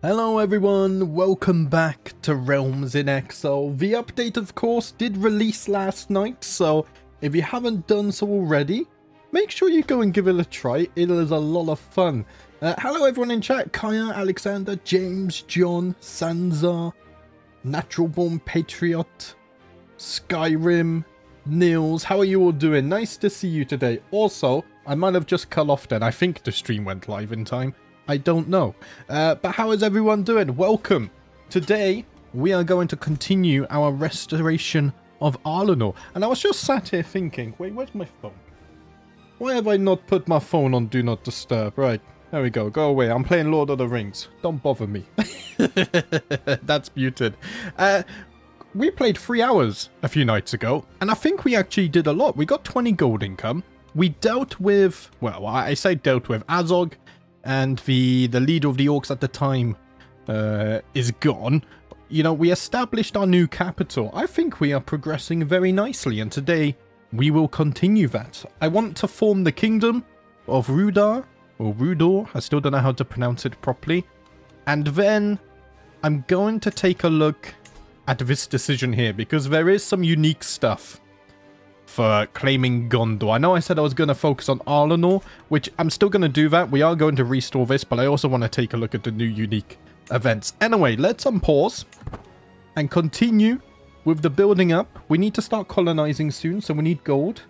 Hello everyone, welcome back to Realms in Exile. The update of course did release last night, so if you haven't done so already, make sure you go and give it a try. It is a lot of fun. Hello everyone in chat, Kaya, Alexander, James, John, Sansa, Natural Born Patriot, Skyrim, Nils, how are you all doing? Nice to see you today. Also, I might have just cut off then, I think the stream went live in time. I don't know. But how is everyone doing? Welcome. Today, we are going to continue our restoration of Arnor. And I was just sat here thinking, wait, where's my phone? Why have I not put my phone on Do Not Disturb? Right, there we go. Go away. I'm playing Lord of the Rings. Don't bother me. That's muted. We played 3 hours a few nights ago. And I think we actually did a lot. We got 20 gold income. We dealt with, well, I say dealt with Azog. And the leader of the orcs at the time is gone. You know, we established our new capital. I think we are progressing very nicely, and today we will continue that. I want to form the kingdom of Rudar, or Rudor, I still don't know how to pronounce it properly. And then I'm going to take a look at this decision here, because there is some unique stuff for claiming Gondor. I know I said I was going to focus on Arnor, which I'm still going to do that. We are going to restore this, but I also want to take a look at the new unique events. Anyway, let's unpause and continue with the building up. We need to start colonizing soon, so we need gold.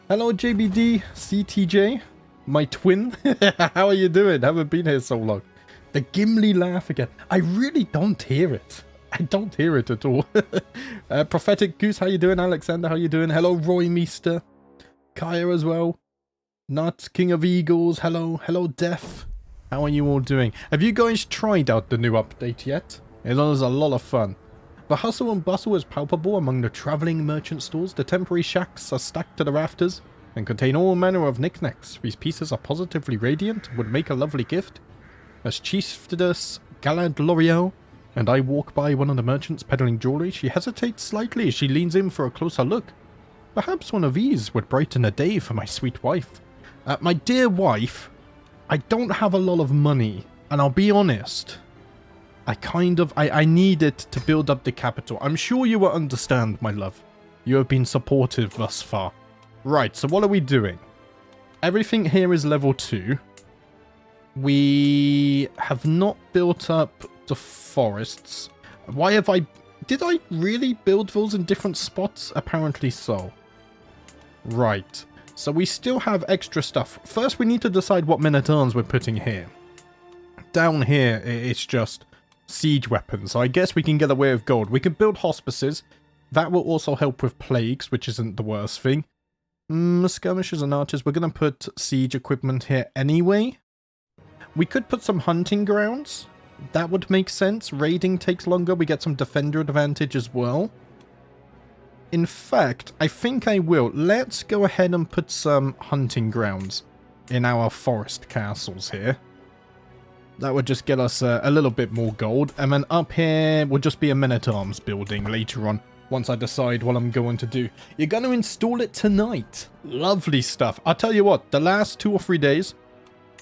Hello, JBD, CTJ, my twin. How are you doing? Haven't been here so long. The Gimli laugh again. I really don't hear it. I don't hear it at all. Prophetic Goose, how you doing? Alexander, how you doing? Hello, Roy Meester. Kaya as well. Nut, King of Eagles, hello. Hello, Def. How are you all doing? Have you guys tried out the new update yet? It is a lot of fun. The hustle and bustle is palpable among the travelling merchant stores. The temporary shacks are stacked to the rafters and contain all manner of knickknacks. These pieces are positively radiant and would make a lovely gift. As Chiefess Galad L'Oreal and I walk by one of the merchants peddling jewelry, she hesitates slightly as she leans in for a closer look. Perhaps one of these would brighten a day for my sweet wife. My dear wife, I don't have a lot of money, and I'll be honest, I need it to build up the capital. I'm sure you will understand, my love. You have been supportive thus far. Right, so what are we doing? Everything here is level 2. We have not built up the forests. Why have did I really build those in different spots? Apparently so. Right. So we still have extra stuff. First we need to decide what men-at-arms we're putting here. Down here it's just siege weapons. So I guess we can get away with gold. We can build hospices. That will also help with plagues, which isn't the worst thing. Skirmishers and archers. We're going to put siege equipment here anyway. We could put some hunting grounds. That would make sense. Raiding takes longer. We get some defender advantage as well. In fact, I think I will. Let's go ahead and put some hunting grounds in our forest castles here. That would just get us a little bit more gold. And then up here will just be a men-at-arms building later on, once I decide what I'm going to do. You're going to install it tonight. Lovely stuff. I'll tell you what, the last 2 or 3 days,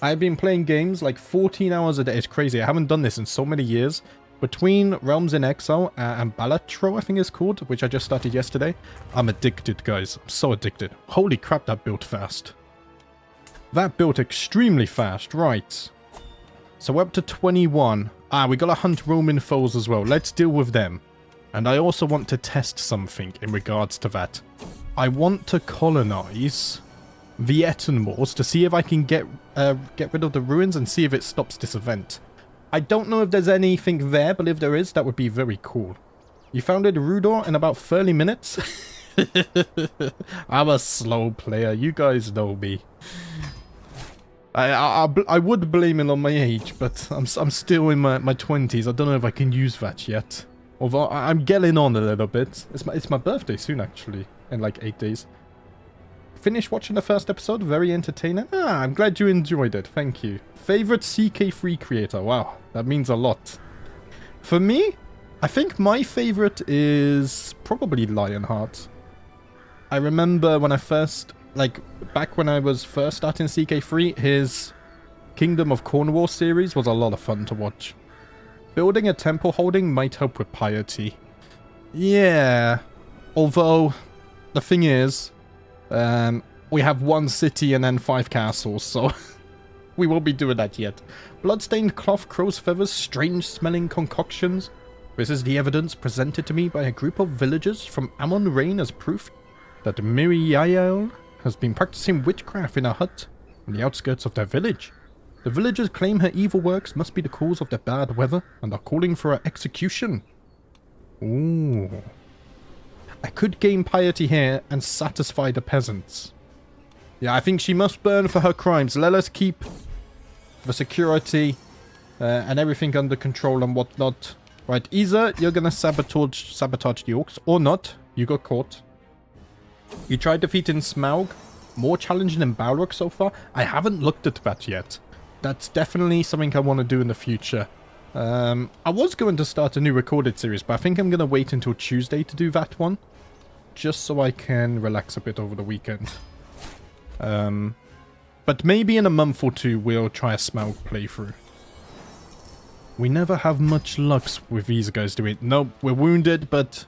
I've been playing games like 14 hours a day. It's crazy. I haven't done this in so many years. Between Realms in Exile and Balatro, I think it's called, which I just started yesterday. I'm addicted, guys. I'm so addicted. Holy crap, that built fast. That built extremely fast. Right. So we're up to 21. We got to hunt Roman foes as well. Let's deal with them. And I also want to test something in regards to that. I want to colonize the Ettenmoors to see if I can get rid of the ruins and see if it stops this event. I don't know if there's anything there, but if there is, that would be very cool. You founded Rudor in about 30 minutes? I'm a slow player, you guys know me. I would blame it on my age, but I'm still in my 20s. I don't know if I can use that yet. Although I'm getting on a little bit. It's my birthday soon, actually, in like 8 days. Finished watching the first episode, very entertaining. I'm glad you enjoyed it, thank you. Favorite CK3 creator, wow, that means a lot. For me, I think my favorite is probably Lionheart. I remember when I first, back when I was first starting CK3, his Kingdom of Cornwall series was a lot of fun to watch. Building a temple holding might help with piety. Yeah. Although, the thing is, we have 1 city and then 5 castles, so we won't be doing that yet. Bloodstained cloth, crow's feathers, strange smelling concoctions. This is the evidence presented to me by a group of villagers from Amon Rain as proof that Miriael has been practicing witchcraft in a hut on the outskirts of their village. The villagers claim her evil works must be the cause of their bad weather and are calling for her execution. Ooh. I could gain piety here and satisfy the peasants. Yeah, I think she must burn for her crimes. Let us keep the security and everything under control and whatnot. Right, Isa, you're gonna sabotage the orcs. Or not. You got caught. You tried defeating Smaug. More challenging than Balrog so far. I haven't looked at that yet. That's definitely something I want to do in the future. I was going to start a new recorded series, but I think I'm going to wait until Tuesday to do that one. Just so I can relax a bit over the weekend. But maybe in a month or 2 we'll try a Smaug playthrough. We never have much luck with these guys, do we? Nope, we're wounded, but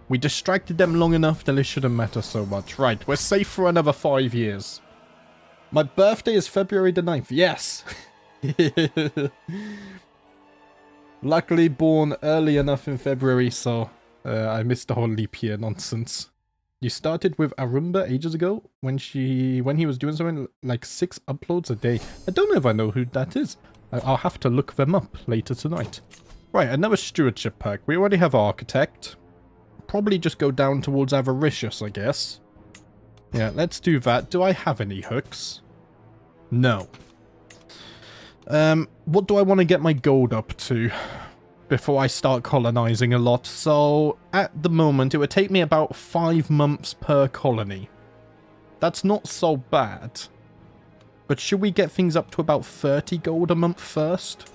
we distracted them long enough that it shouldn't matter so much. Right, we're safe for another 5 years. My birthday is February the 9th. Yes! Luckily born early enough in February, so I missed the whole leap year nonsense. You started with Arumba ages ago when he was doing something like 6 uploads a day. I don't know if I know who that is. I'll have to look them up later tonight. Right, another stewardship perk. We already have Architect. Probably just go down towards Avaricious, I guess. Yeah, let's do that. Do I have any hooks? No. What do I want to get my gold up to before I start colonizing a lot? So, at the moment, it would take me about 5 months per colony. That's not so bad. But should we get things up to about 30 gold a month first?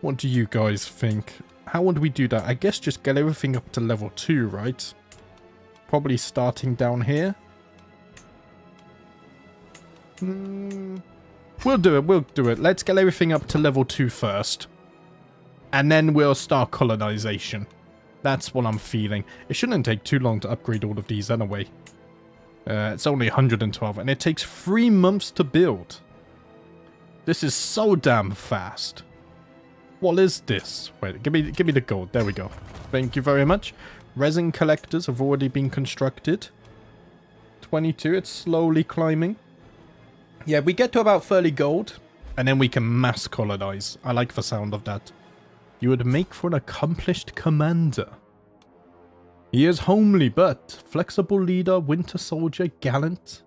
What do you guys think? How would we do that? I guess just get everything up to level 2, right? Probably starting down here. We'll do it. Let's get everything up to level 2 first. And then we'll start colonization. That's what I'm feeling. It shouldn't take too long to upgrade all of these anyway. It's only 112, and it takes 3 months to build. This is so damn fast. What is this? Wait, give me the gold. There we go. Thank you very much. Resin collectors have already been constructed. 22, it's slowly climbing. Yeah, we get to about 30 gold, and then we can mass colonize. I like the sound of that. You would make for an accomplished commander. He is homely, but flexible leader, winter soldier, gallant.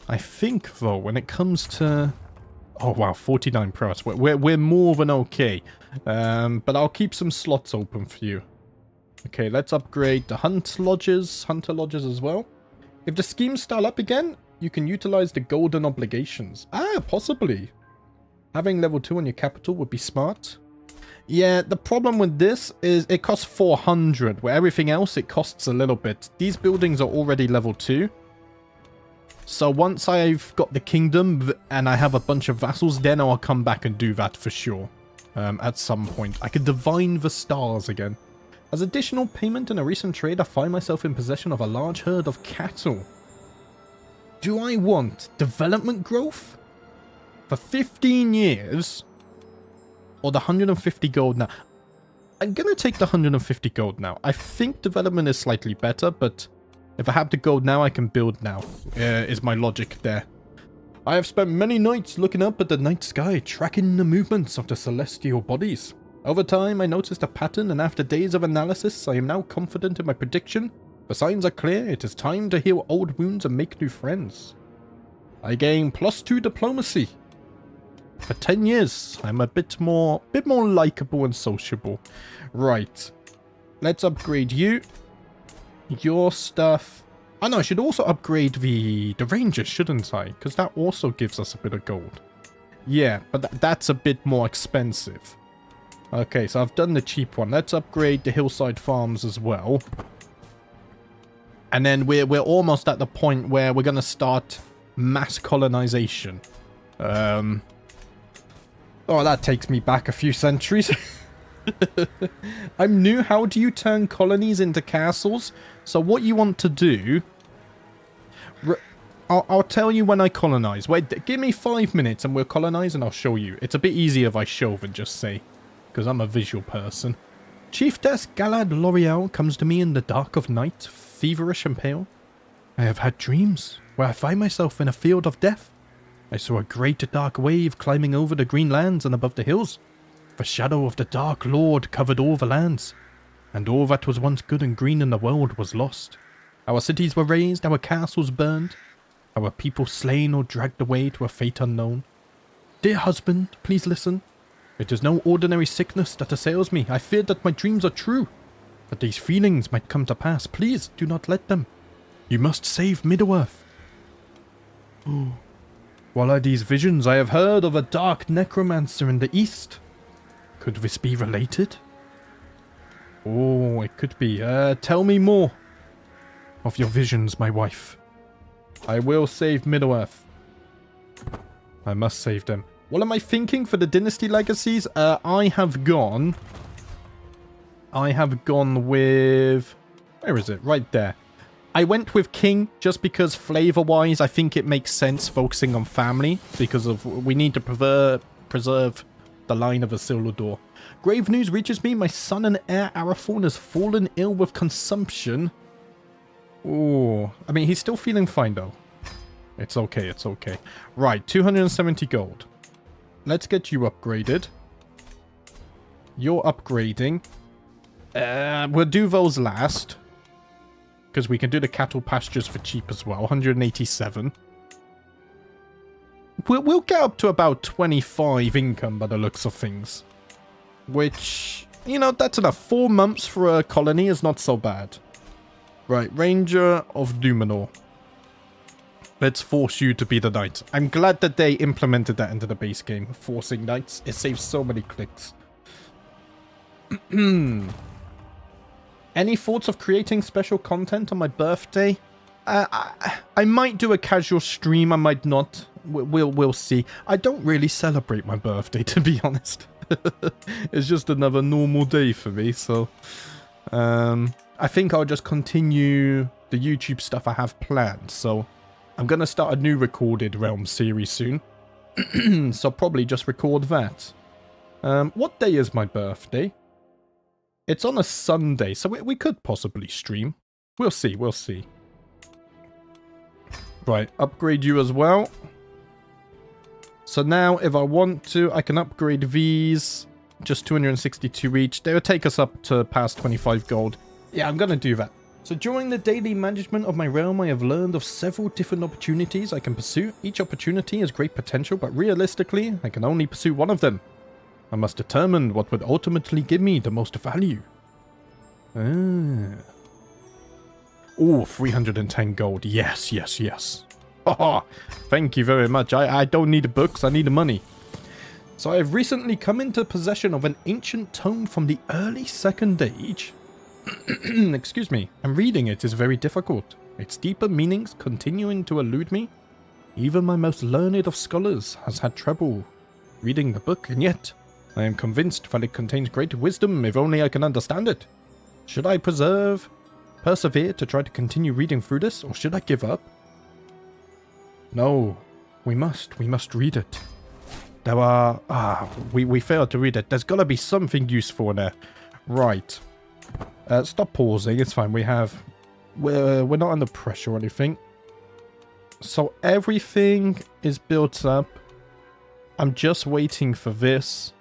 I think, though, when it comes to... Oh, wow, 49 prowess. We're more than okay. But I'll keep some slots open for you. Okay, let's upgrade the hunter lodges as well. If the schemes style up again, you can utilize the golden obligations. Ah, possibly. Having level 2 on your capital would be smart. Yeah, the problem with this is it costs 400, where everything else it costs a little bit. These buildings are already level 2. So once I've got the kingdom and I have a bunch of vassals, then I'll come back and do that for sure. At some point. I could divine the stars again. As additional payment in a recent trade, I find myself in possession of a large herd of cattle. Do I want development growth? For 15 years? Or the 150 gold now? I'm going to take the 150 gold now. I think development is slightly better, but if I have the gold now, I can build now. Is my logic there. I have spent many nights looking up at the night sky, tracking the movements of the celestial bodies. Over time, I noticed a pattern, and after days of analysis, I am now confident in my prediction. The signs are clear. It is time to heal old wounds and make new friends. I gain +2 diplomacy. For 10 years, I'm a bit more likable and sociable. Right. Let's upgrade you. Your stuff. Oh no, I should also upgrade the rangers, shouldn't I? Because that also gives us a bit of gold. Yeah, but that's a bit more expensive. Okay, so I've done the cheap one. Let's upgrade the hillside farms as well. And then we're almost at the point where we're going to start mass colonization. Oh, that takes me back a few centuries. I'm new. How do you turn colonies into castles? So what you want to do... I'll tell you when I colonize. Wait, give me 5 minutes and we'll colonize and I'll show you. It's a bit easier if I show than just say, because I'm a visual person. Chiefess Galad L'Oreal comes to me in the dark of night, feverish and pale. I have had dreams where I find myself in a field of death. I saw a great dark wave climbing over the green lands and above the hills. The shadow of the Dark Lord covered all the lands, and all that was once good and green in the world was lost. Our cities were razed, our castles burned, our people slain or dragged away to a fate unknown. Dear husband, please listen. It is no ordinary sickness that assails me. I fear that my dreams are true, that these feelings might come to pass. Please do not let them. You must save Middle-earth. What are these visions? I have heard of a dark necromancer in the east. Could this be related? Oh, it could be. Tell me more of your visions, my wife. I will save Middle-earth. I must save them. What am I thinking for the dynasty legacies? I have gone with... Where is it? Right there. I went with King just because flavor-wise I think it makes sense focusing on family because of we need to preserve the line of Isildur. Grave news reaches me. My son and heir Arahad has fallen ill with consumption. Oh, I mean, he's still feeling fine though. It's okay, it's okay. Right, 270 gold. Let's get you upgraded. You're upgrading. We'll do those last. Because we can do the cattle pastures for cheap as well. 187. We'll get up to about 25 income by the looks of things. Which, you know, that's enough. 4 months for a colony is not so bad. Right, Ranger of Dúnedain. Let's force you to be the knight. I'm glad that they implemented that into the base game. Forcing knights. It saves so many clicks. Any thoughts of creating special content on my birthday? I might do a casual stream. I might not. We'll see. I don't really celebrate my birthday, to be honest. It's just another normal day for me, so... I think I'll just continue the YouTube stuff I have planned, so... I'm going to start a new recorded Realm series soon. So probably just record that. What day is my birthday? It's on a Sunday, so we could possibly stream. We'll see, we'll see. Right, upgrade you as well. So now, if I want to, I can upgrade these. Just 262 each. They will take us up to past 25 gold. Yeah, I'm going to do that. So during the daily management of my realm, I have learned of several different opportunities I can pursue. Each opportunity has great potential, but realistically, I can only pursue one of them. I must determine what would ultimately give me the most value. Oh, 310 gold. Yes, yes, yes. Oh, thank you very much. I don't need the books, I need the money. So I have recently come into possession of an ancient tome from the early Second Age. Excuse me. And reading it is very difficult. Its deeper meanings continuing to elude me. Even my most learned of scholars has had trouble reading the book, and yet I am convinced that it contains great wisdom if only I can understand it. Should I persevere to try to continue reading through this, or should I give up? No, we must read it. There are... we failed to read it. There's got to be something useful in there. Right. Stop pausing, it's fine. We're not under pressure or anything. So everything is built up. I'm just waiting for this,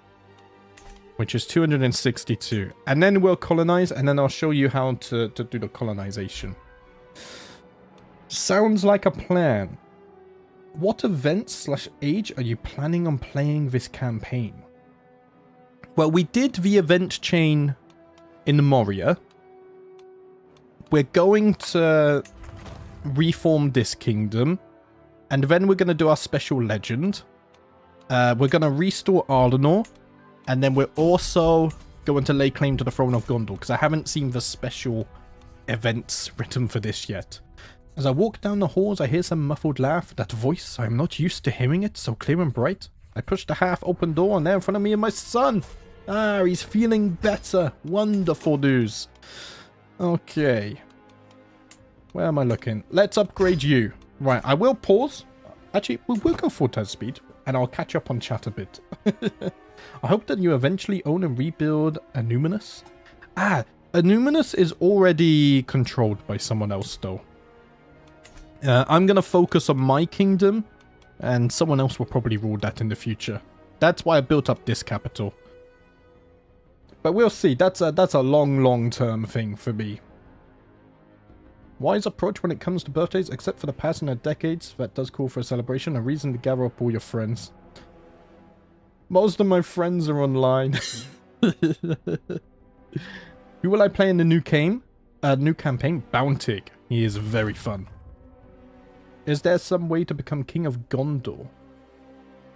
which is 262. And then we'll colonize, and then I'll show you how to do the colonization. Sounds like a plan. What events/age are you planning on playing this campaign? Well, we did the event chain in Moria. We're going to reform this kingdom, and then we're going to do our special legend. We're going to restore Arnor, and then we're also going to lay claim to the throne of Gondor, because I haven't seen the special events written for this yet. As I walk down the halls, I hear some muffled laugh. That voice, I am not used to hearing it so clear and bright. I pushed the half-open door and there in front of me and my son. Ah, he's feeling better. Wonderful news. Okay. Where am I looking? Let's upgrade you. Right, I will pause. Actually, we'll go 4 times speed, and I'll catch up on chat a bit. I hope that you eventually own and rebuild a Numinous. Ah, a Numinous is already controlled by someone else, though. I'm going to focus on my kingdom, and someone else will probably rule that in the future. That's why I built up this capital. But we'll see. That's a long-term thing for me. Wise approach when it comes to birthdays, except for the passing of decades. That does call for a celebration, a reason to gather up all your friends. Most of my friends are online. Who will I play in the new campaign? Bountig. He is very fun. Is there some way to become King of Gondor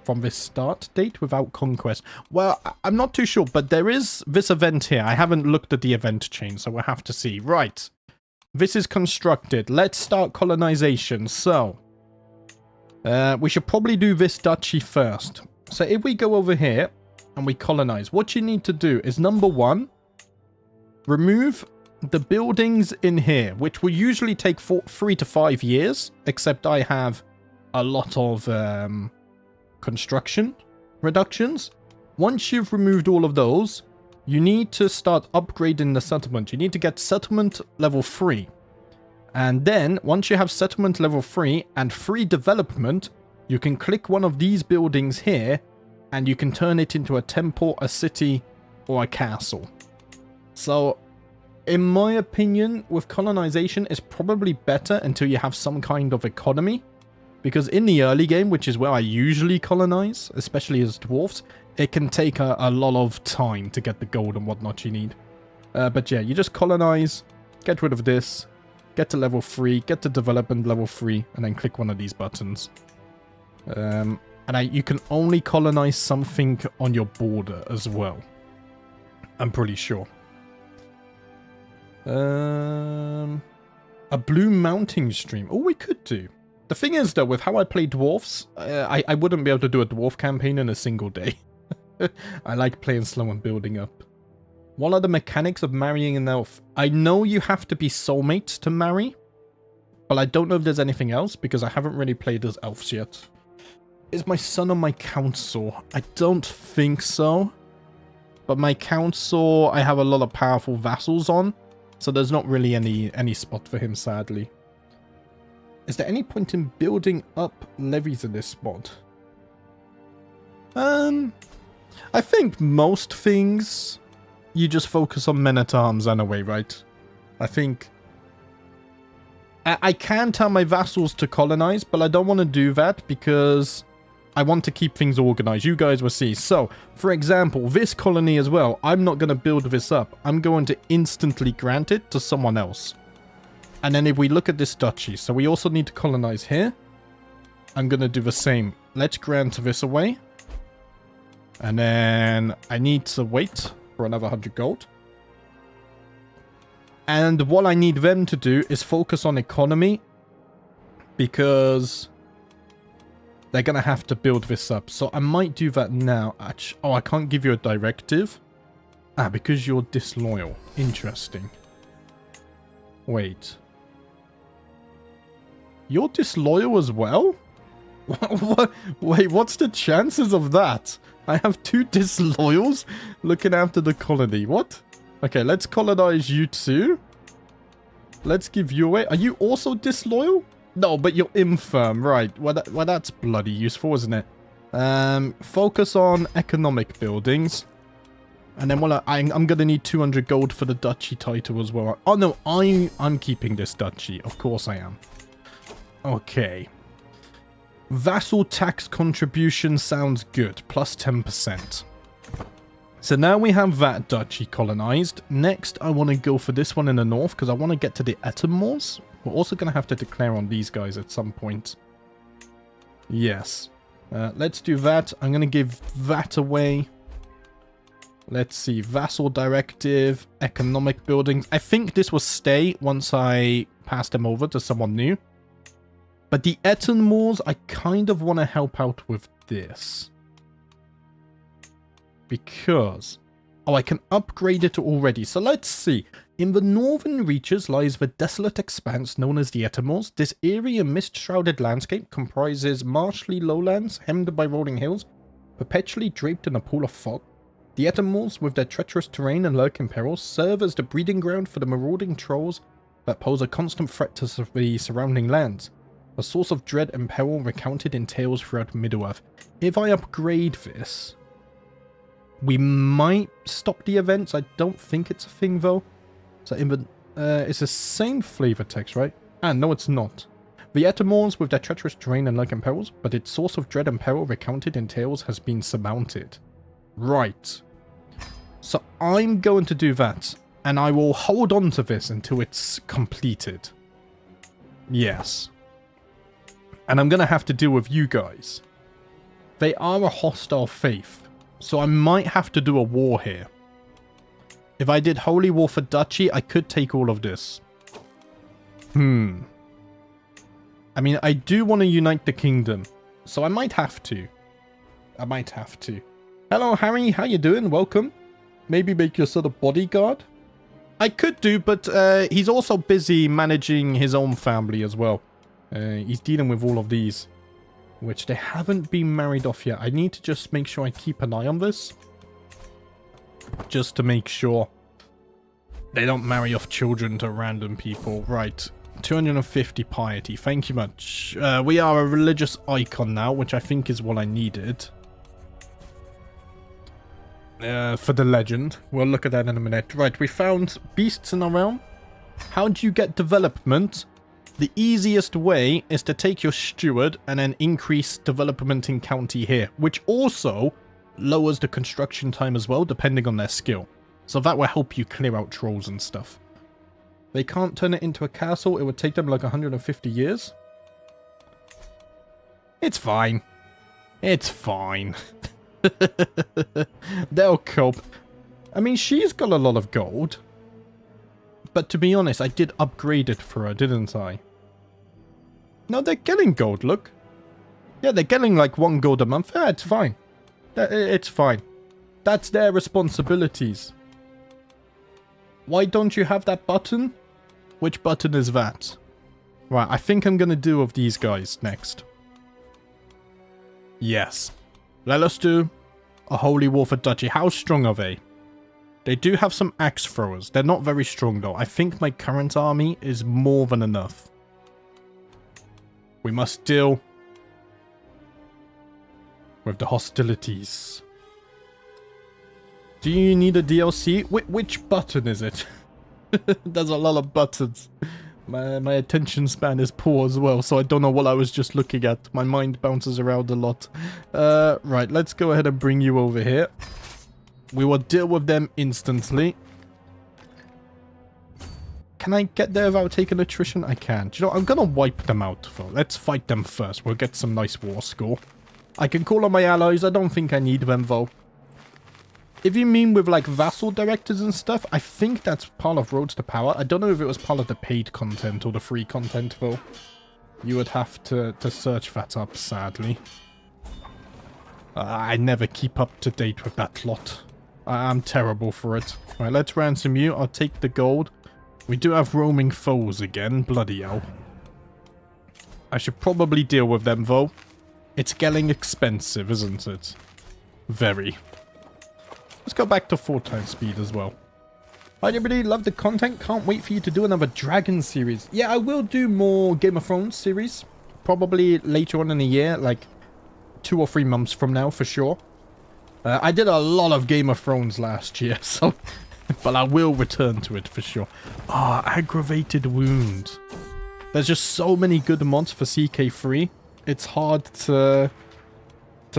from this start date without conquest? Well, I'm not too sure, but there is this event here. I haven't looked at the event chain, so we'll have to see. Right. This is constructed. Let's start colonization. So, we should probably do this duchy first. So if we go over here and we colonize, what you need to do is number 1, remove the buildings in here, which will usually take 3 to 5 years, except I have a lot of construction reductions. Once you've removed all of those, you need to start upgrading the settlement. You need to get settlement level 3. And then, once you have settlement level 3 and free development, you can click one of these buildings here, and you can turn it into a temple, a city, or a castle. So, in my opinion, with colonization, it's probably better until you have some kind of economy. Because in the early game, which is where I usually colonize, especially as dwarfs, it can take a lot of time to get the gold and whatnot you need. But yeah, you just colonize, get rid of this, get to level 3, get to development level 3, and then click one of these buttons. You can only colonize something on your border as well. I'm pretty sure. A blue mounting stream. Oh, we could do. The thing is, though, with how I play dwarfs, I wouldn't be able to do a dwarf campaign in a single day. I like playing slow and building up. What are the mechanics of marrying an elf? I know you have to be soulmates to marry, but I don't know if there's anything else, because I haven't really played as elves yet. Is my son on my council? I don't think so. But my council, I have a lot of powerful vassals on, so there's not really any spot for him, sadly. Is there any point in building up levies in this spot? I think most things you just focus on men-at-arms anyway, right? I think I can tell my vassals to colonize, but I don't want to do that because I want to keep things organized. You guys will see. So, for example, this colony as well, I'm not going to build this up. I'm going to instantly grant it to someone else. And then if we look at this duchy, so we also need to colonize here. I'm going to do the same. Let's grant this away. And then I need to wait for another 100 gold. And what I need them to do is focus on economy, because they're going to have to build this up. So I might do that now. Oh, I can't give you a directive. Ah, because you're disloyal. Interesting. Wait. You're disloyal as well? Wait, what's the chances of that? I have 2 disloyals looking after the colony. What? Okay, let's colonize you too. Let's give you away. Are you also disloyal? No, but you're infirm, right. Well, that's bloody useful, isn't it? Focus on economic buildings. And then I'm going to need 200 gold for the duchy title as well. Oh, no, I'm keeping this duchy. Of course I am. Okay. Vassal tax contribution sounds good. Plus 10%. So now we have that duchy colonized. Next, I want to go for this one in the north because I want to get to the Etermores. We're also going to have to declare on these guys at some point. Yes. Let's do that. I'm going to give that away. Let's see. Vassal directive. Economic buildings. I think this will stay once I pass them over to someone new. But the Etermores, I kind of want to help out with this. because... Oh, I can upgrade it already. So let's see. In the northern reaches lies the desolate expanse known as the Etermores. This eerie and mist-shrouded landscape comprises marshy lowlands hemmed by rolling hills, perpetually draped in a pool of fog. The Etermores, with their treacherous terrain and lurking perils, serve as the breeding ground for the marauding trolls that pose a constant threat to the surrounding lands. A source of dread and peril recounted in tales throughout Middle-earth. If I upgrade this... we might stop the events. I don't think it's a thing though. So in the it's the same flavor text, right? Ah, no, it's not. The Etermores with their treacherous terrain and lurking perils, but its source of dread and peril recounted in tales has been surmounted. Right. So I'm going to do that, and I will hold on to this until it's completed. Yes. And I'm going to have to deal with you guys. They are a hostile faith. So I might have to do a war here. If I did Holy War for Duchy, I could take all of this. I mean, I do want to unite the kingdom. So I might have to. Hello, Harry. How you doing? Welcome. Maybe make your son a bodyguard? I could do, but he's also busy managing his own family as well. He's dealing with all of these. Which they haven't been married off yet. I need to just make sure I keep an eye on this. Just to make sure they don't marry off children to random people. Right. 250 piety. Thank you much. We are a religious icon now, which I think is what I needed. For the legend. We'll look at that in a minute. Right, we found beasts in our realm. How do you get development? The easiest way is to take your steward and then increase development in county here, which also lowers the construction time as well, depending on their skill. So that will help you clear out trolls and stuff. They can't turn it into a castle. It would take them like 150 years. It's fine. It's fine. They'll cope. I mean, she's got a lot of gold. But to be honest, I did upgrade it for her, didn't I? No, they're getting gold, look. Yeah, they're getting like 1 gold a month. Yeah, it's fine. It's fine. That's their responsibilities. Why don't you have that button? Which button is that? Right, I think I'm going to do of these guys next. Yes. Let us do a Holy War for Duchy. How strong are they? They do have some axe throwers. They're not very strong though. I think my current army is more than enough. We must deal with the hostilities. Do you need a DLC? Which button is it? There's a lot of buttons. My attention span is poor as well, so I don't know what I was just looking at. My mind bounces around a lot. Right, let's go ahead and bring you over here. We will deal with them instantly. Can I get there without taking attrition? I can. Do you know, I'm going to wipe them out, though. Let's fight them first. We'll get some nice war score. I can call on my allies. I don't think I need them, though. If you mean with, like, vassal directors and stuff, I think that's part of Roads to Power. I don't know if it was part of the paid content or the free content, though. You would have to search that up, sadly. I never keep up to date with that lot. I'm terrible for it. Right, let's ransom you. I'll take the gold. We do have roaming foes again. Bloody hell. I should probably deal with them, though. It's getting expensive, isn't it? Very. Let's go back to 4 times speed as well. Hi everybody, love the content. Can't wait for you to do another Dragon series. Yeah, I will do more Game of Thrones series. Probably later on in the year, like 2 or 3 months from now, for sure. I did a lot of Game of Thrones last year, so... but I will return to it for sure. Ah, aggravated wound. There's just so many good mods for CK3. It's hard to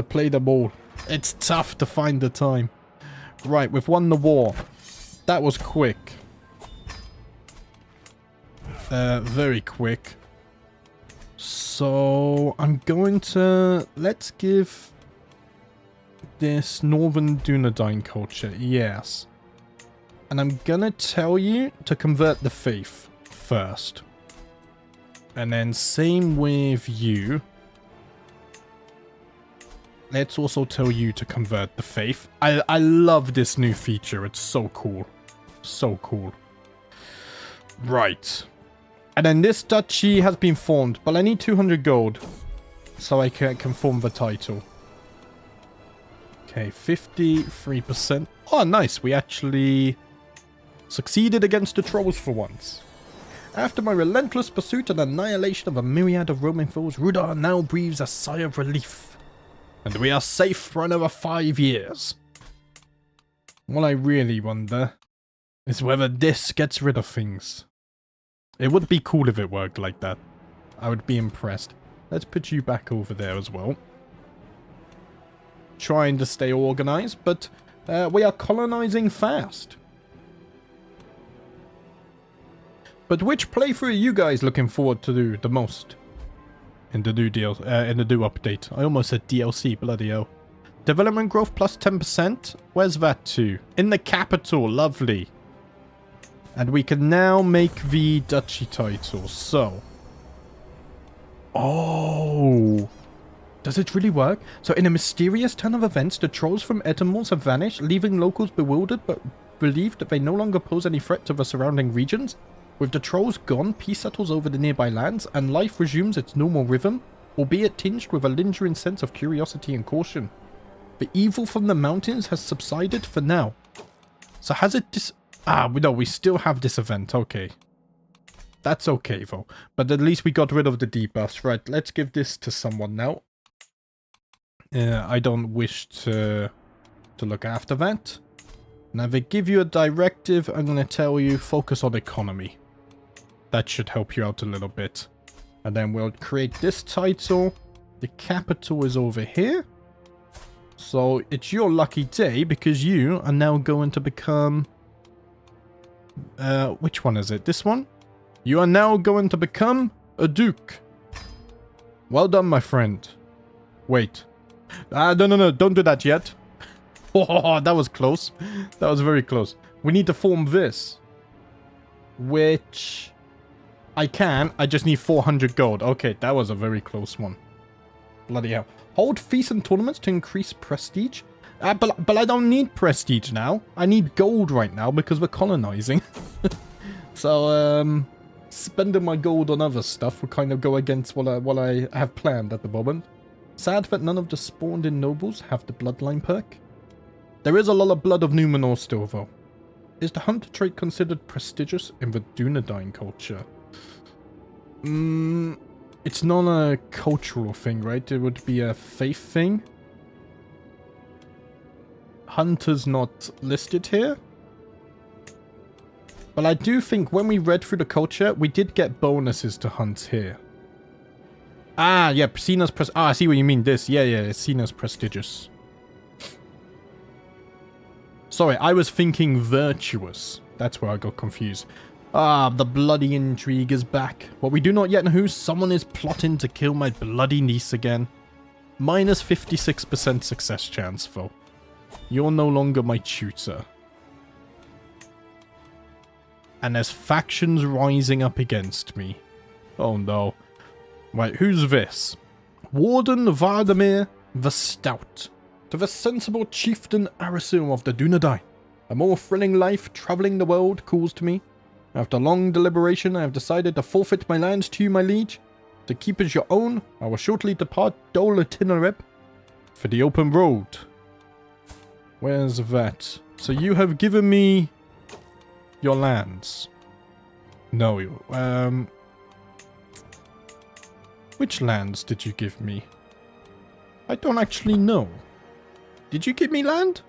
play them all. It's tough to find the time. Right, we've won the war. That was quick. Very quick. So, I'm going to... let's give this Northern Dúnedain culture. Yes. And I'm gonna tell you to convert the faith first. And then same with you. let's also tell you to convert the faith. I love this new feature. It's so cool. So cool. Right. And then this duchy has been formed, but I need 200 gold so I can form the title. Okay, 53%. Oh, nice. We actually succeeded against the trolls for once. After my relentless pursuit and annihilation of a myriad of Roman foes, Rudar now breathes a sigh of relief. And we are safe for another 5 years. What I really wonder is whether this gets rid of things. It would be cool if it worked like that. I would be impressed. Let's put you back over there as well. Trying to stay organized, but we are colonizing fast. But which playthrough are you guys looking forward to do the most? In the new update. I almost said DLC, bloody hell. Development growth plus 10%. Where's that to? In the capital, lovely. And we can now make the duchy title, so. Oh. Does it really work? So in a mysterious turn of events, the trolls from Etermals have vanished, leaving locals bewildered but believed that they no longer pose any threat to the surrounding regions. With the trolls gone, peace settles over the nearby lands, and life resumes its normal rhythm, albeit tinged with a lingering sense of curiosity and caution. The evil from the mountains has subsided for now. So has it no, we still have this event, okay. That's okay though, but at least we got rid of the debuffs. Right, let's give this to someone now. I don't wish to look after that. Now if they give you a directive, I'm going to tell you, focus on economy. That should help you out a little bit. And then we'll create this title. The capital is over here. So it's your lucky day because you are now going to become... which one is it? This one? You are now going to become a duke. Well done, my friend. Wait. No, don't do that yet. Oh, that was close. That was very close. We need to form this. Which... I can. I just need 400 gold. Okay, that was a very close one. Bloody hell. Hold feasts and tournaments to increase prestige. But I don't need prestige now. I need gold right now because we're colonizing. So, spending my gold on other stuff will kind of go against what I have planned at the moment. Sad that none of the spawned-in nobles have the bloodline perk. There is a lot of blood of Numenor still, though. Is the hunter trait considered prestigious in the Dúnedain culture? It's not a cultural thing, right? It would be a faith thing. Hunter's not listed here. But I do think when we read through the culture, we did get bonuses to hunt here. Ah, yeah, seen as I see what you mean, this. Yeah, it's seen as prestigious. Sorry, I was thinking virtuous. That's where I got confused. Ah, the bloody intrigue is back. What we do not yet know who, someone is plotting to kill my bloody niece again. Minus 56% success chance, though. You're no longer my tutor. And there's factions rising up against me. Oh no. Right, who's this? Warden Vardamir the Stout. To the sensible chieftain Arassuil of the Dúnedain. A more thrilling life travelling the world calls to me. After long deliberation, I have decided to forfeit my lands to you, my liege. To keep as your own, I will shortly depart Dol Itinereb for the open road. Where's that? So you have given me your lands. No, which lands did you give me? I don't actually know. Did you give me land?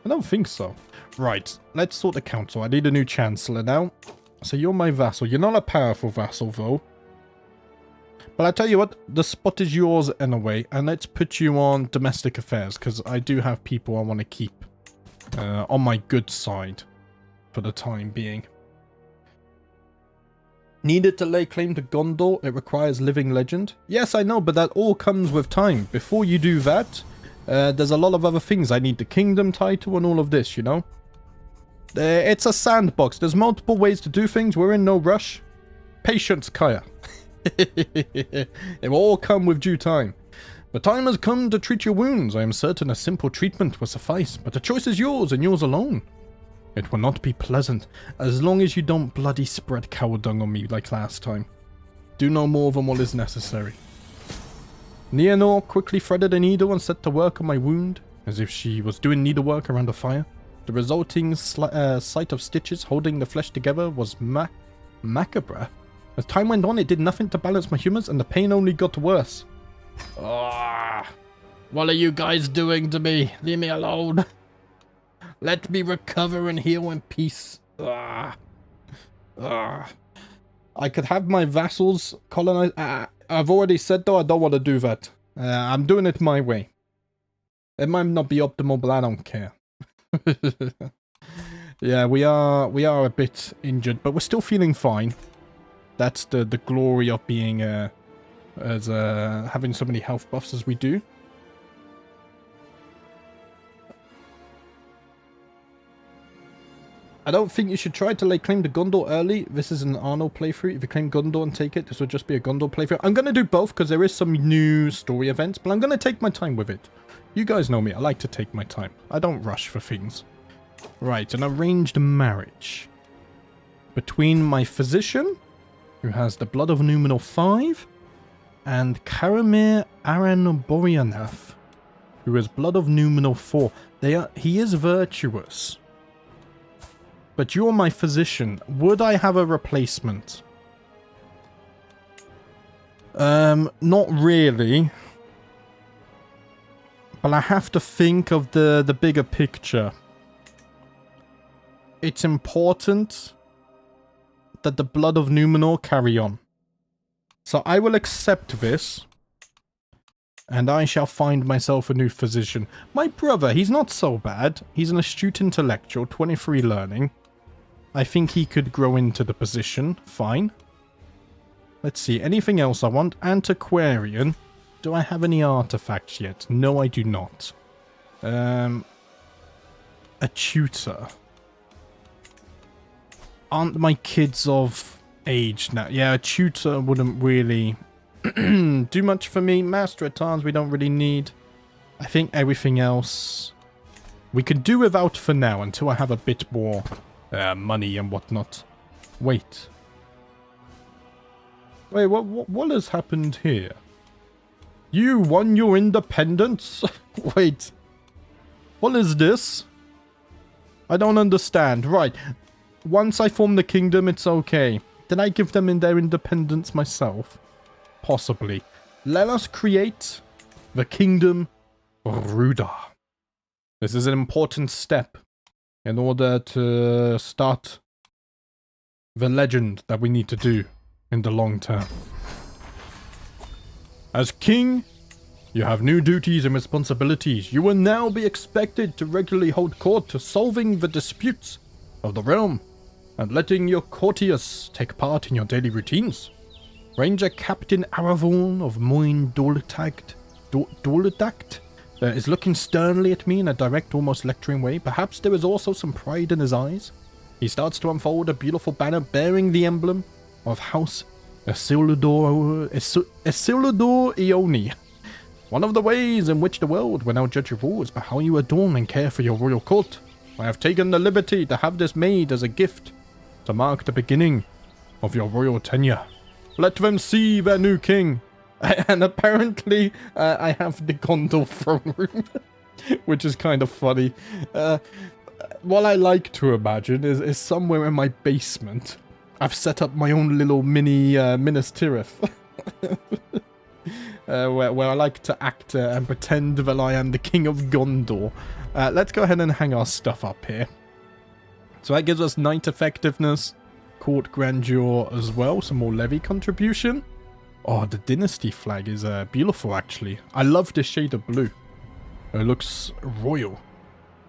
I don't think so. Right, let's sort the council. I need a new chancellor now. So you're my vassal. You're not a powerful vassal, though. But I tell you what, the spot is yours anyway. And let's put you on domestic affairs, because I do have people I want to keep on my good side for the time being. Needed to lay claim to Gondor, it requires living legend. Yes, I know, but that all comes with time. Before you do that, there's a lot of other things. I need the kingdom title and all of this, you know? It's a sandbox. There's multiple ways to do things. We're in no rush. Patience, Kaya. It will all come with due time. The time has come to treat your wounds. I am certain a simple treatment will suffice, but the choice is yours and yours alone. It will not be pleasant, as long as you don't bloody spread cow dung on me like last time. Do no more than what is necessary. Nienor quickly threaded a needle and set to work on my wound, as if she was doing needlework around a fire. The resulting sight of stitches holding the flesh together was macabre. As time went on, it did nothing to balance my humors, and the pain only got worse. Ah, what are you guys doing to me? Leave me alone. Let me recover and heal in peace. I could have my vassals colonize. I've already said though I don't want to do that. I'm doing it my way. It might not be optimal, but I don't care. Yeah, we are a bit injured, but we're still feeling fine. That's the glory of being having so many health buffs as we do. I don't think you should try to lay claim to Gondor early. This is an Arnor playthrough. If you claim Gondor and take it, this would just be a Gondor playthrough. I'm going to do both because there is some new story events, but I'm going to take my time with it. You guys know me. I like to take my time. I don't rush for things. Right, an arranged marriage between my physician, who has the blood of Numenor 5, and Karamir Aranoborianath, who has blood of Numenor 4. He is virtuous. But you're my physician. Would I have a replacement? Not really. But I have to think of the bigger picture. It's important that the blood of Numenor carry on. So I will accept this. And I shall find myself a new physician. My brother, he's not so bad. He's an astute intellectual, 23 learning. I think he could grow into the position. Fine. Let's see. Anything else I want? Antiquarian. Do I have any artifacts yet? No, I do not. A tutor. Aren't my kids of age now? Yeah, a tutor wouldn't really do much for me. Master at Arms we don't really need. I think everything else we could do without for now until I have a bit more money and whatnot. Wait, what has happened here? You won your independence? Wait, what is this? I don't understand. Right, once I form the kingdom, it's okay. Did I give them their independence myself? Possibly. Let us create the kingdom Rudar. This is an important step in order to start the legend that we need to do in the long term. As king, you have new duties and responsibilities. You will now be expected to regularly hold court to solving the disputes of the realm and letting your courtiers take part in your daily routines. Ranger Captain Aravorn of Moin Doletact is looking sternly at me in a direct, almost lecturing way. Perhaps there is also some pride in his eyes. He starts to unfold a beautiful banner bearing the emblem of House Isildur Ioni. One of the ways in which the world will now judge your rules by how you adorn and care for your royal court. I have taken the liberty to have this made as a gift to mark the beginning of your royal tenure. Let them see their new king. And apparently, I have the Gondor throne room, which is kind of funny. What I like to imagine is somewhere in my basement, I've set up my own little mini Minas Tirith, where I like to act and pretend that I am the king of Gondor. Let's go ahead and hang our stuff up here. So that gives us knight effectiveness, court grandeur as well, some more levy contribution. Oh, the dynasty flag is beautiful, actually. I love this shade of blue. It looks royal.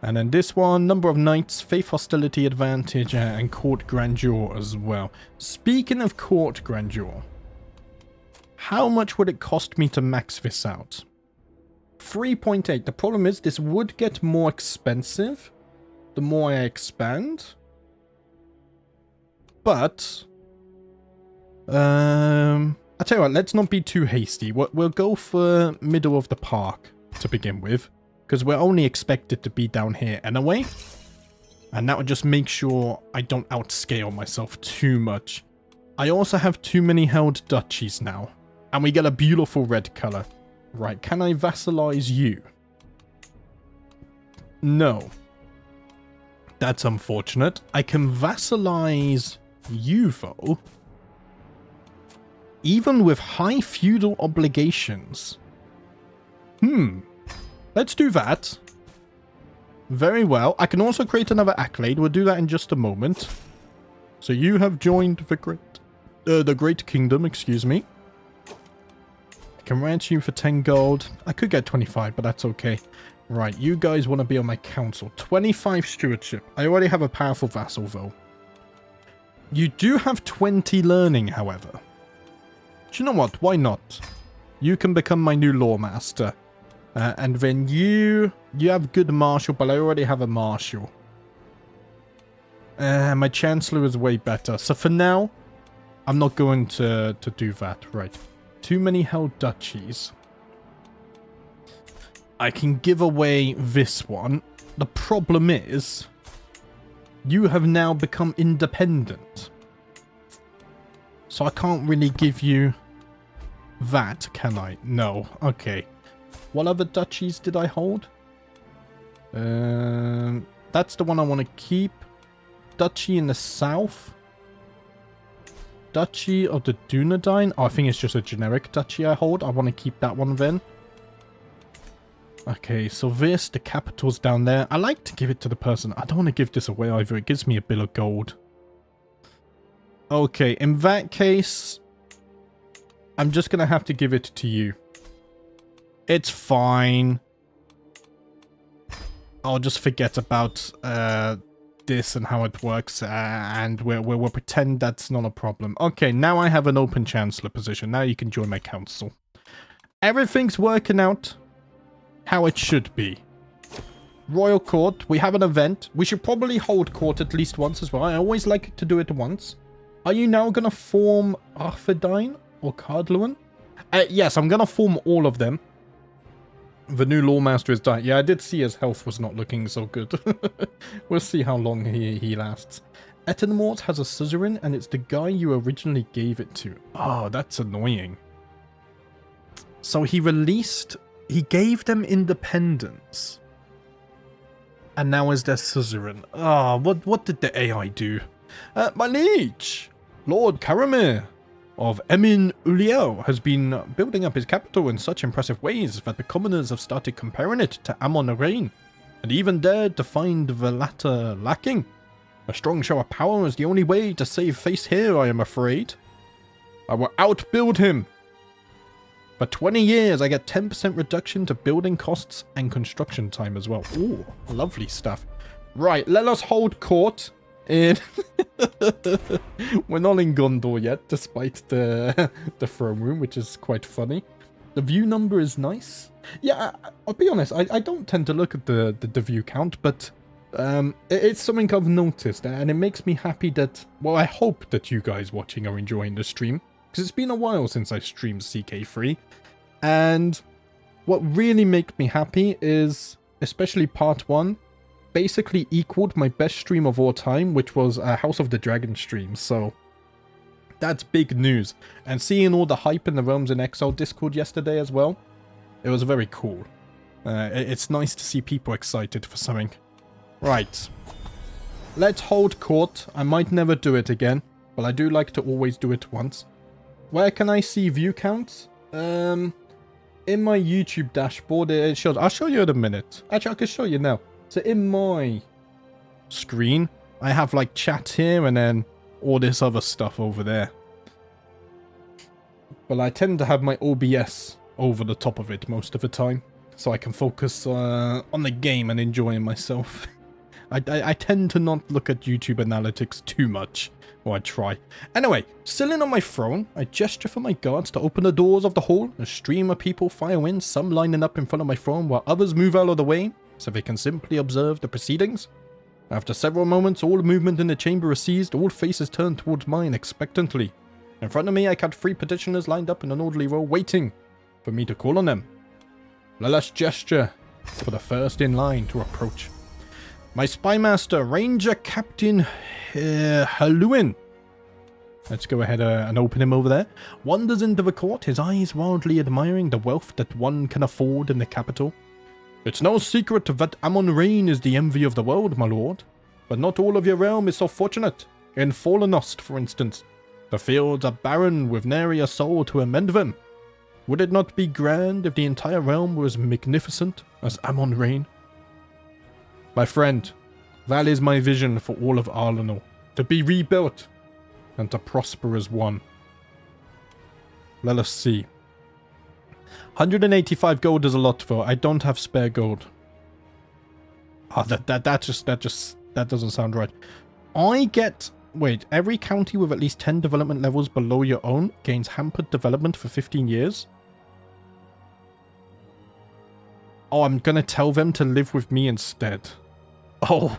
And then this one, number of knights, faith hostility advantage, and court grandeur as well. Speaking of court grandeur, how much would it cost me to max this out? 3.8. The problem is this would get more expensive the more I expand. But I tell you what, let's not be too hasty. We'll go for middle of the park to begin with, because we're only expected to be down here anyway. And that would just make sure I don't outscale myself too much. I also have too many held duchies now. And we get a beautiful red color. Right, can I vassalize you? No. That's unfortunate. I can vassalize you, though. Even with high feudal obligations. Let's do that. Very well. I can also create another accolade. We'll do that in just a moment. So you have joined the Great Kingdom, excuse me. I can ranch you for 10 gold. I could get 25, but that's okay. Right, you guys want to be on my council. 25 stewardship. I already have a powerful vassal, though. You do have 20 learning, however. Do you know what? Why not? You can become my new lawmaster. And then you have good marshal, but I already have a marshal. My chancellor is way better. So for now, I'm not going to do that. Right. Too many held duchies. I can give away this one. The problem is, you have now become independent. So I can't really give you that, can I? No. Okay. What other duchies did I hold? That's the one I want to keep. Duchy in the south. Duchy of the Dúnedain. Oh, I think it's just a generic duchy I hold. I want to keep that one then. Okay, so this, the capital's down there. I like to give it to the person. I don't want to give this away either. It gives me a bill of gold. Okay, in that case, I'm just going to have to give it to you. It's fine. I'll just forget about this and how it works, and we'll pretend that's not a problem. Okay, now I have an open chancellor position. Now you can join my council. Everything's working out how it should be. Royal Court, we have an event. We should probably hold court at least once as well. I always like to do it once. Are you now going to form Arthurdain or Cardluan? Yes, I'm going to form all of them. The new lawmaster is dying. Yeah, I did see his health was not looking so good. We'll see how long he lasts. Etenmort has a suzerain, and it's the guy you originally gave it to. Oh, that's annoying. So he gave them independence. And now is their suzerain. Ah, what did the AI do? My liege, Lord Caramir of Emin Uliel has been building up his capital in such impressive ways that the commoners have started comparing it to Amon-Rain, and even dared to find the latter lacking. A strong show of power is the only way to save face here, I am afraid. I will outbuild him. For 20 years, I get 10% reduction to building costs and construction time as well. Ooh, lovely stuff. Right, let us hold court. We're not in Gondor yet, despite the throne room, which is quite funny. The view number is nice. Yeah, I'll be honest, I don't tend to look at the view count, but it's something I've noticed, and it makes me happy that, well, I hope that you guys watching are enjoying the stream, because it's been a while since I streamed CK3, and what really makes me happy is, especially part 1, basically equaled my best stream of all time, which was a House of the Dragon stream, so that's big news. And seeing all the hype in the Realms in Exile Discord yesterday as well, it was very cool. It's nice to see people excited for something. Right. Let's hold court. I might never do it again, but I do like to always do it once. Where can I see view counts? In my YouTube dashboard, it shows. I'll show you in a minute. Actually, I can show you now. So in my screen, I have like chat here and then all this other stuff over there. But I tend to have my OBS over the top of it most of the time, so I can focus on the game and enjoying myself. I tend to not look at YouTube analytics too much, or I try. Anyway, sitting on my throne, I gesture for my guards to open the doors of the hall. A stream of people file in, some lining up in front of my throne while others move out of the way, so they can simply observe the proceedings. After several moments, all movement in the chamber is ceased, all faces turn towards mine expectantly. In front of me, I had 3 petitioners lined up in an orderly row waiting for me to call on them. Let us gesture for the first in line to approach. My spymaster, Ranger Captain Haluin. Let's go ahead and open him over there. Wanders into the court, his eyes wildly admiring the wealth that one can afford in the capital. It's no secret that Amon Rain is the envy of the world, my lord. But not all of your realm is so fortunate. In Fallenost, for instance, the fields are barren with nary a soul to amend them. Would it not be grand if the entire realm were as magnificent as Amon Rain? My friend, that is my vision for all of Arnor, to be rebuilt and to prosper as one. Let us see. 185 gold is a lot for. I don't have spare gold. Oh, that doesn't sound right. I get... Wait, every county with at least 10 development levels below your own gains hampered development for 15 years. Oh, I'm gonna tell them to live with me instead. Oh.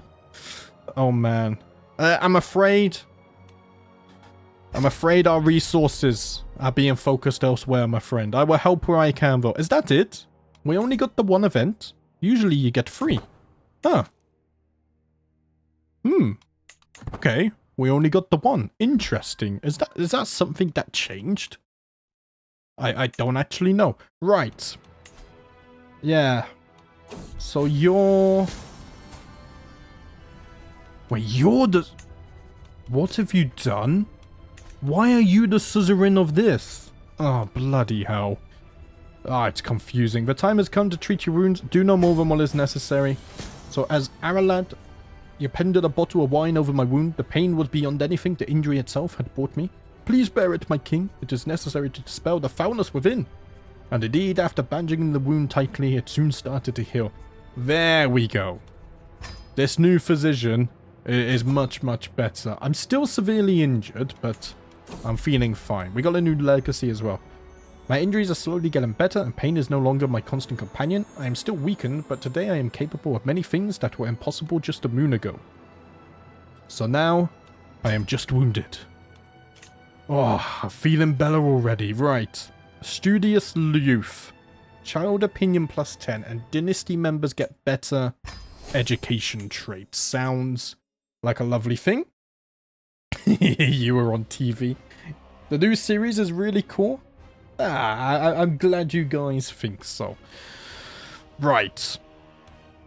Oh, man. I'm afraid our resources are being focused elsewhere, my friend. I will help where I can, though. Is that it? We only got the 1 event. Usually you get 3. Huh. Okay. We only got the 1. Interesting. Is that something that changed? I don't actually know. Right. Yeah. So you're... Wait, you're the... What have you done? Why are you the suzerain of this? Oh, bloody hell. Ah, it's confusing. The time has come to treat your wounds. Do no more than what is necessary. So as Arahad, you pended a bottle of wine over my wound. The pain was beyond anything the injury itself had brought me. Please bear it, my king. It is necessary to dispel the foulness within. And indeed, after bandaging the wound tightly, it soon started to heal. There we go. This new physician is much, much better. I'm still severely injured, but I'm feeling fine. We got a new legacy as well. My injuries are slowly getting better, and pain is no longer my constant companion. I am still weakened, but today I am capable of many things that were impossible just a moon ago. So now, I am just wounded. Oh, I'm feeling better already. Right. Studious youth. Child opinion plus 10, and dynasty members get better education traits. Sounds like a lovely thing. You were on TV. The new series is really cool. I'm glad you guys think so. Right.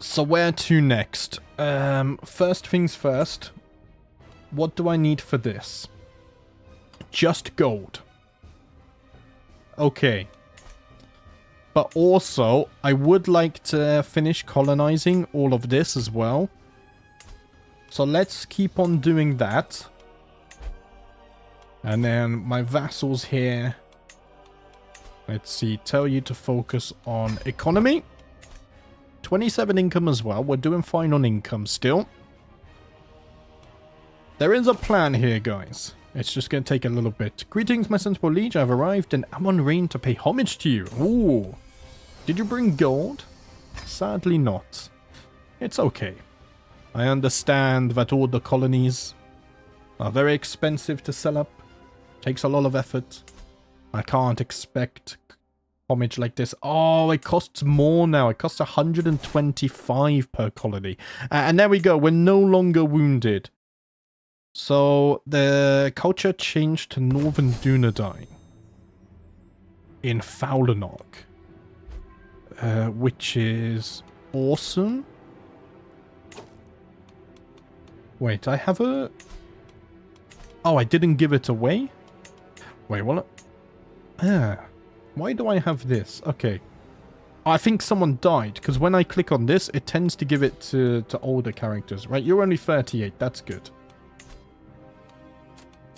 So where to next? First things first. What do I need for this? Just gold. Okay. But also, I would like to finish colonizing all of this as well. So let's keep on doing that. And then my vassals here. Let's see, tell you to focus on economy. 27 income as well. We're doing fine on income still. There is a plan here, guys. It's just going to take a little bit. Greetings, my sensible liege. I've arrived in Amon Rain to pay homage to you. Ooh. Did you bring gold? Sadly not. It's okay. I understand that all the colonies are very expensive to sell up. Takes a lot of effort. I can't expect homage like this. Oh, it costs more now. It costs 125 per colony. And there we go. We're no longer wounded. So the culture changed to Northern Dúnedain in Fallenost, which is awesome. Wait, I have a... Oh, I didn't give it away? Wait, what? Why do I have this? Okay. I think someone died, because when I click on this, it tends to give it to older characters, right? You're only 38, that's good.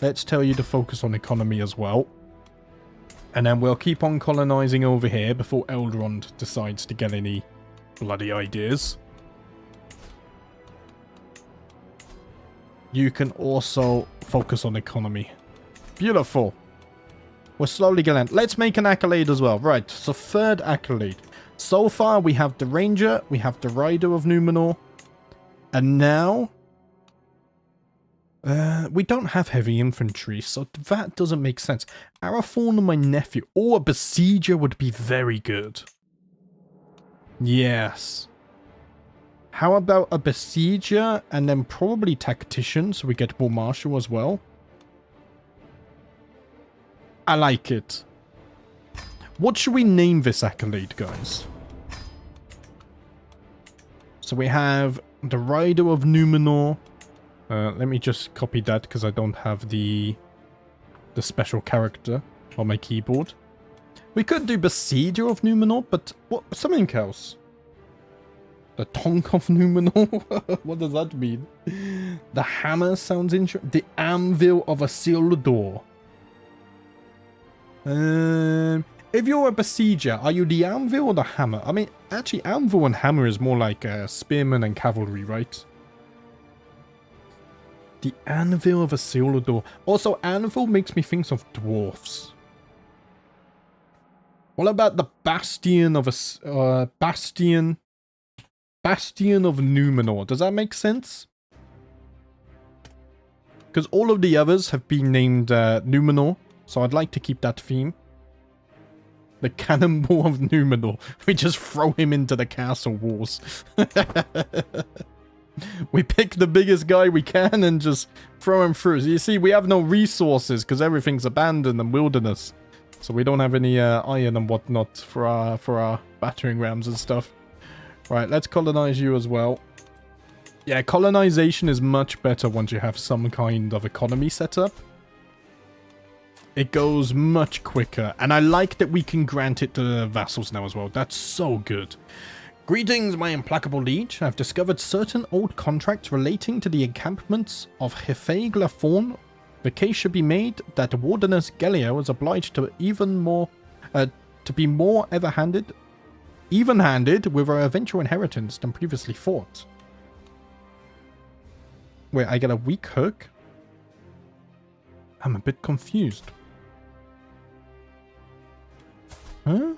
Let's tell you to focus on economy as well. And then we'll keep on colonizing over here before Elrond decides to get any bloody ideas. You can also focus on economy. Beautiful. We're slowly going to... Let's make an accolade as well. Right, so third accolade. So far, we have the Ranger, we have the Rider of Numenor, and now... We don't have heavy infantry, so that doesn't make sense. Arathorn and my nephew, or a besieger would be very good. Yes. How about a besieger and then probably tactician, so we get more martial as well? I like it. What should we name this accolade, guys? So we have the Rider of Numenor. Let me just copy that because I don't have the special character on my keyboard. We could do Besieger of Numenor, but what, something else. The Tonk of Numenor? What does that mean? The Hammer sounds interesting. The Anvil of Isildur. If you're a Besieger, are you the Anvil or the Hammer? I mean, actually, Anvil and Hammer is more like spearmen and cavalry, right? The Anvil of Isildur. Also, Anvil makes me think of dwarfs. What about the Bastion of Bastion of Numenor? Does that make sense? Because all of the others have been named Numenor, so I'd like to keep that theme. The Cannonball of Numenor. We just throw him into the castle walls. We pick the biggest guy we can and just throw him through. So you see, we have no resources because everything's abandoned and wilderness. So we don't have any iron and whatnot for our battering rams and stuff. Right, let's colonize you as well. Yeah, colonization is much better once you have some kind of economy set up. It goes much quicker. And I like that we can grant it to vassals now as well. That's so good. Greetings, my implacable liege. I've discovered certain old contracts relating to the encampments of Hefeglathorn. The case should be made that Wardeness Gelio is obliged to be more even-handed with her eventual inheritance than previously thought. Wait, I get a weak hook? I'm a bit confused. Huh?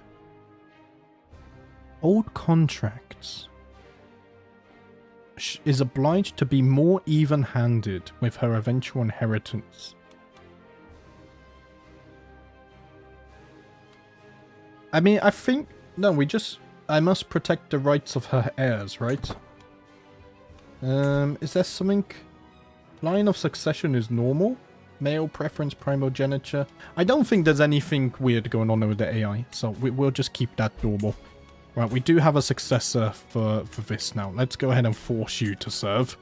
Old contracts. Is obliged to be more even-handed with her eventual inheritance. I mean, I think... No, I must protect the rights of her heirs, right? Is there something... Line of succession is normal? Male preference, primogeniture. I don't think there's anything weird going on with the AI, so we'll just keep that normal. Right, we do have a successor for this now. Let's go ahead and force you to serve.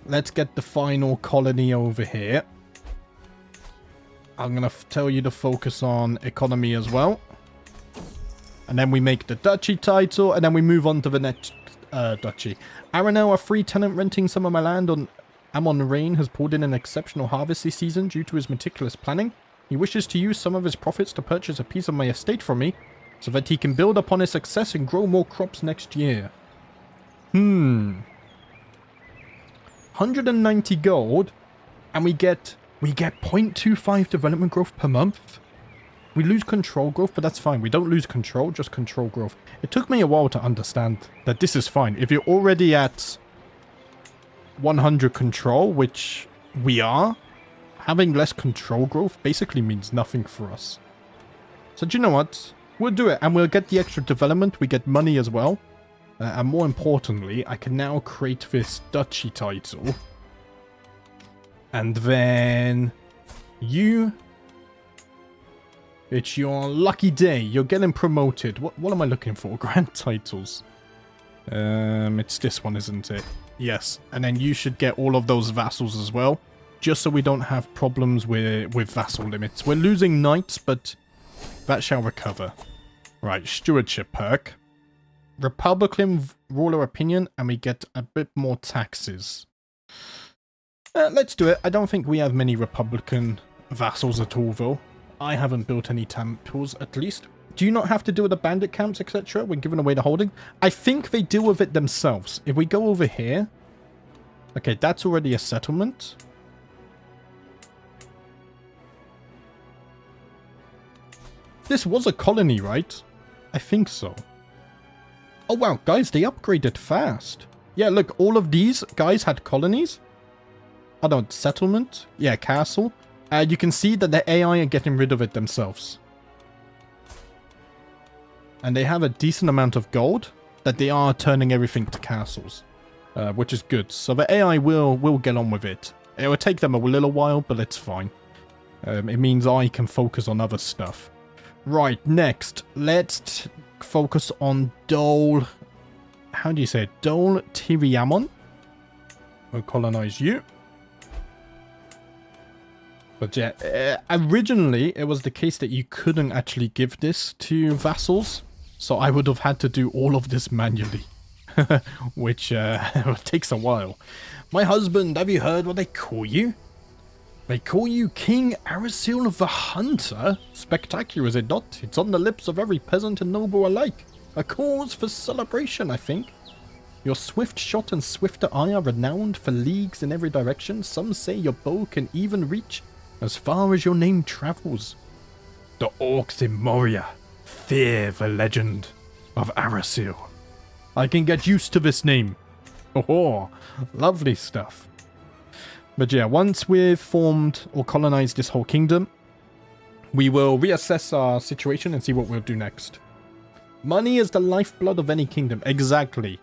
Let's get the final colony over here. I'm going to tell you to focus on economy as well. And then we make the duchy title, and then we move on to the next duchy. Arnor, a free tenant renting some of my land on Amon Rain, has pulled in an exceptional harvest this season due to his meticulous planning. He wishes to use some of his profits to purchase a piece of my estate from me, so that he can build upon his success and grow more crops next year. 190 gold, and we get 0.25 development growth per month. We lose control growth, but that's fine. We don't lose control, just control growth. It took me a while to understand that this is fine. If you're already at 100 control, which we are, having less control growth basically means nothing for us. So do you know what? We'll do it, and we'll get the extra development. We get money as well. And more importantly, I can now create this duchy title. And then you... It's your lucky day. You're getting promoted. What am I looking for? Grand titles. It's this one, isn't it? Yes. And then you should get all of those vassals as well. Just so we don't have problems with vassal limits. We're losing knights, but that shall recover. Right, stewardship perk. Republican ruler opinion, and we get a bit more taxes. Let's do it. I don't think we have many Republican vassals at all, though. I haven't built any temples, at least. Do you not have to deal with the bandit camps, etc. when giving away the holding? I think they deal with it themselves. If we go over here... Okay, that's already a settlement. This was a colony, right? I think so. Oh wow, guys, they upgraded fast. Yeah, look, all of these guys had colonies. I don't, settlement? Yeah, castle. You can see that the AI are getting rid of it themselves. And they have a decent amount of gold that they are turning everything to castles. Which is good. So the AI will get on with it. It will take them a little while, but it's fine. It means I can focus on other stuff. Right, next, let's focus on Dol... How do you say it? Dol Tiriamon. We'll colonize you. But yeah, originally it was the case that you couldn't actually give this to vassals. So I would have had to do all of this manually. Which takes a while. My husband, have you heard what they call you? They call you King Arassuil the Hunter? Spectacular, is it not? It's on the lips of every peasant and noble alike. A cause for celebration, I think. Your swift shot and swifter eye are renowned for leagues in every direction. Some say your bow can even reach as far as your name travels. The orcs in Moria fear the legend of Arassuil. I can get used to this name. Oh, lovely stuff. But yeah, once we've formed or colonized this whole kingdom, we will reassess our situation and see what we'll do next. Money is the lifeblood of any kingdom. Exactly.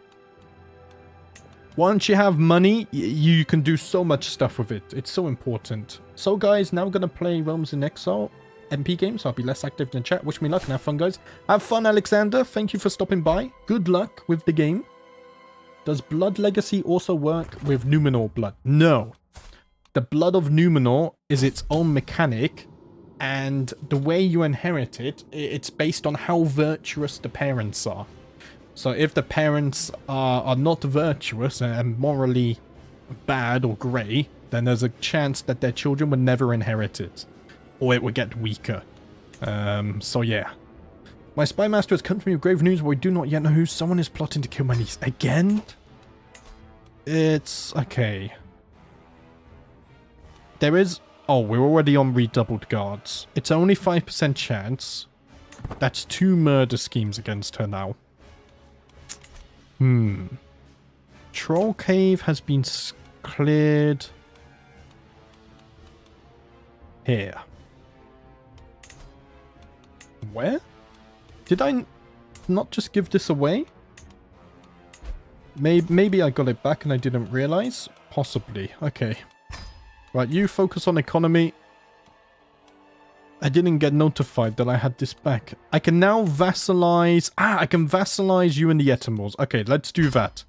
Once you have money, you can do so much stuff with it. It's so important. So guys, now we're going to play Realms in Exile MP games. So I'll be less active in the chat. Wish me luck and have fun, guys. Have fun, Alexander. Thank you for stopping by. Good luck with the game. Does Blood Legacy also work with Numenor blood? No. The blood of Numenor is its own mechanic, and the way you inherit it, it's based on how virtuous the parents are. So if the parents are not virtuous and morally bad or grey, then there's a chance that their children will never inherit it. Or it will get weaker. So yeah. My spy master has come to me with grave news, but we do not yet know who. Someone is plotting to kill my niece. Again? It's... okay. There is... oh, we're already on redoubled guards. It's only 5% chance. That's 2 murder schemes against her now. Troll Cave has been cleared. Here. Where? Did I not just give this away? Maybe I got it back and I didn't realize? Possibly. Okay. Right, you focus on economy. I didn't get notified that I had this back. I can now vassalize... ah, I can vassalize you and the Etamors. Okay, let's do that.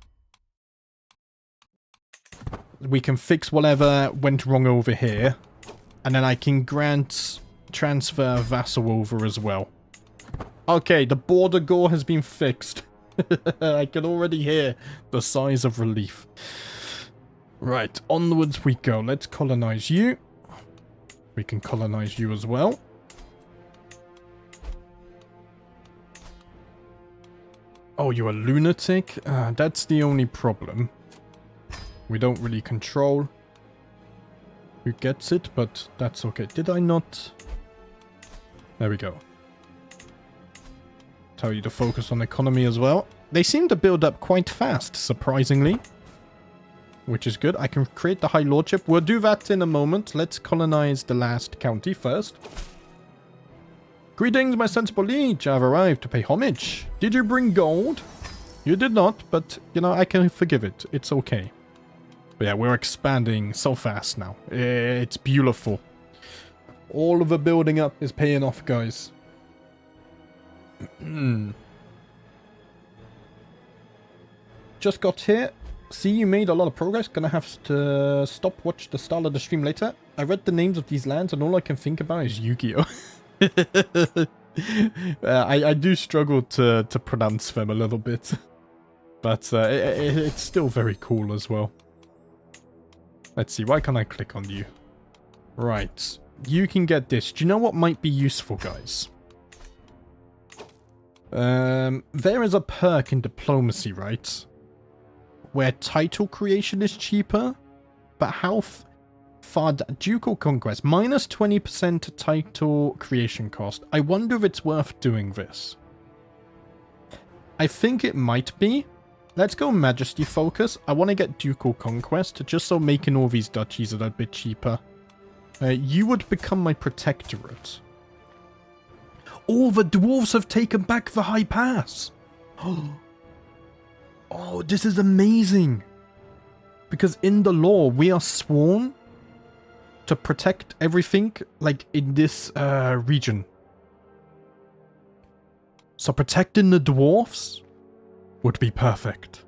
We can fix whatever went wrong over here. And then I can transfer a vassal over as well. Okay, the border gore has been fixed. I can already hear the sighs of relief. Right, onwards we go. Let's colonize you. We can colonize you as well. Oh, you're a lunatic? That's the only problem. We don't really control who gets it, but that's okay. Did I not? There we go. Tell you to focus on economy as well. They seem to build up quite fast, surprisingly. Which is good. I can create the High Lordship. We'll do that in a moment. Let's colonize the last county first. Greetings, my sensible liege. I've arrived to pay homage. Did you bring gold? You did not, but, you know, I can forgive it. It's okay. But yeah, we're expanding so fast now. It's beautiful. All of the building up is paying off, guys. Just got here. See, you made a lot of progress. Gonna have to watch the start of the stream later. I read the names of these lands and all I can think about is Yu-Gi-Oh! I do struggle to pronounce them a little bit. But it's still very cool as well. Let's see, why can't I click on you? Right, you can get this. Do you know what might be useful, guys? There is a perk in diplomacy, right? Where title creation is cheaper, but how far... ducal conquest, minus 20% title creation cost. I wonder if it's worth doing this. I think it might be, let's go Majesty focus. I want to get Ducal Conquest, just so making all these duchies are a bit cheaper. You would become my protectorate. Oh, the dwarves have taken back the High Pass. Oh, this is amazing. Because in the law, we are sworn to protect everything, like, in this region. So protecting the dwarfs would be perfect.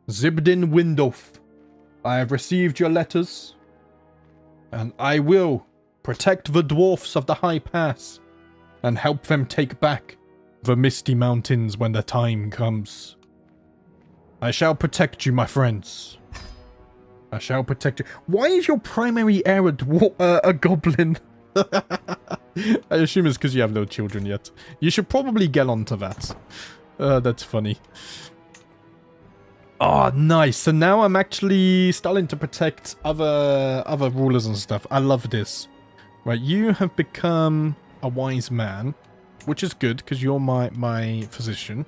Zibdin Windolf, I have received your letters, and I will protect the dwarfs of the High Pass and help them take back the Misty Mountains when the time comes. I shall protect you, my friends. I shall protect you. Why is your primary heir a goblin? I assume it's because you have no children yet. You should probably get onto that. That's funny. Oh, nice. So now I'm actually starting to protect other rulers and stuff. I love this. Right, you have become a wise man, which is good because you're my physician.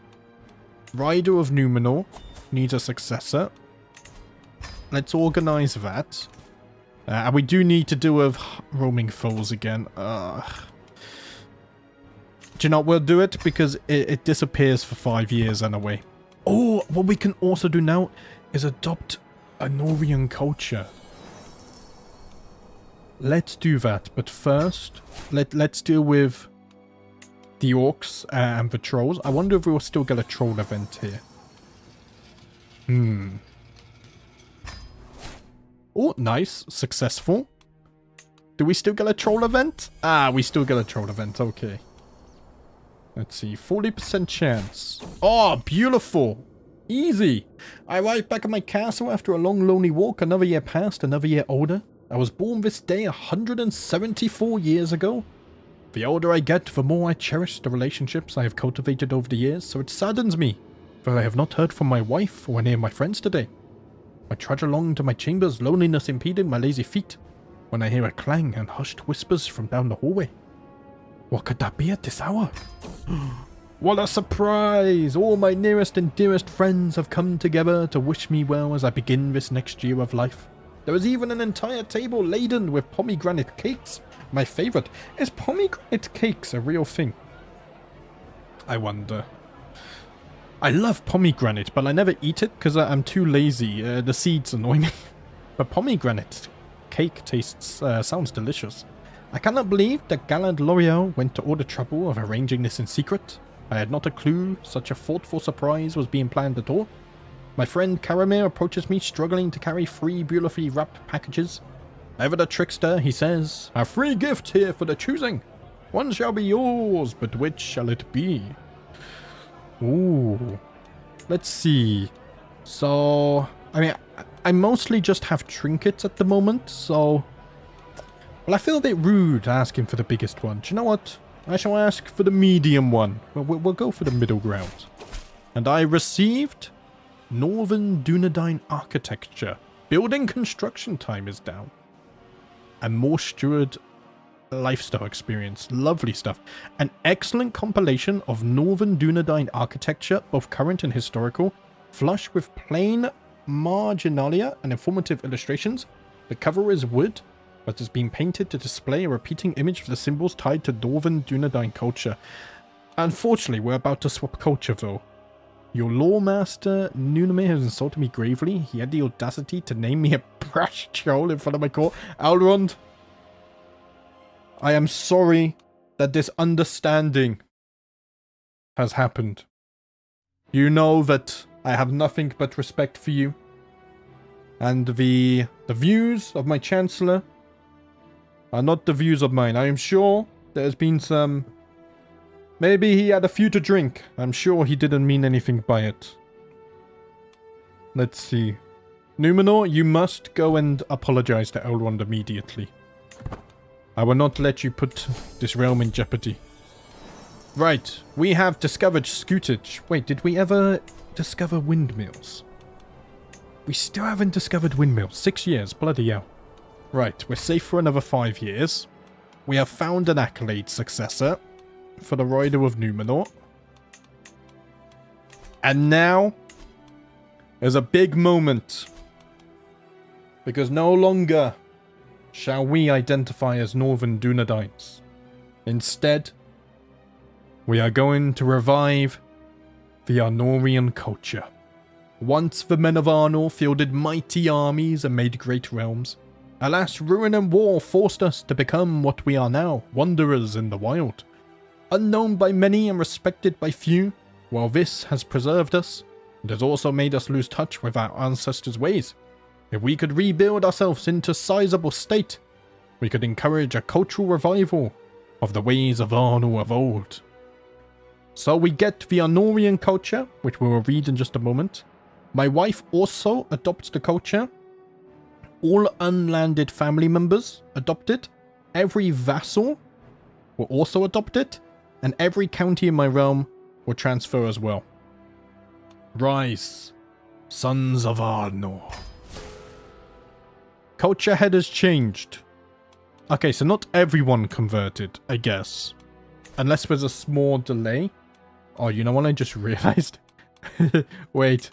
Rider of Numenor needs a successor. Let's organize that. And we do need to do with roaming foes again. Do you know what, we'll do it because it disappears for 5 years anyway. Oh, what we can also do now is adopt a Norian culture. Let's do that, but first, let's deal with the orcs and the trolls. I wonder if we'll still get a troll event here. Oh, nice. Successful. Do we still get a troll event? Ah, we still get a troll event. Okay. Let's see. 40% chance. Oh, beautiful. Easy. I arrived back at my castle after a long, lonely walk. Another year passed, another year older. I was born this day 174 years ago. The older I get, the more I cherish the relationships I have cultivated over the years, so it saddens me that I have not heard from my wife or any of my friends today. I trudge along to my chambers, loneliness impeding my lazy feet, when I hear a clang and hushed whispers from down the hallway. What could that be at this hour? What a surprise! All my nearest and dearest friends have come together to wish me well as I begin this next year of life. There is even an entire table laden with pomegranate cakes. My favourite. Is pomegranate cakes a real thing? I wonder. I love pomegranate, but I never eat it because I'm too lazy. The seeds annoy me. But pomegranate cake tastes, sounds delicious. I cannot believe that gallant L'Oreal went to all the trouble of arranging this in secret. I had not a clue such a thoughtful surprise was being planned at all. My friend Karamir approaches me, struggling to carry 3 beautifully wrapped packages. Ever the trickster, he says, a free gift here for the choosing. One shall be yours, but which shall it be? Ooh. Let's see. So, I mean, I mostly just have trinkets at the moment, so... Well, I feel a bit rude asking for the biggest one. Do you know what? I shall ask for the medium one. We'll go for the middle ground. And I received Northern Dúnedain architecture. Building construction time is down. And more steward lifestyle experience. Lovely stuff. An excellent compilation of Northern Dúnedain architecture, both current and historical, flush with plain marginalia and informative illustrations. The cover is wood, but has been painted to display a repeating image of the symbols tied to Northern Dúnedain culture. Unfortunately, we're about to swap culture though. Your lawmaster Nuname has insulted me gravely. He had the audacity to name me a brash troll in front of my court. Elrond, I am sorry that this understanding has happened. You know that I have nothing but respect for you. And the views of my chancellor are not the views of mine. I am sure there's been some... Maybe he had a few to drink. I'm sure he didn't mean anything by it. Let's see. Numenor, you must go and apologize to Elrond immediately. I will not let you put this realm in jeopardy. Right, we have discovered scutage. Wait, did we ever discover windmills? We still haven't discovered windmills. 6 years, bloody hell. Right, we're safe for another 5 years. We have found an accolade successor for the Rider of Numenor. And now, there's a big moment. Because no longer shall we identify as Northern Dúnedains. Instead, we are going to revive the Arnorian culture. Once the men of Arnor fielded mighty armies and made great realms, alas, ruin and war forced us to become what we are now, wanderers in the wild. Unknown by many and respected by few, while this has preserved us, it has also made us lose touch with our ancestors' ways. If we could rebuild ourselves into a sizable state, we could encourage a cultural revival of the ways of Arnor of old. So we get the Arnorian culture, which we will read in just a moment. My wife also adopts the culture. All unlanded family members adopt it. Every vassal will also adopt it. And every county in my realm will transfer as well. Rise, sons of Arnor. Culture head has changed. Okay, so not everyone converted, I guess. Unless there's a small delay. Oh, you know what I just realized? Wait.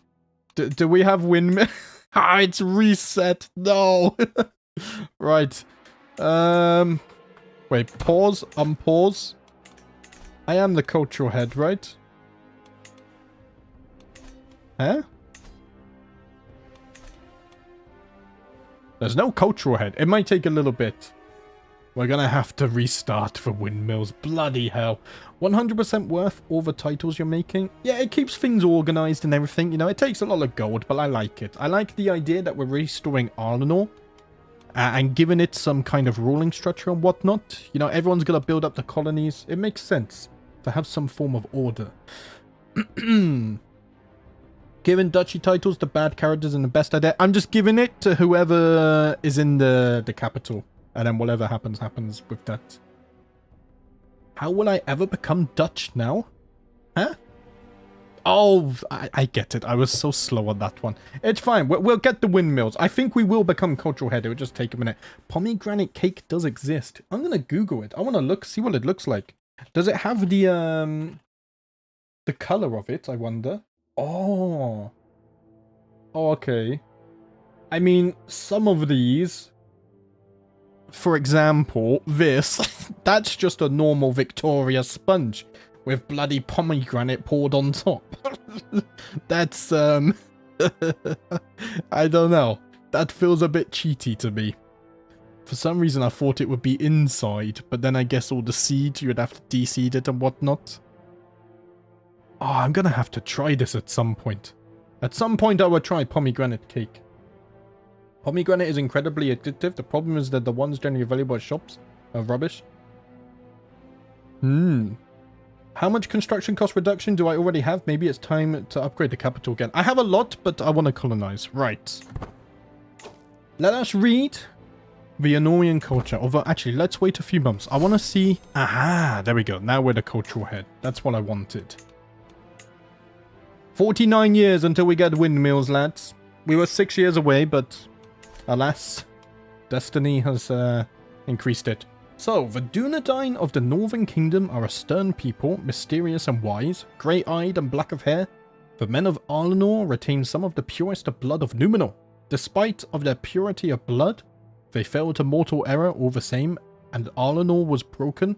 Do we have windmill? Ah, it's reset. No. Right. Wait, pause, unpause. I am the cultural head, right? Huh? There's no cultural head. It might take a little bit. We're gonna have to restart for windmills. Bloody hell. 100% worth all the titles you're making. Yeah, it keeps things organized and everything. You know, it takes a lot of gold, but I like it. I like the idea that we're restoring Arnor and giving it some kind of ruling structure and whatnot. You know, everyone's gonna build up the colonies. It makes sense to have some form of order. Giving duchy titles to bad characters and the best idea. I'm just giving it to whoever is in the capital. And then whatever happens, happens with that. How will I ever become Dutch now? Huh? Oh, I get it. I was so slow on that one. It's fine. We'll get the windmills. I think we will become cultural head. It will just take a minute. Pomegranate cake does exist. I'm going to Google it. I want to look, see what it looks like. Does it have the color of it, I wonder? Oh. Oh, okay. I mean, some of these... For example, this, that's just a normal Victoria sponge with bloody pomegranate poured on top. That's, I don't know. That feels a bit cheaty to me. For some reason I thought it would be inside, but then I guess all the seeds, you would have to de-seed it and whatnot. Oh, I'm gonna have to try this at some point. At some point I will try pomegranate cake. Pomegranate is incredibly addictive. The problem is that the ones generally available at shops are rubbish. How much construction cost reduction do I already have? Maybe it's time to upgrade the capital again. I have a lot, but I want to colonize. Right. Let us read the Arnorian culture. Although, actually, let's wait a few months. I want to see... Aha! There we go. Now we're the cultural head. That's what I wanted. 49 years until we get windmills, lads. We were 6 years away, but... Alas, destiny has increased it. So, the Dúnedain of the Northern Kingdom are a stern people, mysterious and wise, grey-eyed and black of hair. The men of Arnor retain some of the purest of blood of Númenor. Despite of their purity of blood, they fell to mortal error all the same, and Arnor was broken,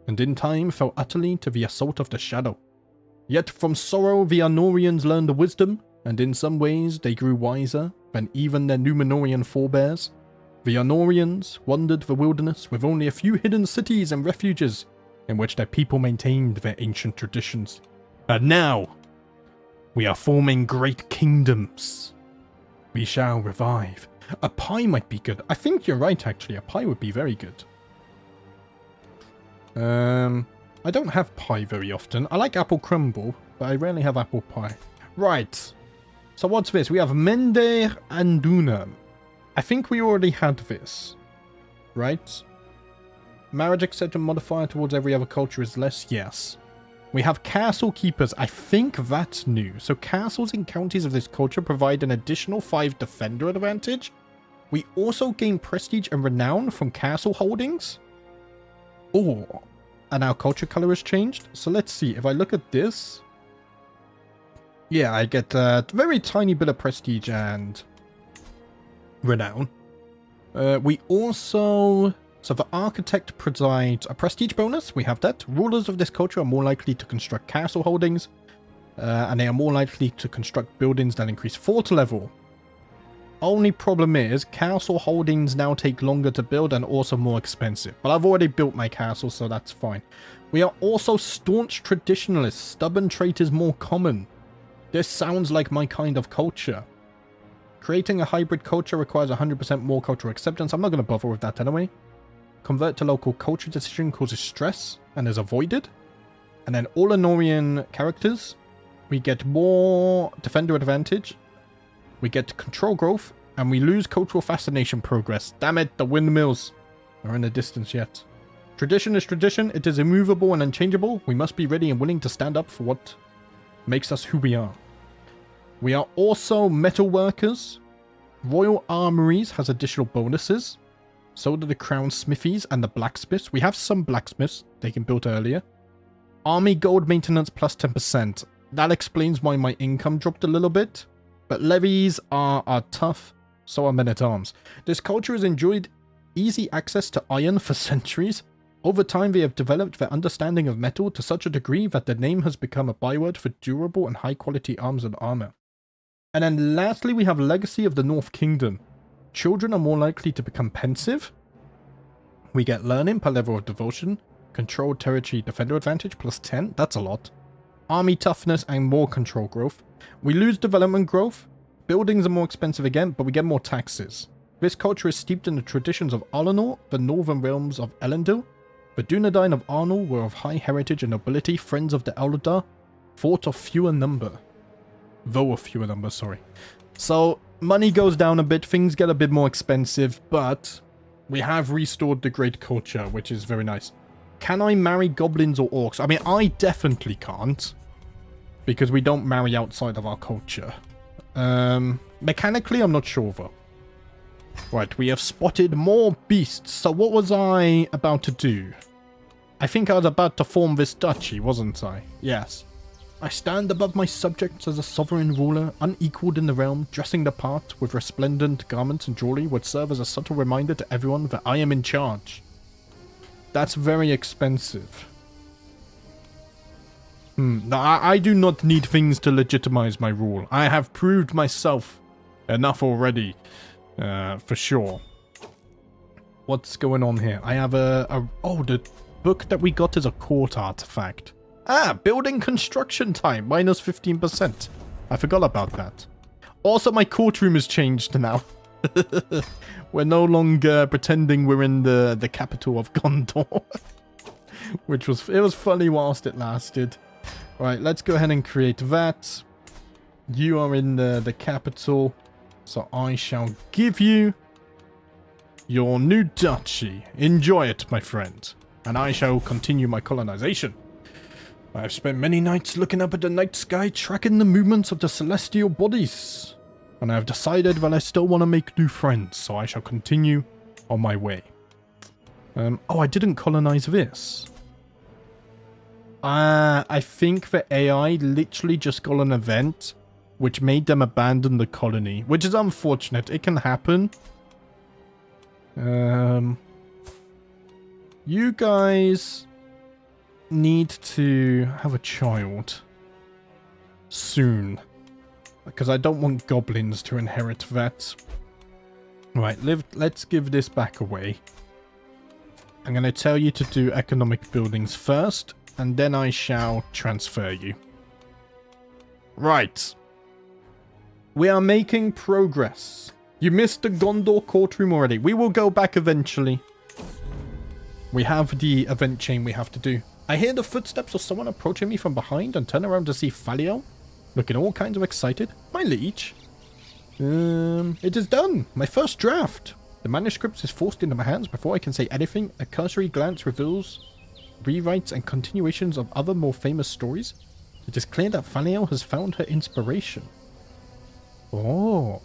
and in time fell utterly to the assault of the shadow. Yet from sorrow the Arnorians learned wisdom, and in some ways they grew wiser than even their Númenorian forebears. The Arnorians wandered the wilderness with only a few hidden cities and refuges in which their people maintained their ancient traditions. And now, we are forming great kingdoms. We shall revive. A pie might be good. I think you're right, actually. A pie would be very good. I don't have pie very often. I like apple crumble, but I rarely have apple pie. Right. So what's this? We have Mender and Duna. I think we already had this. Right? Marriage accepted modifier towards every other culture is less. Yes. We have castle keepers. I think that's new. So castles in counties of this culture provide an additional 5 defender advantage. We also gain prestige and renown from castle holdings. Oh. And our culture color has changed. So let's see. If I look at this... Yeah, I get a very tiny bit of prestige and renown. We also... So the architect provides a prestige bonus. We have that. Rulers of this culture are more likely to construct castle holdings. And they are more likely to construct buildings that increase fort level. Only problem is, castle holdings now take longer to build and also more expensive. But I've already built my castle, so that's fine. We are also staunch traditionalists. Stubborn trait is more common. This sounds like my kind of culture. Creating a hybrid culture requires 100% more cultural acceptance. I'm not going to bother with that anyway. Convert to local culture decision causes stress and is avoided. And then all Arnorian characters, we get more defender advantage. We get control growth, and we lose cultural fascination progress. Damn it, the windmills are in the distance yet. Tradition is tradition. It is immovable and unchangeable. We must be ready and willing to stand up for what makes us who we are. We are also metal workers. Royal Armories has additional bonuses. So do the crown smithies and the blacksmiths. We have some blacksmiths they can build earlier. Army gold maintenance plus 10%. That explains why my income dropped a little bit. But levies are tough, so are men-at-arms. This culture has enjoyed easy access to iron for centuries. Over time, they have developed their understanding of metal to such a degree that the name has become a byword for durable and high-quality arms and armor. And then lastly, we have Legacy of the North Kingdom. Children are more likely to become pensive. We get learning per level of devotion. Controlled territory defender advantage plus 10. That's a lot. Army toughness and more control growth. We lose development growth. Buildings are more expensive again, but we get more taxes. This culture is steeped in the traditions of Arnor, the northern realms of Elendil. The Dúnedain of Arnor were of high heritage and nobility, friends of the LotR, fought of fewer number. Though of fewer number, sorry. So, money goes down a bit, things get a bit more expensive, but we have restored the great culture, which is very nice. Can I marry goblins or orcs? I mean, I definitely can't, because we don't marry outside of our culture. Mechanically, I'm not sure though. Right, we have spotted more beasts. So what was I about to do? I think I was about to form this duchy, wasn't I? Yes. I stand above my subjects as a sovereign ruler, unequaled in the realm. Dressing the part with resplendent garments and jewelry would serve as a subtle reminder to everyone that I am in charge. That's very expensive. No, I do not need things to legitimize my rule. I have proved myself enough already, for sure. What's going on here? I have oh, the book that we got is a court artifact. Ah, building construction time, minus 15%. I forgot about that. Also, my courtroom has changed now. We're no longer pretending we're in the capital of Gondor. Which was funny whilst it lasted. Right, let's go ahead and create that. You are in the capital. So I shall give you your new duchy. Enjoy it, my friend. And I shall continue my colonization. I have spent many nights looking up at the night sky, tracking the movements of the celestial bodies. And I have decided that I still want to make new friends, so I shall continue on my way. Oh, I didn't colonize this. I think the AI literally just got an event which made them abandon the colony, which is unfortunate. It can happen. You guys need to have a child soon, because I don't want goblins to inherit that. Right, let's give this back away. I'm going to tell you to do economic buildings first, and then I shall transfer you. Right. We are making progress. You missed the Gondor courtroom already. We will go back eventually. We have the event chain we have to do. I hear the footsteps of someone approaching me from behind and turn around to see Falio, looking all kinds of excited. My liege. It is done. My first draft. The manuscript is forced into my hands before I can say anything. A cursory glance reveals rewrites and continuations of other more famous stories. It is clear that Falio has found her inspiration. Oh.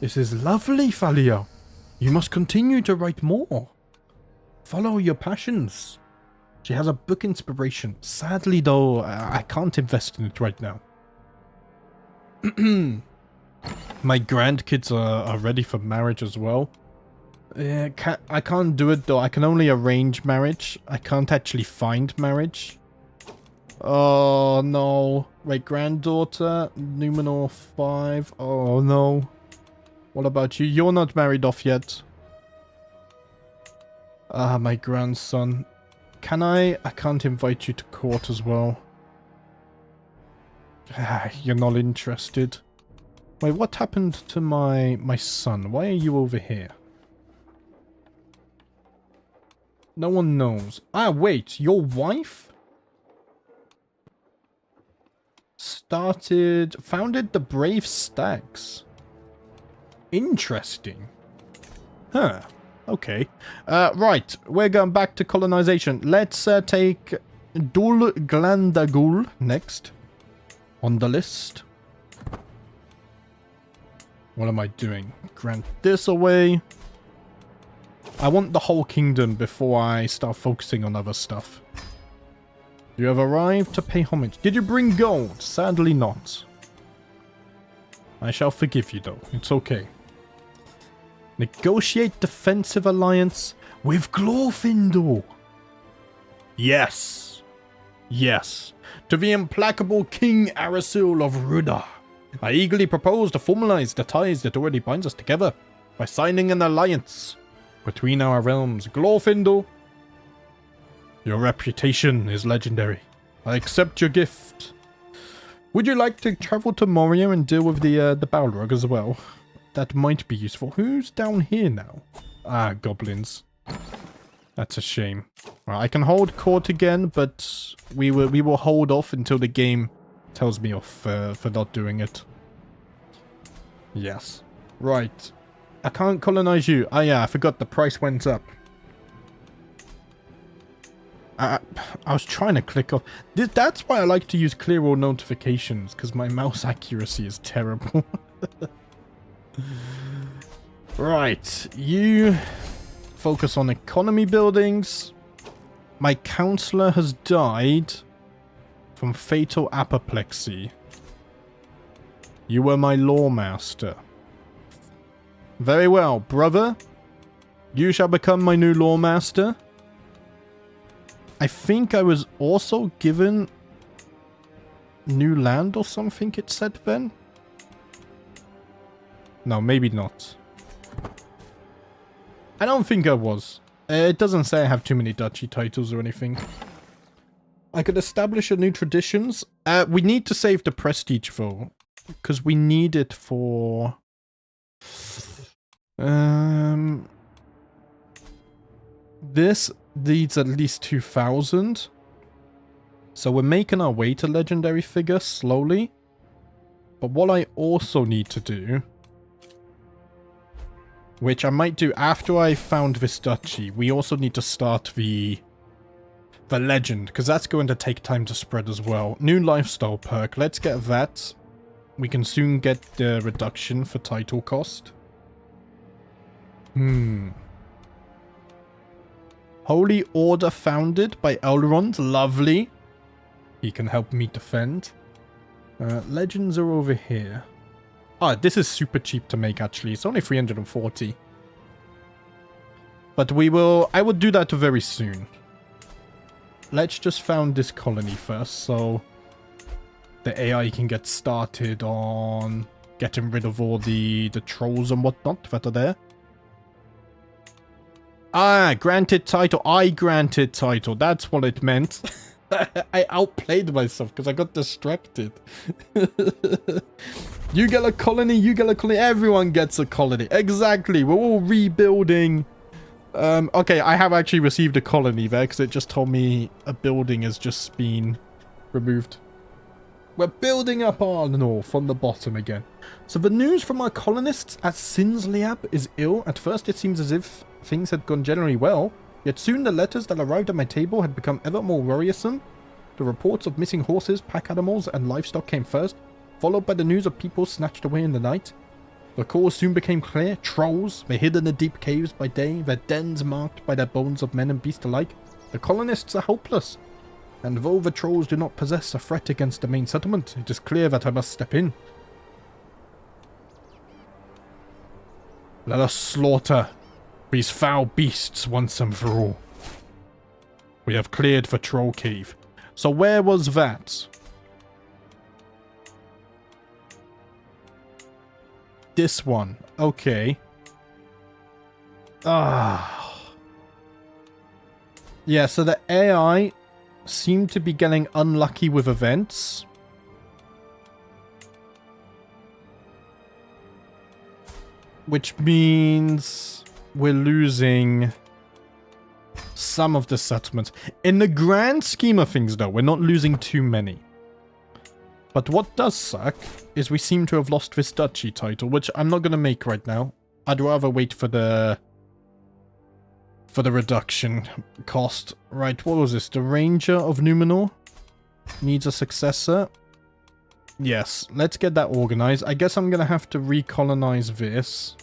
This is lovely, Falio. You must continue to write more. Follow your passions. She has a book inspiration. Sadly, though, I can't invest in it right now. My grandkids are ready for marriage as well. I can't do it, though. I can only arrange marriage. I can't actually find marriage. Oh, no. Wait, granddaughter, Numenor 5. Oh, no. What about you? You're not married off yet. Ah, my grandson. Can I? I can't invite you to court as well. Ah, you're not interested. Wait, what happened to my son? Why are you over here? No one knows. Ah, wait, your wife? Founded the Brave Stags. Interesting. Huh. Okay. Right, we're going back to colonization. Let's take Dul Glandagul next on the list. What am I doing? Grant this away. I want the whole kingdom before I start focusing on other stuff. You have arrived to pay homage. Did you bring gold? Sadly not. I shall forgive you though. It's okay. Negotiate defensive alliance with Glorfindel. Yes. Yes. To the implacable King Arassuil of Rudar, I eagerly propose to formalize the ties that already binds us together by signing an alliance between our realms. Glorfindel, your reputation is legendary. I accept your gift. Would you like to travel to Moria and deal with the Balrog as well? That might be useful. Who's down here now? Ah, goblins. That's a shame. Right, I can hold court again, but we will hold off until the game tells me off for not doing it. Yes. Right. I can't colonize you. Ah, yeah, I forgot the price went up. I was trying to click off. That's why I like to use clear all notifications, because my mouse accuracy is terrible. Right, you focus on economy buildings. My counselor has died from fatal apoplexy. You were my lawmaster. Very well, brother. You shall become my new lawmaster. I think I was also given new land or something, it said then. No, maybe not. I don't think I was. It doesn't say I have too many duchy titles or anything. I could establish a new traditions. We need to save the prestige though, because we need it for... This needs at least 2,000. So we're making our way to legendary figure slowly. But what I also need to do, which I might do after I found this duchy, we also need to start the legend, because that's going to take time to spread as well. New lifestyle perk, let's get that. We can soon get the reduction for title cost. Holy Order founded by Elrond, lovely. He can help me defend. Legends are over here. Ah, this is super cheap to make actually. It's only 340. But I will do that very soon. Let's just found this colony first, so the AI can get started on getting rid of all the trolls and whatnot that are there. Ah, granted title. I granted title. That's what it meant. I outplayed myself because I got distracted. You get a colony, you get a colony, everyone gets a colony. Exactly, we're all rebuilding. Okay, I have actually received a colony there because it just told me a building has just been removed. We're building up Arnor from the bottom again. So the news from our colonists at Sinsliab is ill. At first it seems as if things had gone generally well, yet soon the letters that arrived at my table had become ever more worrisome. The reports of missing horses, pack animals, and livestock came first, followed by the news of people snatched away in the night. The cause soon became clear. Trolls, they hid in the deep caves by day, their dens marked by their bones of men and beasts alike. The colonists are helpless, and though the trolls do not possess a threat against the main settlement, it is clear that I must step in. Let us slaughter these foul beasts once and for all. We have cleared the troll cave. So where was that? This one. Okay. Yeah, so the AI seem to be getting unlucky with events. Which means we're losing some of the settlements. In the grand scheme of things, though, we're not losing too many. But what does suck is we seem to have lost this duchy title, which I'm not going to make right now. I'd rather wait for the reduction cost. Right, what was this? The Ranger of Numenor needs a successor. Yes, let's get that organized. I guess I'm going to have to recolonize this.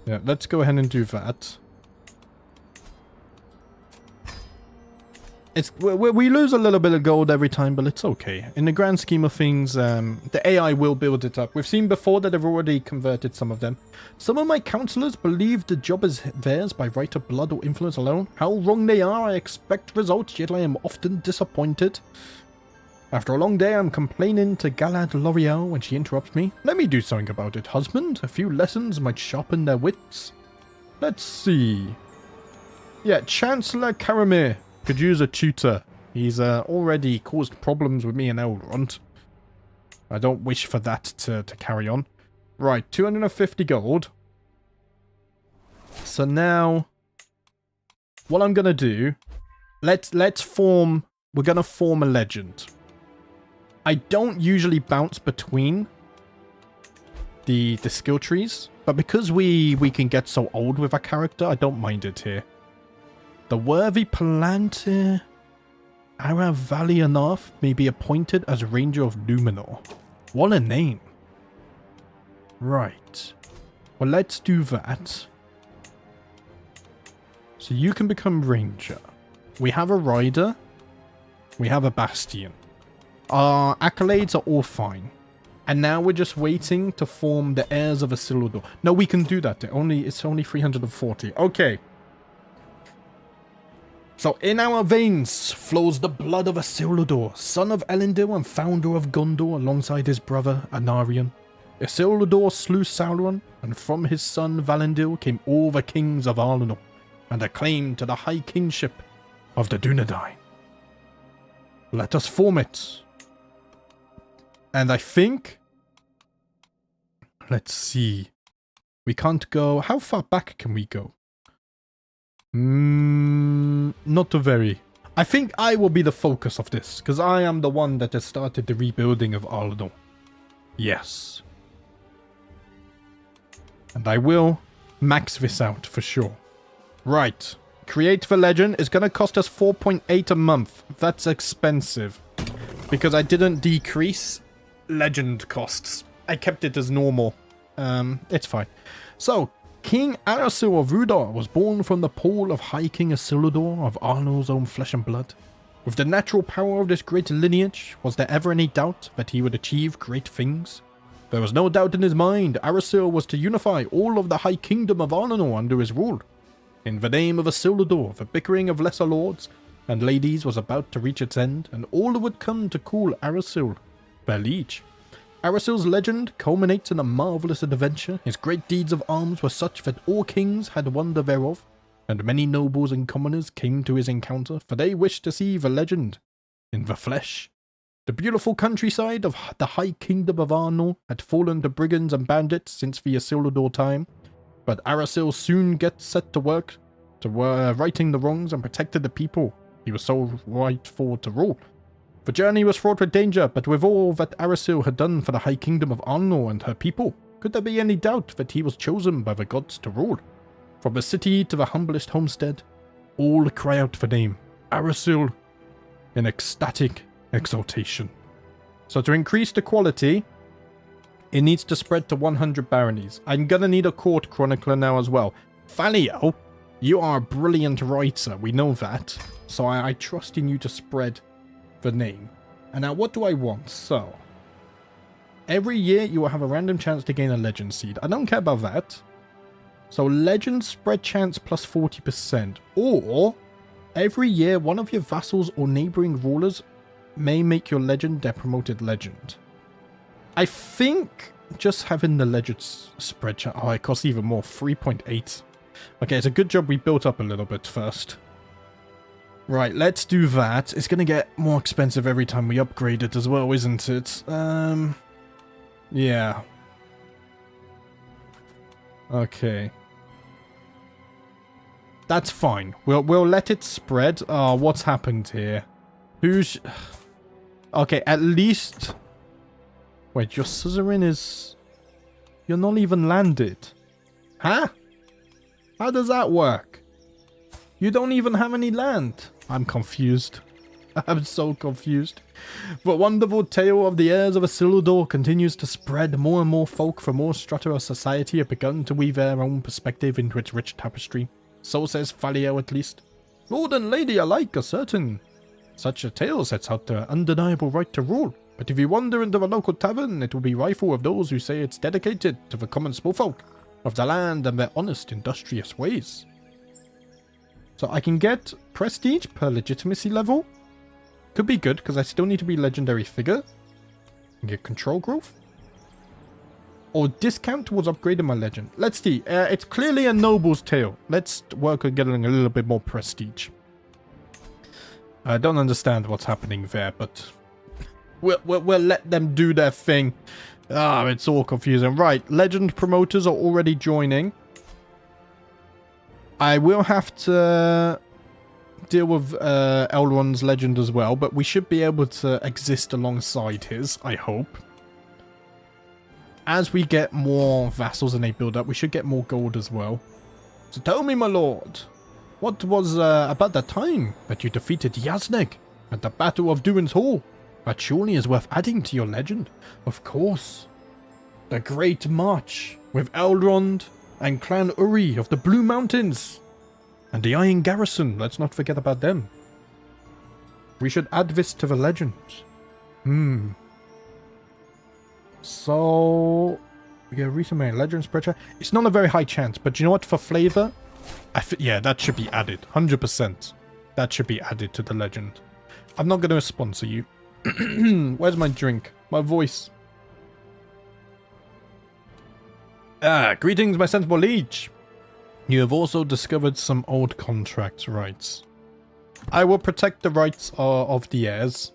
Yeah, let's go ahead and do that. We lose a little bit of gold every time, but it's okay. In the grand scheme of things, the AI will build it up. We've seen before that they've already converted some of them. Some of my counselors believe the job is theirs by right of blood or influence alone. How wrong they are, I expect results, yet I am often disappointed. After a long day, I'm complaining to Galad L'Oreal when she interrupts me. Let me do something about it, husband. A few lessons might sharpen their wits. Let's see. Yeah, Chancellor Karamir could use a tutor. He's already caused problems with me and Elrond. I don't wish for that to carry on. Right, 250 gold. So now, what I'm gonna do, let's form. We're gonna form a legend. I don't usually bounce between the skill trees, but because we can get so old with our character, I don't mind it here. The worthy Palantir Aravalianath may be appointed as Ranger of Numenor. What a name. Right. Well, let's do that. So you can become Ranger. We have a Rider. We have a Bastion. Our accolades are all fine. And now we're just waiting to form the heirs of Isildur. No, we can do that. It's only 340. Okay. So in our veins flows the blood of Isildur, son of Elendil and founder of Gondor, alongside his brother Anarion. Isildur slew Sauron, and from his son Valendil came all the kings of Arnor, and a claim to the high kingship of the Dúnedain. Let us form it. And I think... Let's see. We can't go... How far back can we go? Not very. I think I will be the focus of this, because I am the one that has started the rebuilding of Arnor. Yes. And I will max this out for sure. Right. Create the legend is going to cost us 4.8 a month. That's expensive. Because I didn't decrease legend costs. I kept it as normal. It's fine. So, King Arassuil of Rudar was born from the pool of High King Isildur of Arnor's own flesh and blood. With the natural power of this great lineage, was there ever any doubt that he would achieve great things? There was no doubt in his mind. Arassuil was to unify all of the High Kingdom of Arnor under his rule. In the name of Isildur, the bickering of lesser lords and ladies was about to reach its end, and all would come to call Arassuil their liege. Arassuil's legend culminates in a marvellous adventure. His great deeds of arms were such that all kings had wonder thereof, and many nobles and commoners came to his encounter, for they wished to see the legend in the flesh. The beautiful countryside of the High Kingdom of Arnor had fallen to brigands and bandits since the Isildur time, but Arassuil soon gets set to work to righting the wrongs and protected the people he was so rightful to rule. The journey was fraught with danger, but with all that Arassuil had done for the High Kingdom of Arnor and her people, could there be any doubt that he was chosen by the gods to rule? From the city to the humblest homestead, all cry out the name, Arassuil, in ecstatic exaltation. So to increase the quality, it needs to spread to 100 baronies. I'm gonna need a court chronicler now as well. Falio, you are a brilliant writer, we know that. So I trust in you to spread the name. And now what do I want? So, every year you will have a random chance to gain a legend seed. I don't care about that. So legend spread chance plus 40%. Or, every year one of your vassals or neighboring rulers may make your legend their promoted legend. I think just having the legend spread chance... Oh, it costs even more. 3.8. Okay, it's a good job we built up a little bit first. Right, let's do that. It's going to get more expensive every time we upgrade it as well, isn't it? Yeah. Okay. That's fine. We'll let it spread. Oh, what's happened here? Who's... Okay, at least... Wait, your suzerain is... You're not even landed. Huh? How does that work? You don't even have any land. I'm confused. I'm so confused. The wonderful tale of the heirs of Isildur continues to spread. More and more folk from all strata of society have begun to weave their own perspective into its rich tapestry. So says Falio, at least. Lord and lady alike are certain. Such a tale sets out their undeniable right to rule. But if you wander into the local tavern, it will be rifle of those who say it's dedicated to the common smallfolk of the land and their honest, industrious ways. So I can get prestige per legitimacy level. Could be good, because I still need to be legendary figure. I can get control growth. Or discount towards upgrading my legend. Let's see. It's clearly a noble's tale. Let's work on getting a little bit more prestige. I don't understand what's happening there, but we'll let them do their thing. Ah, it's all confusing. Right, legend promoters are already joining. I will have to deal with Elrond's legend as well, but we should be able to exist alongside his, I hope. As we get more vassals and they build up, we should get more gold as well. So tell me, my lord, what was about the time that you defeated Yazneg at the Battle of Durin's Hall? That surely is worth adding to your legend. Of course. The Great March with Elrond and Clan Uri of the Blue Mountains. And the Iron Garrison, let's not forget about them. We should add this to the legend. So... Yeah, recently legend spreadsheet. It's not a very high chance, but you know what, for flavor? Yeah, that should be added. 100%. That should be added to the legend. I'm not going to sponsor you. Where's my drink? My voice. Greetings, my sensible liege. You have also discovered some old contract rights. I will protect the rights of the heirs.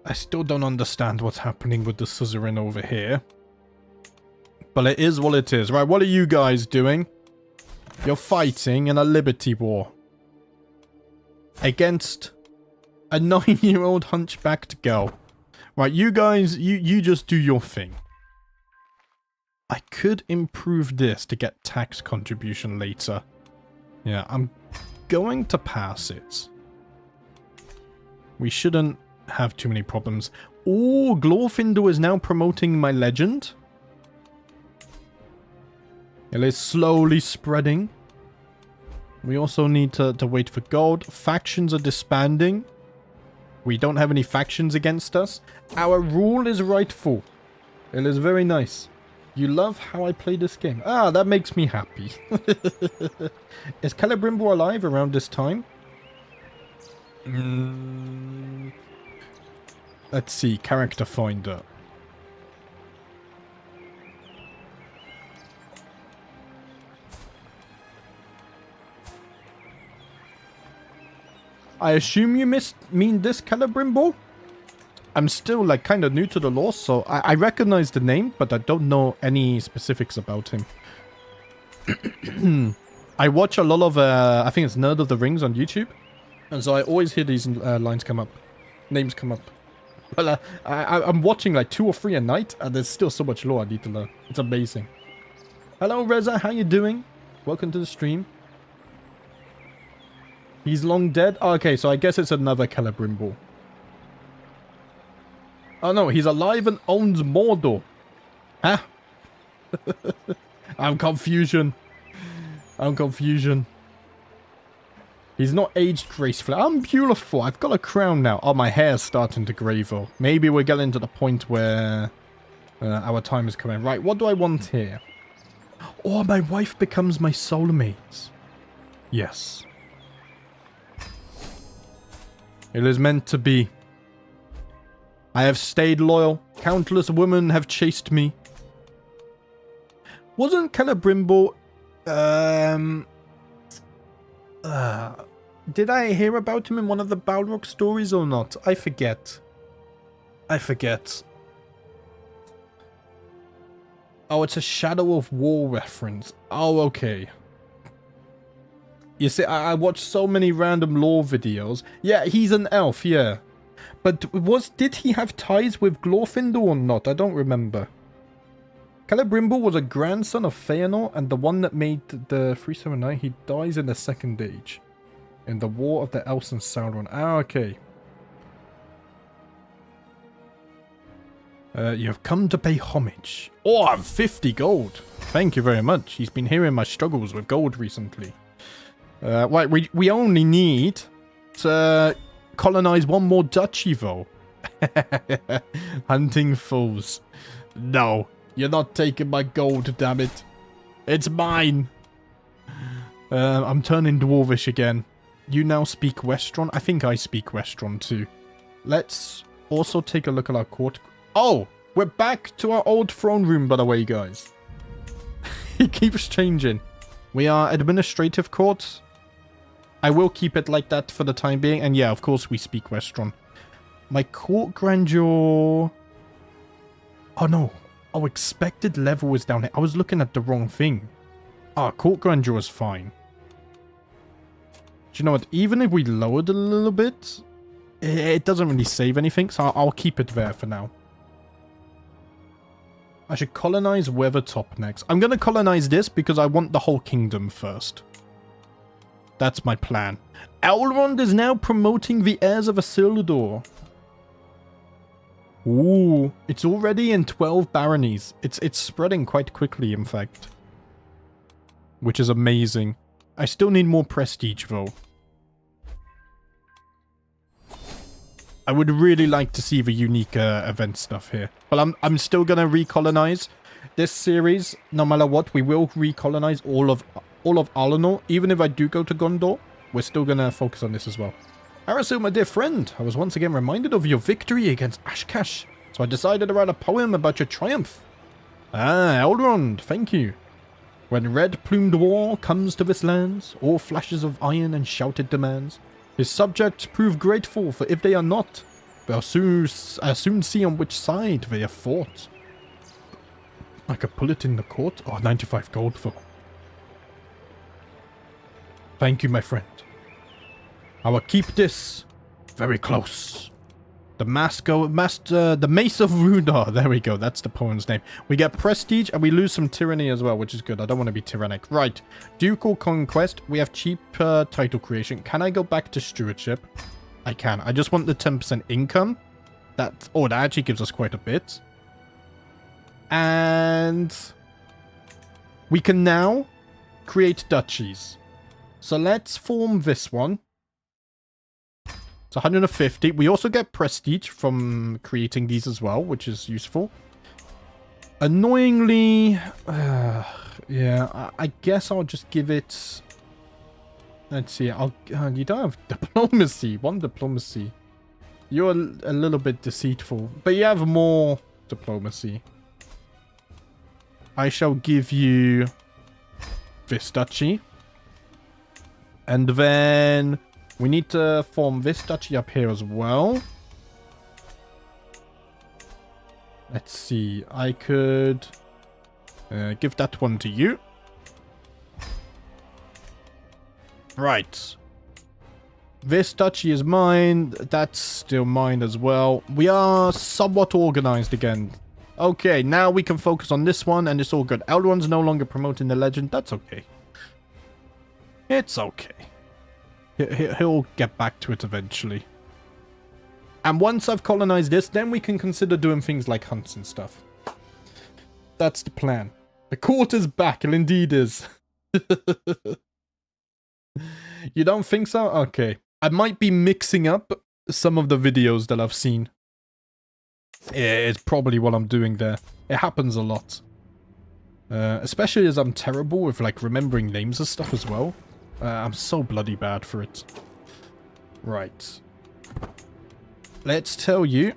I still don't understand what's happening with the suzerain over here. But it is what it is. Right, what are you guys doing? You're fighting in a liberty war. Against a 9-year-old hunchbacked girl. Right, you guys, you just do your thing. I could improve this to get tax contribution later. Yeah, I'm going to pass it. We shouldn't have too many problems. Oh, Glorfindel is now promoting my legend. It is slowly spreading. We also need to wait for gold. Factions are disbanding. We don't have any factions against us. Our rule is rightful. It is very nice. You love how I play this game. Ah, that makes me happy. Is Celebrimbor alive around this time? Let's see. Character finder. I assume you mean this Celebrimbor? I'm still like kind of new to the lore, so I recognize the name, but I don't know any specifics about him. I watch a lot of, I think it's Nerd of the Rings on YouTube, and so I always hear these lines come up, names come up. But I'm watching like 2 or 3 a night, and there's still so much lore I need to learn. It's amazing. Hello Reza, how you doing? Welcome to the stream. He's long dead? Oh, okay, so I guess it's another Celebrimbor. Oh no, he's alive and owns Mordor. Huh? I'm confusion. He's not aged gracefully. I'm beautiful. I've got a crown now. Oh, my hair's starting to grey though. Maybe we're getting to the point where our time is coming. Right, what do I want here? Oh, my wife becomes my soulmate. Yes. It is meant to be. I have stayed loyal. Countless women have chased me. Wasn't Celebrimbo... did I hear about him in one of the Balrog stories or not? I forget. Oh, it's a Shadow of War reference. Oh, okay. You see, I watched so many random lore videos. Yeah, he's an elf, yeah. But did he have ties with Glorfindel or not? I don't remember. Celebrimbo was a grandson of Feanor and the one that made the 379. He dies in the Second Age. In the War of the Elves and Sauron. Ah, okay. You have come to pay homage. Oh, I'm 50 gold. Thank you very much. He's been hearing my struggles with gold recently. Right, we only need to colonize one more duchy, though. Hunting fools. No, you're not taking my gold, damn it. It's mine. I'm turning dwarvish again. You now speak Westron? I think I speak Westron too. Let's also take a look at our court. Oh, we're back to our old throne room, by the way, guys. It keeps changing. We are administrative court. I will keep it like that for the time being. And yeah, of course, we speak Westron. My court grandeur... Oh, no. Our expected level is down here. I was looking at the wrong thing. Ah, court grandeur is fine. Do you know what? Even if we lowered it a little bit, it doesn't really save anything. So I'll keep it there for now. I should colonize Weathertop next. I'm going to colonize this because I want the whole kingdom first. That's my plan. Elrond is now promoting the heirs of Isildur. Ooh, it's already in 12 baronies. It's spreading quite quickly, in fact. Which is amazing. I still need more prestige, though. I would really like to see the unique event stuff here. But I'm still going to recolonize this series. No matter what, we will recolonize all of Arnor. Even if I do go to Gondor, we're still going to focus on this as well. Arassuil, my dear friend, I was once again reminded of your victory against Ashkash. So I decided to write a poem about your triumph. Ah, Elrond, thank you. When red-plumed war comes to this land, all flashes of iron and shouted demands, his subjects prove grateful, for if they are not, they'll soon see on which side they have fought. I could pull it in the court. Oh, 95 gold for. Thank you, my friend. I will keep this very close. The Mace of Rudar. There we go. That's the poem's name. We get prestige and we lose some tyranny as well, which is good. I don't want to be tyrannic. Right. Ducal conquest. We have cheap title creation. Can I go back to stewardship? I can. I just want the 10% income. That actually gives us quite a bit. And we can now create duchies. So let's form this one. It's 150. We also get prestige from creating these as well, which is useful. Annoyingly, yeah, I guess I'll just give it... Let's see, you don't have diplomacy. One diplomacy. You're a little bit deceitful, but you have more diplomacy. I shall give you this duchy. And then... we need to form this duchy up here as well. Let's see. I could give that one to you. Right. This duchy is mine. That's still mine as well. We are somewhat organized again. Okay, now we can focus on this one and it's all good. Elrond's no longer promoting the legend. That's okay. It's okay. He'll get back to it eventually. And once I've colonized this, then we can consider doing things like hunts and stuff. That's the plan. The court is back, it indeed is. You don't think so? Okay. I might be mixing up some of the videos that I've seen. It's probably what I'm doing there. It happens a lot. Especially as I'm terrible with like remembering names and stuff as well. I'm so bloody bad for it. Right. Let's tell you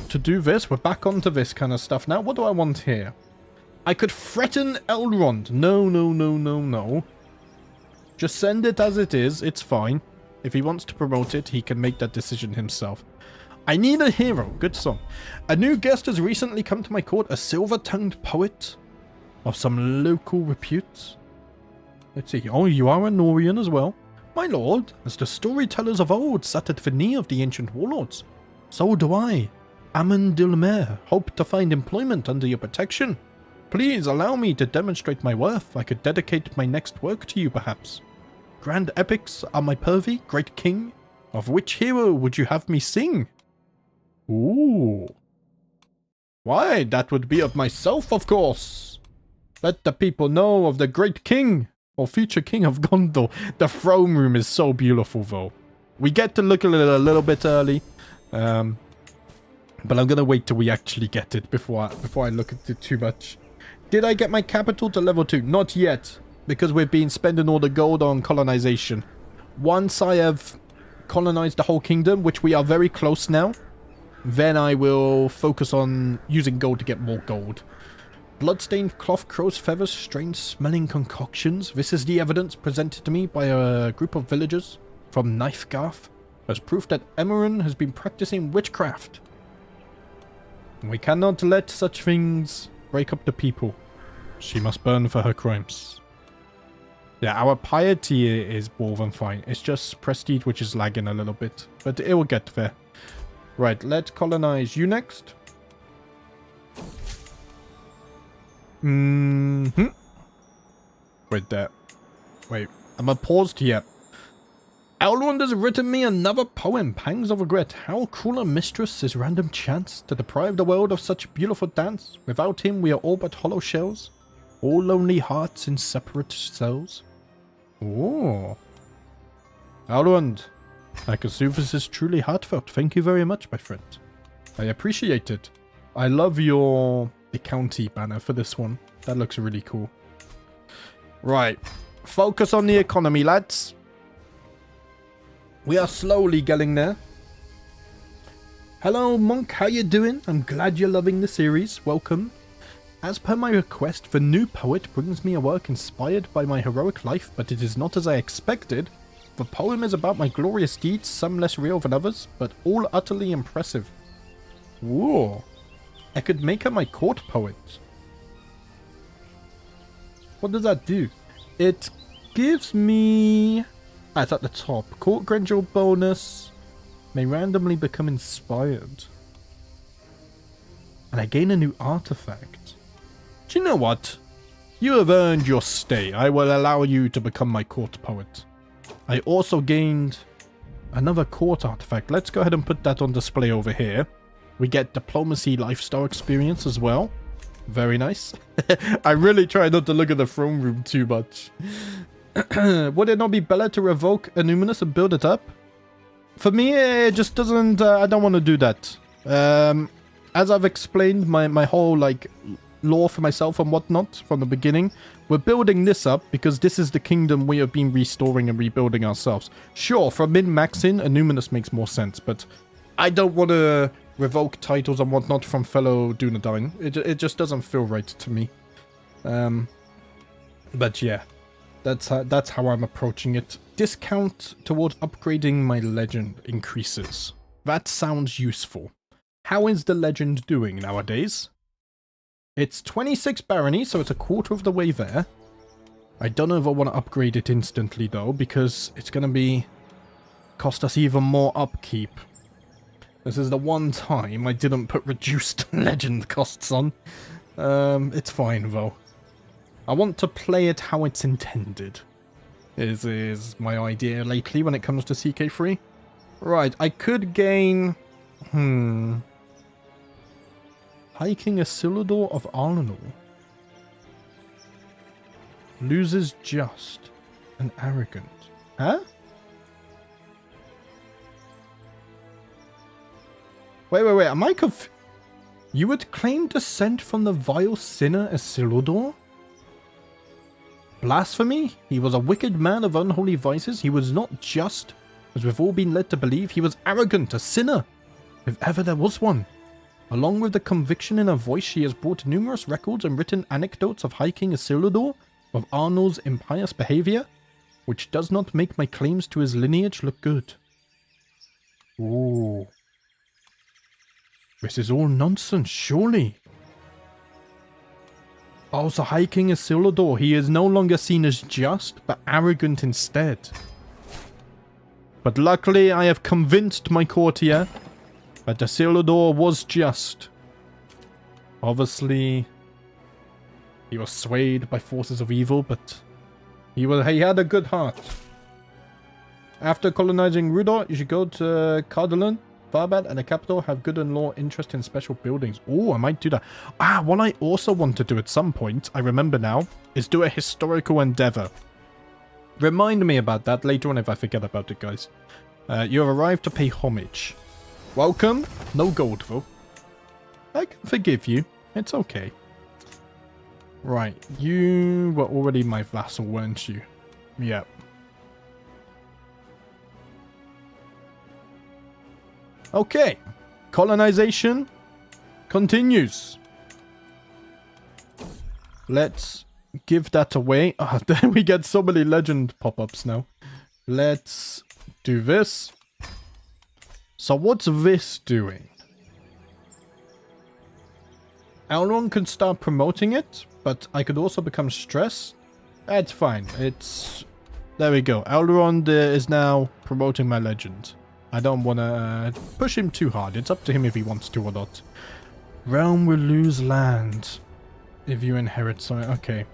to do this. We're back onto this kind of stuff now. What do I want here? I could threaten Elrond. No, no, no, no, no. Just send it as it is. It's fine. If he wants to promote it, he can make that decision himself. I need a hero. Good song. A new guest has recently come to my court. A silver-tongued poet of some local repute. Let's see. Oh, you are a Norian as well. My lord, as the storytellers of old sat at the knee of the ancient warlords, so do I, Amon Dulmer, hope to find employment under your protection. Please allow me to demonstrate my worth. I could dedicate my next work to you, perhaps. Grand epics are my purvey, great king. Of which hero would you have me sing? Ooh. Why, that would be of myself, of course. Let the people know of the great king, or future king of Gondor. The throne room is so beautiful, though. We get to look at it a little bit early. But I'm gonna wait till we actually get it before I look at it too much. Did I get my capital to level 2? Not yet, because we've been spending all the gold on colonization. Once I have colonized the whole kingdom, which we are very close now, then I will focus on using gold to get more gold. Bloodstained cloth, crow's feathers, strange smelling concoctions. This is the evidence presented to me by a group of villagers from Knifegarth as proof that Emeryn has been practicing witchcraft. We cannot let such things break up the people. She must burn for her crimes. Yeah, our piety is more than fine. It's just prestige which is lagging a little bit. But it will get there. Right, let's colonize you next. Wait there. Wait, am I paused? Yeah. Elrond has written me another poem, Pangs of Regret. How cruel a mistress is random chance to deprive the world of such beautiful dance. Without him we are all but hollow shells, all lonely hearts in separate cells. Oh. Elrond, I can see this is truly heartfelt. Thank you very much, my friend. I appreciate it. I love the county banner for this one. That looks really cool. Right. Focus on the economy, lads. We are slowly getting there. Hello, Monk. How you doing? I'm glad you're loving the series. Welcome. As per my request, the new poet brings me a work inspired by my heroic life, but it is not as I expected. The poem is about my glorious deeds, some less real than others, but all utterly impressive. Whoa. I could make her my court poet. What does that do? It gives me... Ah, it's at the top. Court grandeur bonus. May randomly become inspired. And I gain a new artifact. Do you know what? You have earned your stay. I will allow you to become my court poet. I also gained another court artifact. Let's go ahead and put that on display over here. We get diplomacy lifestyle experience as well. Very nice. I really try not to look at the throne room too much. Would it not be better to revoke Annuminus and build it up? For me, it just doesn't... I don't want to do that. As I've explained my whole, like, lore for myself and whatnot from the beginning, we're building this up because this is the kingdom we have been restoring and rebuilding ourselves. Sure, for min-maxing, Annuminus makes more sense, but I don't want to revoke titles and whatnot from fellow Dúnedain. It just doesn't feel right to me. But yeah. That's how I'm approaching it. Discount towards upgrading my legend increases. That sounds useful. How is the legend doing nowadays? It's 26 barony, so it's a quarter of the way there. I don't know if I want to upgrade it instantly though, because it's going to be cost us even more upkeep. This is the one time I didn't put reduced legend costs on. It's fine though. I want to play it how it's intended, is my idea lately when it comes to CK3. Right, I could gain High King Isildur of Arnor loses just and arrogant. Huh? Wait, am I You would claim descent from the vile sinner Isildur? Blasphemy? He was a wicked man of unholy vices. He was not just, as we've all been led to believe. He was arrogant, a sinner, if ever there was one. Along with the conviction in her voice, she has brought numerous records and written anecdotes of High King Isildur, of Arnor's impious behavior, which does not make my claims to his lineage look good. Ooh. This is all nonsense, surely. Oh, so High King Isildur, he is no longer seen as just, but arrogant instead. But luckily, I have convinced my courtier that Isildur was just. Obviously, he was swayed by forces of evil, but he had a good heart. After colonizing Rudor, you should go to Cardolan, Farbad, and the capital have good and law interest in special buildings. Oh, I might do that. What I also want to do at some point, I remember now, is do a historical endeavor. Remind me about that later on if I forget about it, guys. You have arrived to pay homage. Welcome. No gold, though. I can forgive you. It's okay. Right, you were already my vassal, weren't you? Yep. Okay. Colonization continues. Let's give that away. Oh, then we get so many legend pop-ups now. Let's do this. So what's this doing? Elrond can start promoting it, but I could also become stressed. That's fine. There we go. Elrond is now promoting my legend. I don't want to push him too hard. It's up to him if he wants to or not. Realm will lose land if you inherit something. Okay.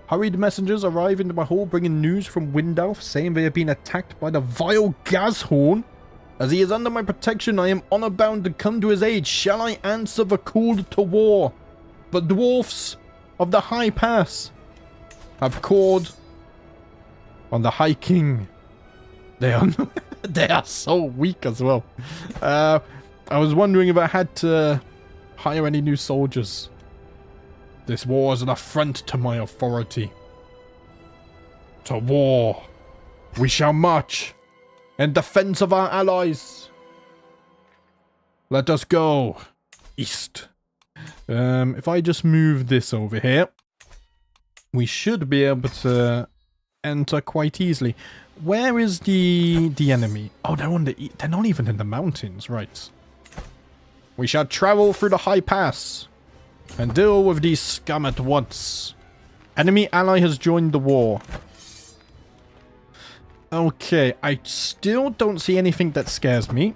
Hurried messengers arrive into my hall bringing news from Windalf saying they have been attacked by the vile Gazhorn. As he is under my protection, I am honor bound to come to his aid. Shall I answer the call to war? The dwarfs of the High Pass have called on the High King. They are so weak as well. I was wondering if I had to hire any new soldiers. This war is an affront to my authority. To war. We shall march in defense of our allies. Let us go east. If I just move this over here, we should be able to enter quite easily. Where is the enemy? Oh, they're not even in the mountains, right? We shall travel through the High Pass and deal with these scum at once. Enemy ally has joined the war. Okay, I still don't see anything that scares me.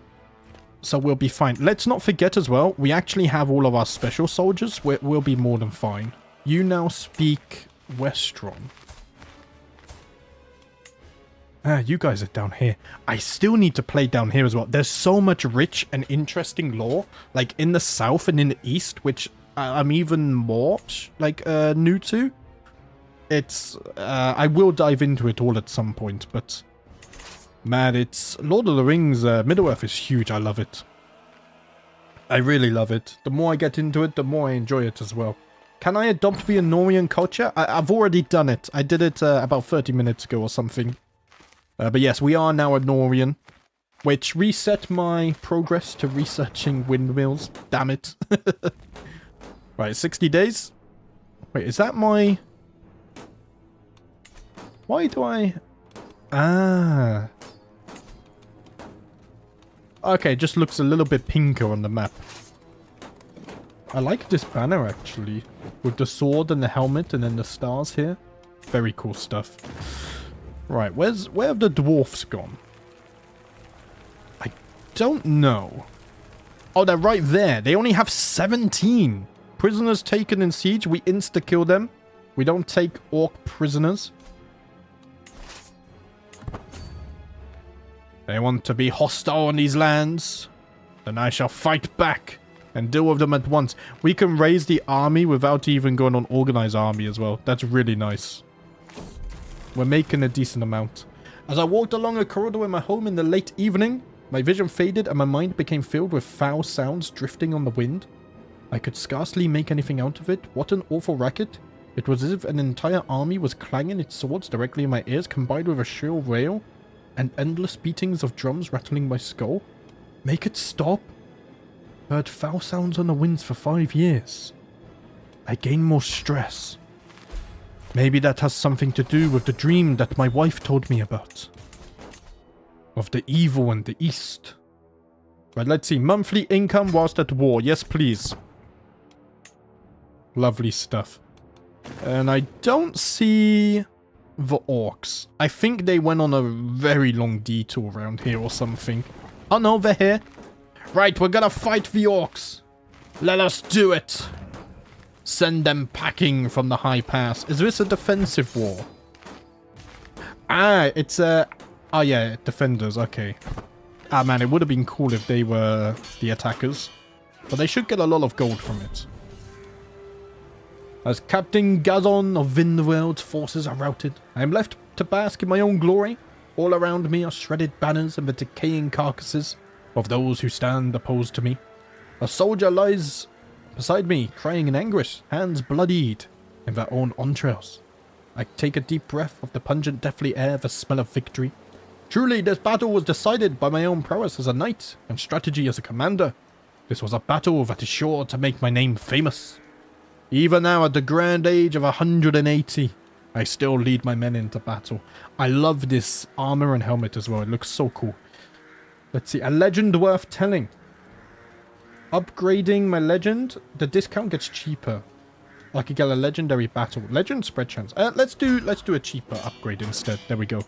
So we'll be fine. Let's not forget as well, we actually have all of our special soldiers. We'll be more than fine. You now speak Westron. You guys are down here. I still need to play down here as well. There's so much rich and interesting lore, like in the south and in the east, which I'm even more like new to. It's I will dive into it all at some point, but man, it's Lord of the Rings. Middle-earth is huge. I love it. I really love it. The more I get into it, the more I enjoy it as well. Can I adopt the Arnorian culture? I've already done it. I did it about 30 minutes ago or something. But yes, we are now Arnorian, which reset my progress to researching windmills. Damn it. Right, 60 days. Wait, is that my... Why do I... Okay, just looks a little bit pinker on the map. I like this banner, actually. With the sword and the helmet and then the stars here. Very cool stuff. Right, where have the dwarfs gone? I don't know. Oh, they're right there. They only have 17. Prisoners taken in siege. We insta-kill them. We don't take orc prisoners. They want to be hostile on these lands. Then I shall fight back and deal with them at once. We can raise the army without even going on organized army as well. That's really nice. We're making a decent amount. As I walked along a corridor in my home in the late evening, my vision faded and my mind became filled with foul sounds drifting on the wind. I could scarcely make anything out of it. What an awful racket. It was as if an entire army was clanging its swords directly in my ears, combined with a shrill wail and endless beatings of drums rattling my skull. Make it stop? Heard foul sounds on the winds for 5 years. I gained more stress. Maybe that has something to do with the dream that my wife told me about. Of the evil in the east. Right, let's see. Monthly income whilst at war. Yes, please. Lovely stuff. And I don't see the orcs. I think they went on a very long detour around here or something. Oh no, they're here. Right, we're gonna fight the orcs. Let us do it. Send them packing from the high pass. Is this a defensive war? Ah, it's a... Oh yeah, defenders, okay. Ah man, it would have been cool if they were the attackers. But they should get a lot of gold from it. As Captain Gazon of Vindweld's forces are routed, I am left to bask in my own glory. All around me are shredded banners and the decaying carcasses of those who stand opposed to me. A soldier lies beside me, crying in anguish, hands bloodied in their own entrails. I take a deep breath of the pungent, deathly air, the smell of victory. Truly, this battle was decided by my own prowess as a knight and strategy as a commander. This was a battle that is sure to make my name famous. Even now, at the grand age of 180, I still lead my men into battle. I love this armor and helmet as well. It looks so cool. Let's see. A legend worth telling. Upgrading my legend, the discount gets cheaper. I could get a legendary battle. Legend spread chance. Let's do a cheaper upgrade instead. There we go.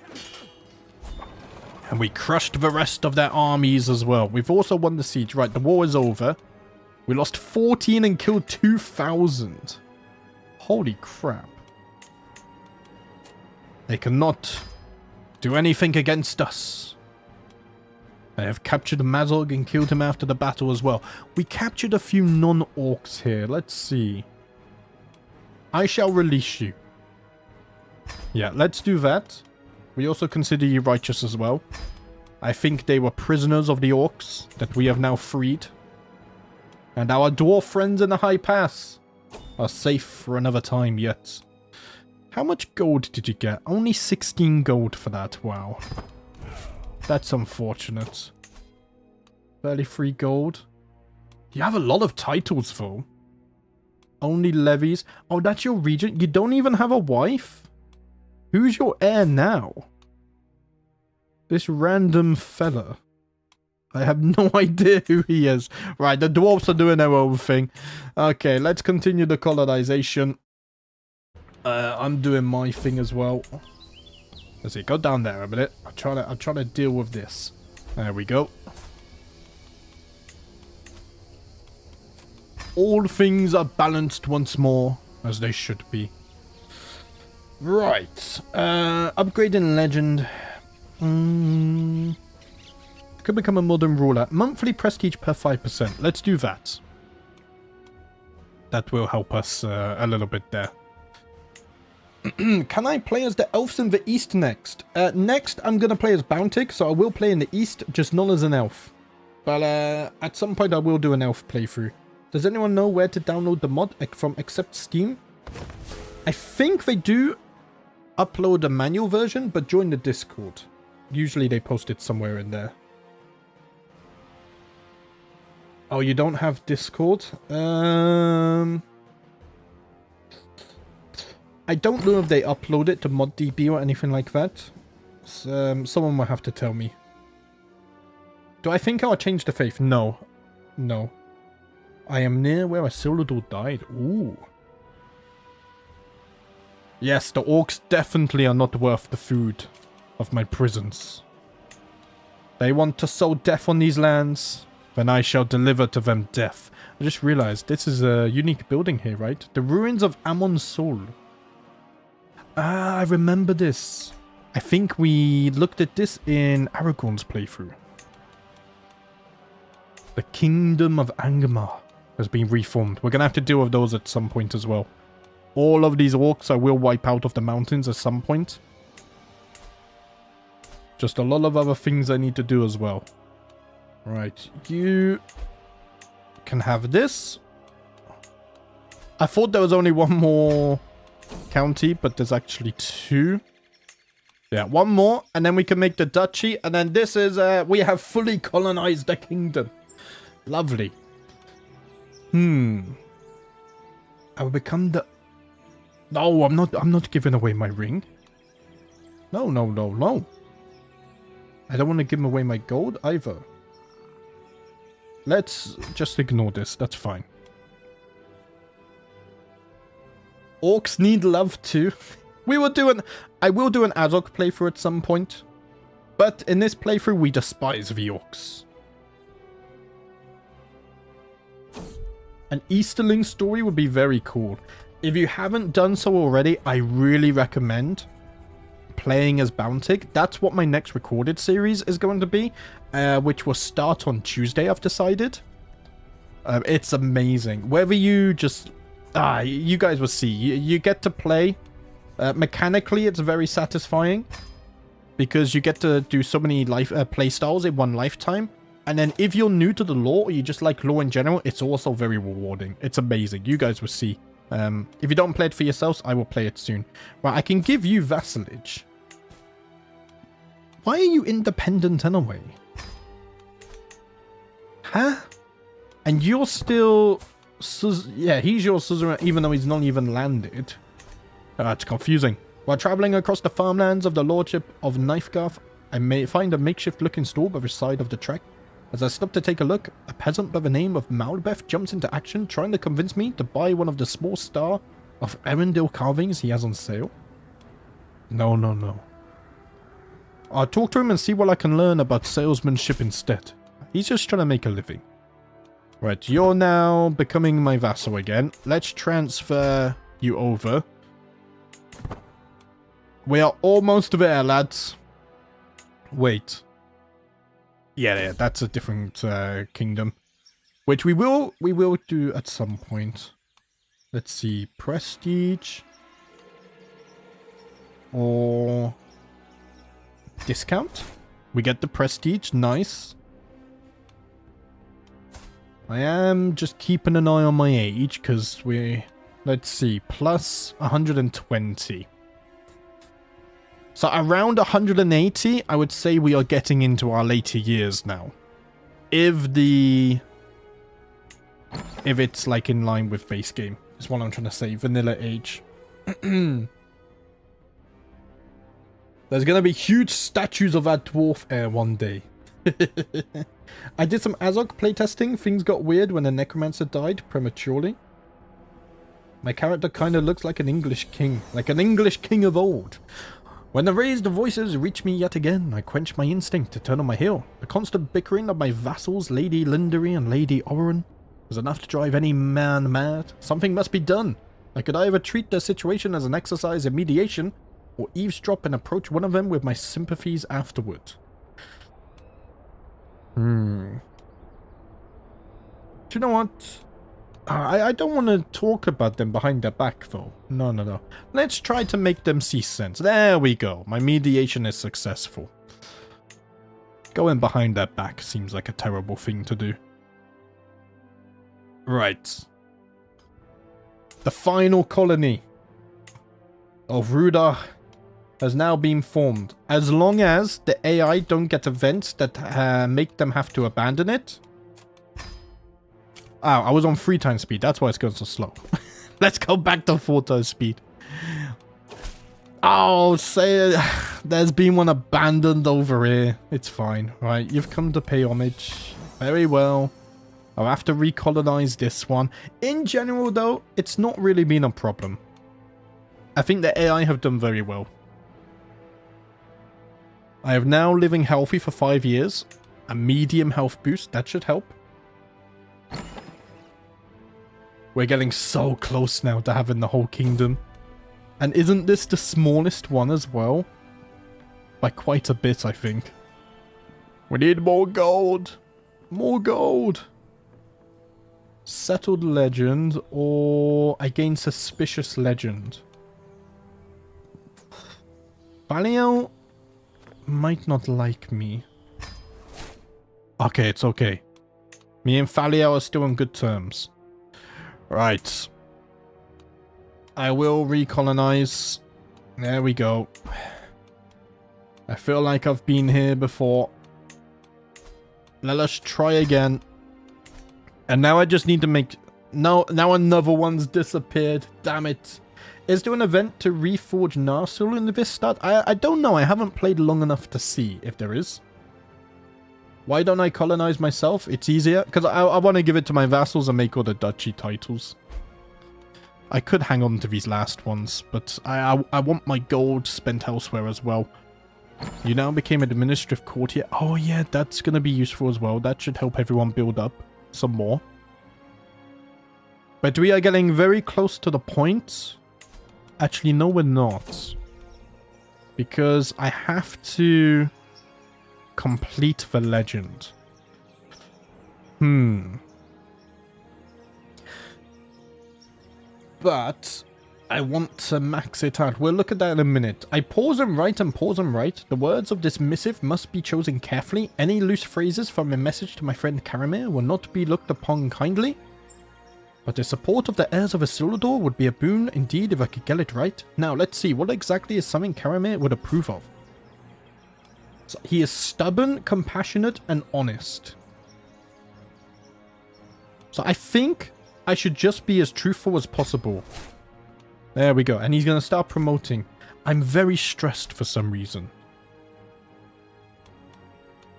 And we crushed the rest of their armies as well. We've also won the siege. Right, the war is over. We lost 14 and killed 2,000. Holy crap. They cannot do anything against us. I have captured Azog and killed him after the battle as well. We captured a few non-orcs here. Let's see. I shall release you. Yeah, let's do that. We also consider you righteous as well. I think they were prisoners of the orcs that we have now freed. And our dwarf friends in the high pass are safe for another time yet. How much gold did you get? Only 16 gold for that. Wow. That's unfortunate. 33 gold. You have a lot of titles though. Only levies. Oh, that's your regent. You don't even have a wife? Who's your heir now? This random fella. I have no idea who he is. Right, the dwarves are doing their own thing. Okay, let's continue the colonization. I'm doing my thing as well. Let's see, go down there a minute. I'm trying to deal with this. There we go. All things are balanced once more, as they should be. Right. Upgrading legend. Could become a modern ruler. Monthly prestige per 5%. Let's do that. That will help us a little bit there. Can I play as the elves in the east next? Next, I'm going to play as Bountic, so I will play in the east, just not as an elf. But at some point, I will do an elf playthrough. Does anyone know where to download the mod from except Steam? I think they do upload a manual version, but join the Discord. Usually they post it somewhere in there. Oh, you don't have Discord? I don't know if they upload it to ModDB or anything like that. Someone will have to tell me. Do I think I'll change the faith? No. No. I am near where Isildur died. Ooh. Yes, the orcs definitely are not worth the food of my prisons. They want to sow death on these lands, then I shall deliver to them death. I just realized this is a unique building here, right? The ruins of Amon's soul. Ah, I remember this. I think we looked at this in Aragorn's playthrough. The Kingdom of Angmar has been reformed. We're going to have to deal with those at some point as well. All of these orcs I will wipe out of the mountains at some point. Just a lot of other things I need to do as well. Right, you can have this. I thought there was only one more county, but there's actually two. Yeah, one more, and then we can make the duchy, and then this is, we have fully colonized the kingdom. Lovely. I will become the... No, I'm not giving away my ring. No. I don't want to give away my gold either. Let's just ignore this, that's fine. Orcs need love too. I will do an Azog playthrough at some point. But in this playthrough, we despise the orcs. An Easterling story would be very cool. If you haven't done so already, I really recommend playing as Bountig. That's what my next recorded series is going to be, which will start on Tuesday, I've decided. It's amazing. Whether you just... you guys will see. You get to play. Mechanically, it's very satisfying because you get to do so many play styles in one lifetime. And then if you're new to the lore or you just like lore in general, it's also very rewarding. It's amazing. You guys will see. If you don't play it for yourselves, I will play it soon. Well, I can give you vassalage. Why are you independent anyway? Huh? And you're still... yeah, he's your suzerain even though he's not even landed. It's confusing. While traveling across the farmlands of the Lordship of Knifegarth, I may find a makeshift-looking store by the side of the trek. As I stop to take a look, a peasant by the name of Malbeth jumps into action, trying to convince me to buy one of the small star of Erendil carvings he has on sale. No. I'll talk to him and see what I can learn about salesmanship instead. He's just trying to make a living. Right, you're now becoming my vassal again. Let's transfer you over. We are almost there, lads. Wait. Yeah, that's a different kingdom. Which we will do at some point. Let's see. Prestige. Or... discount. We get the prestige. Nice. I am just keeping an eye on my age, because we... let's see. Plus 120. So around 180, I would say we are getting into our later years now. If it's like in line with base game, is what I'm trying to say. Vanilla age. There's going to be huge statues of that dwarf heir one day. I did some Azog playtesting. Things got weird when the necromancer died prematurely. My character kind of looks like an English king. Like an English king of old. When the raised voices reach me yet again, I quench my instinct to turn on my heel. The constant bickering of my vassals, Lady Lindery and Lady Oren, is enough to drive any man mad. Something must be done. I could either treat the situation as an exercise in mediation, or eavesdrop and approach one of them with my sympathies afterward. Do you know what? I don't want to talk about them behind their back, though. No. Let's try to make them see sense. There we go. My mediation is successful. Going behind their back seems like a terrible thing to do. Right. The final colony of Rudar has now been formed. As long as the AI don't get events that make them have to abandon it. Oh, I was on 3 times speed. That's why it's going so slow. Let's go back to 4 times speed. Oh, say there's been one abandoned over here. It's fine. Right, you've come to pay homage. Very well. I'll have to recolonize this one. In general, though, it's not really been a problem. I think the AI have done very well. I have now living healthy for 5 years. A medium health boost. That should help. We're getting so close now to having the whole kingdom. And isn't this the smallest one as well? By quite a bit, I think. We need more gold. More gold. Settled legend, or I gain suspicious legend. Valio might not like me. Okay, it's okay. Me and Falio are still on good terms. Right. I will recolonize. There we go. I feel like I've been here before. Let us try again. And now I just need to make... No, now another one's disappeared. Damn it. Is there an event to reforge Arassuil in this start? I don't know. I haven't played long enough to see if there is. Why don't I colonize myself? It's easier. Because I want to give it to my vassals and make all the duchy titles. I could hang on to these last ones, but I want my gold spent elsewhere as well. You now became an administrative courtier. Oh yeah, that's going to be useful as well. That should help everyone build up some more. But we are getting very close to the point. Actually, no, we're not. Because I have to complete the legend. But I want to max it out. We'll look at that in a minute. I pause and write and pause and write. The words of this missive must be chosen carefully. Any loose phrases from a message to my friend Karamir will not be looked upon kindly. But the support of the heirs of Isildur would be a boon indeed if I could get it right. Now, let's see. What exactly is something Karamir would approve of? So, he is stubborn, compassionate, and honest. So I think I should just be as truthful as possible. There we go. And he's going to start promoting. I'm very stressed for some reason.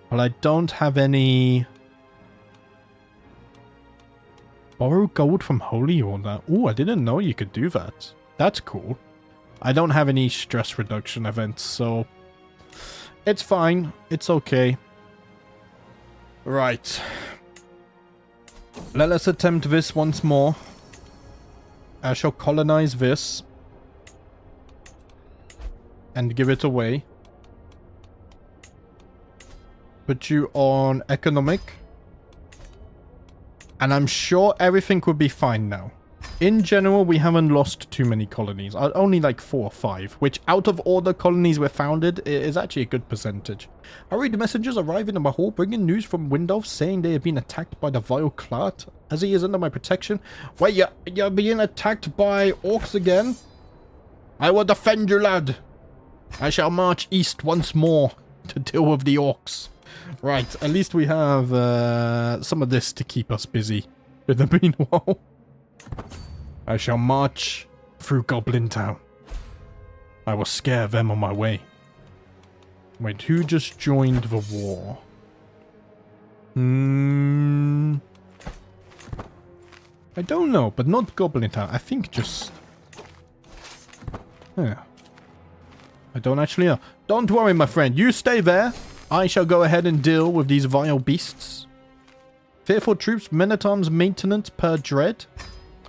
Well, I don't have any... Borrow gold from Holy Order. Oh, I didn't know you could do that. That's cool. I don't have any stress reduction events, so... It's fine. It's okay. Right. Let us attempt this once more. I shall colonize this. And give it away. Put you on economic. And I'm sure everything will be fine now. In general, we haven't lost too many colonies. Only like 4 or 5. Which, out of all the colonies we're founded, is actually a good percentage. Hurry, the messengers arrive in the hall bringing news from Windolf saying they have been attacked by the vile Klart. As he is under my protection. Wait, you're being attacked by orcs again? I will defend you, lad. I shall march east once more to deal with the orcs. Right, at least we have some of this to keep us busy. In the meanwhile, I shall march through Goblin Town. I will scare them on my way. Wait, who just joined the war? I don't know, but not Goblin Town. I think just... Yeah. I don't actually know. Don't worry, my friend. You stay there. I shall go ahead and deal with these vile beasts. Fearful troops, men-at-arms maintenance per dread.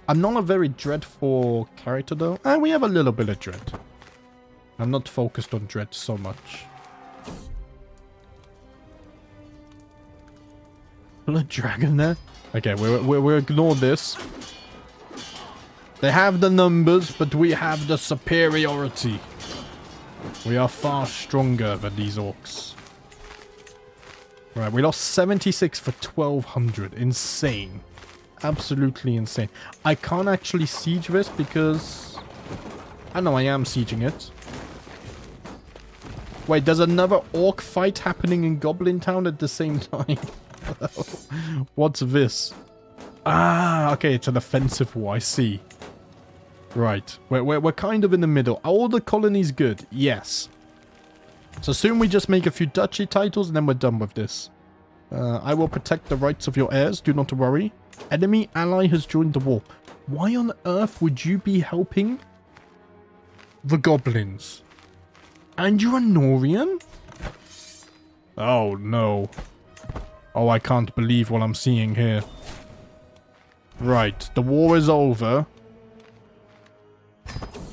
I'm not a very dreadful character, though. And we have a little bit of dread. I'm not focused on dread so much. A dragon there? Okay, we'll ignore this. They have the numbers, but we have the superiority. We are far stronger than these orcs. Right, we lost 76 for 1,200. Insane. Absolutely insane. I can't actually siege this because... I know I am sieging it. Wait, there's another orc fight happening in Goblin Town at the same time. What's this? Ah, okay, it's an offensive war, I see. Right, we're kind of in the middle. Are all the colonies good? Yes. So soon we just make a few duchy titles and then we're done with this. I will protect the rights of your heirs, do not worry. Enemy ally has joined the war. Why on earth would you be helping the goblins? And you're a Norian? Oh no. Oh, I can't believe what I'm seeing here. Right, the war is over.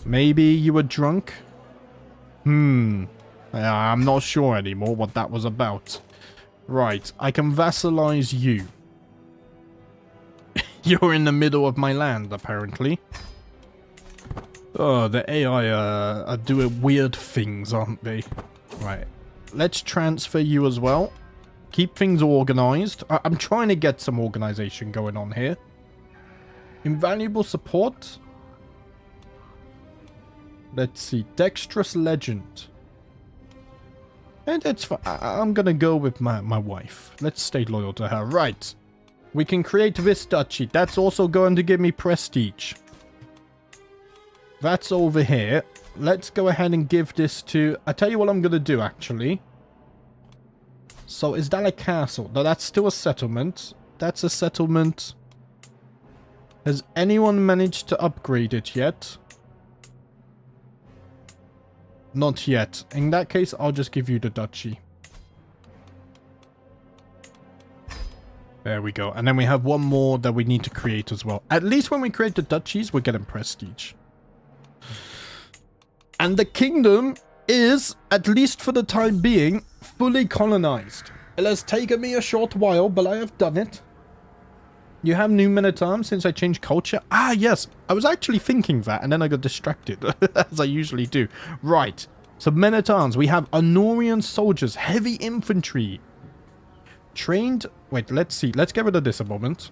Maybe you were drunk? I'm not sure anymore what that was about. Right, I can vassalize you. You're in the middle of my land, apparently. Oh, the AI are doing weird things, aren't they? Right, let's transfer you as well. Keep things organized. I'm trying to get some organization going on here. Invaluable support. Let's see. Dexterous legend. And it's fine. I'm gonna go with my wife. Let's stay loyal to her. Right. We can create this duchy. That's also going to give me prestige. That's over here. Let's go ahead and give this to... I tell you what I'm gonna do, actually. So, is that a castle? No, that's still a settlement. That's a settlement. Has anyone managed to upgrade it yet? Not yet. In that case, I'll just give you the duchy. There we go. And then we have one more that we need to create as well. At least when we create the duchies, we're getting prestige. And the kingdom is, at least for the time being, fully colonized. It has taken me a short while, but I have done it. You have new men-at-arms since I changed culture? Ah, yes. I was actually thinking that, and then I got distracted, as I usually do. Right. So, men-at-arms. We have Arnorian soldiers, heavy infantry. Trained... Wait, let's see. Let's get rid of this a moment.